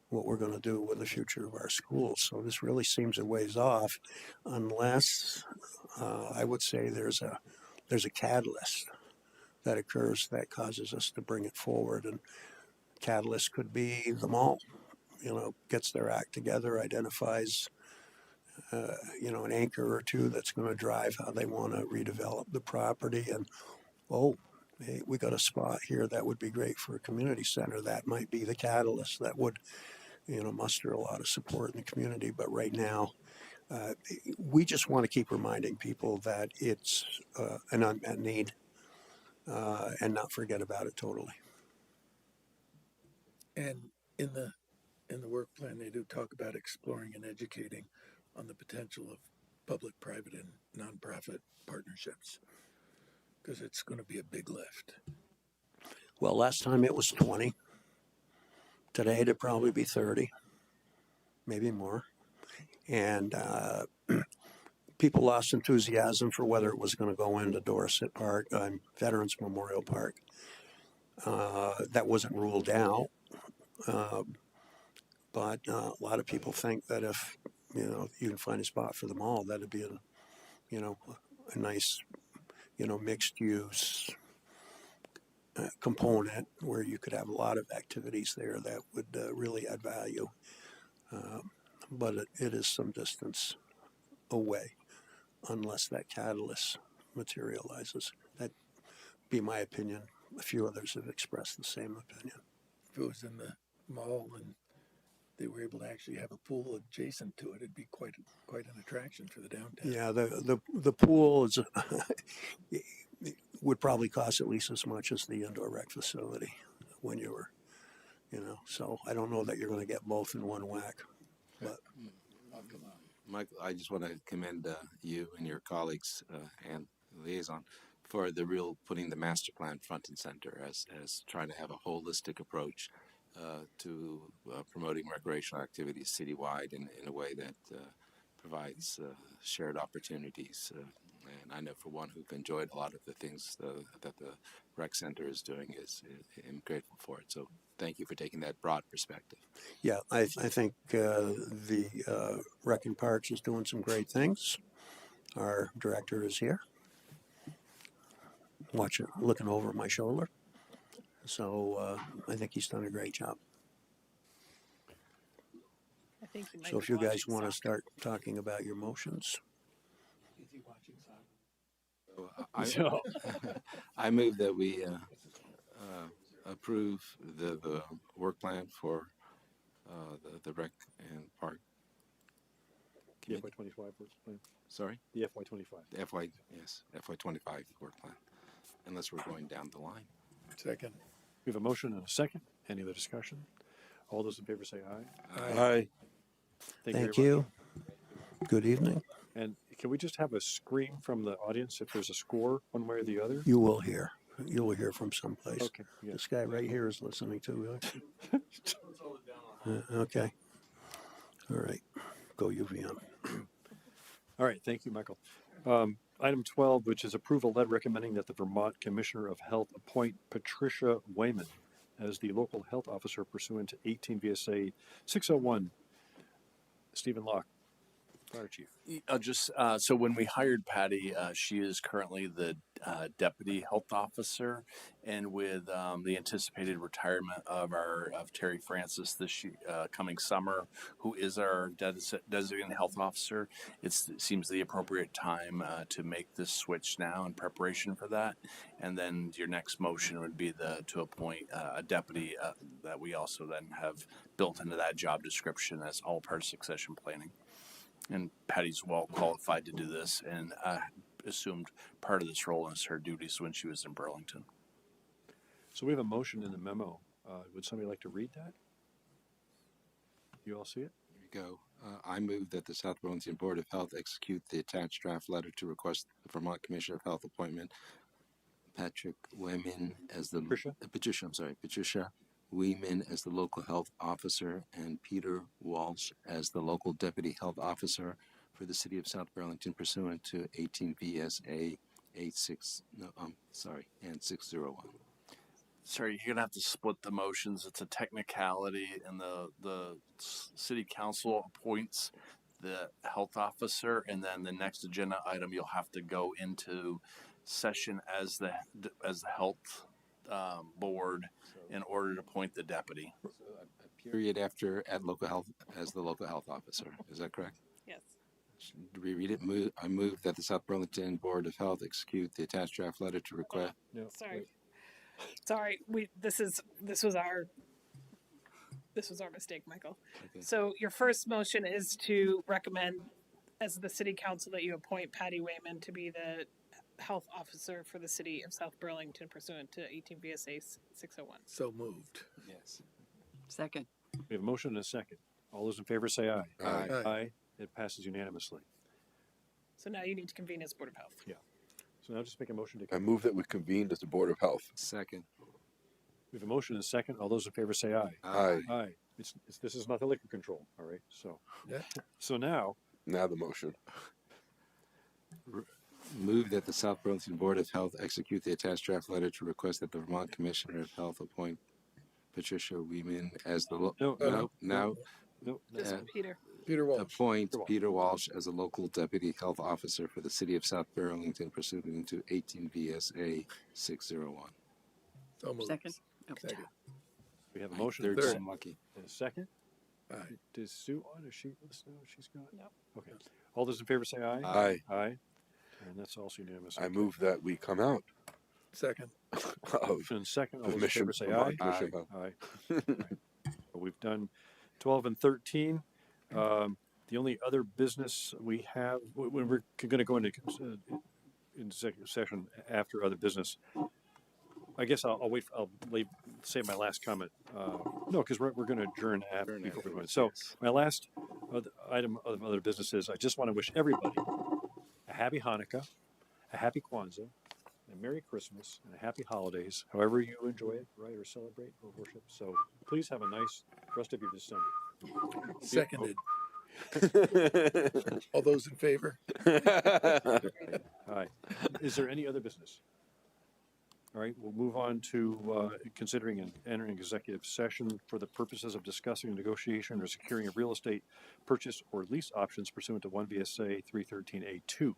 what we're going to do with the future of our schools. So this really seems a ways off, unless I would say there's a catalyst that occurs that causes us to bring it forward. And catalyst could be the mall, gets their act together, identifies an anchor or two that's going to drive how they want to redevelop the property. And hey, we got a spot here that would be great for a community center. That might be the catalyst that would muster a lot of support in the community. But right now, we just want to keep reminding people that it's an unmet need and not forget about it totally. And in the work plan, they do talk about exploring and educating on the potential of public, private, and nonprofit partnerships, because it's going to be a big lift. Well, last time it was 20. Today it'd probably be 30, maybe more. And people lost enthusiasm for whether it was going to go into Dorset Park, Veterans Memorial Park. That wasn't ruled out. But a lot of people think that if, you can find a spot for them all, that'd be a nice, mixed use component where you could have a lot of activities there that would really add value. But it is some distance away unless that catalyst materializes. That'd be my opinion. A few others have expressed the same opinion. If it was in the mall and they were able to actually have a pool adjacent to it, it'd be quite an attraction for the downtown. Yeah, the pool is would probably cost at least as much as the indoor rec facility when you were, so I don't know that you're going to get both in one whack. But Michael, I just want to commend you and your colleagues and liaison for the real putting the master plan front and center as trying to have a holistic approach to promoting recreational activities citywide in a way that provides shared opportunities. And I know for one who've enjoyed a lot of the things that the rec center is doing I'm grateful for it. So thank you for taking that broad perspective. Yeah, I think the Rec and Parks is doing some great things. Our director is here, looking over my shoulder. So I think he's done a great job. I think you might So be if you guys watching want to soccer. start talking about your motions. Is he watching soccer? I move that we approve the work plan for the rec and park. The FY25 work plan. Sorry? The FY25. FY25 work plan, unless we're going down the line. Second. We have a motion and a second. Any other discussion? All those in favor say aye. Aye. Thank very you. much. Good evening. And can we just have a scream from the audience if there's a score one way or the other? You will hear. You will hear from someplace. Okay. Yeah. This guy right here is listening to. Okay. All right. Go UVM. All right. Thank you, Michael. Item 12, which is approval letter recommending that the Vermont Commissioner of Health appoint Patricia Wayman as the local health officer pursuant to 18 VSA 601. Stephen Locke, Fire Chief. So when we hired Patty, she is currently the deputy health officer, and with the anticipated retirement of Terry Francis this coming summer, who is our designated health officer, it seems the appropriate time to make this switch now in preparation for that. And then your next motion would be to appoint a deputy that we also then have built into that job description as all part of succession planning. And Patty's well qualified to do this, and assumed part of this role as her duties when she was in Burlington. So we have a motion in the memo. Would somebody like to read that? You all see it? Here you go. I move that the South Burlington Board of Health execute the attached draft letter to request the Vermont Commissioner of Health appointment Patrick Weeman as the Patricia? Patricia Weeman as the local health officer, and Peter Walsh as the local deputy health officer for the city of South Burlington pursuant to 18 VSA and 601. Sorry, you're gonna have to split the motions. It's a technicality, and the city council appoints the health officer, and then the next agenda item you'll have to go into session as the health board in order to appoint the deputy. So a period after at local health as the local health officer. Is that correct? Yes. Do we read it? I move that the South Burlington Board of Health execute the attached draft letter to request. No, Sorry. Sorry, this was our mistake, Michael. Okay. So your first motion is to recommend as the city council that you appoint Patty Wayman to be the health officer for the city of South Burlington pursuant to 18 VSA 601. So moved. Yes. Second. We have a motion and a second. All those in favor say aye. Aye. Aye. It passes unanimously. So now you need to convene as Board of Health. Yeah. So now just make a motion to. I move that we convened as the Board of Health. Second. We have a motion and a second. All those in favor say aye. Aye. Aye. This is not the liquor control. All right. So. Yeah. So now. Now the motion. Move that the South Burlington Board of Health execute the attached draft letter to request that the Vermont Commissioner of Health appoint Patricia Weeman as the This is Peter. Peter Walsh. appoint Peter Walsh as a local deputy health officer for the city of South Burlington pursuant to 18 VSA 601. So moved. Second. Oh, Second. We have a motion. Third Third. time lucky. And a second. Aye. Does Sue on? Is she? Let's know if she's got. No. Okay. All those in favor say aye. Aye. Aye. And that's also unanimous. I move that we come out Second. of Motion and second. All the those in mission. favor say aye. Vermont Commission of Health. Aye. Right. We've done 12 and 13. The only other business we have, when we're going to go into executive session after other business, I guess I'll wait. Say my last comment. No, because we're going to adjourn after before we go in. So my last item of other business is I just want to wish everybody a happy Hanukkah, a happy Kwanzaa, a Merry Christmas, and a happy holidays, however you enjoy it, right, or celebrate or worship. So please have a nice rest of your December. Seconded. All those in favor? All right. Is there any other business? All right, we'll move on to considering and entering executive session for the purposes of discussing negotiation or securing of real estate purchase or lease options pursuant to 1 VSA 313A2.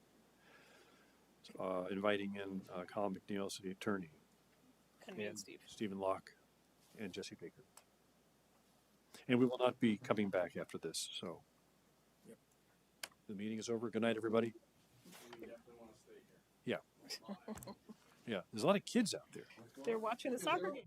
Inviting in Colin McNeil, city attorney, And Steve. Stephen Locke, and Jesse Baker. And we will not be coming back after this, so. Yep. The meeting is over. Good night, everybody. Yeah. Yeah, there's a lot of kids out there. They're watching the soccer game.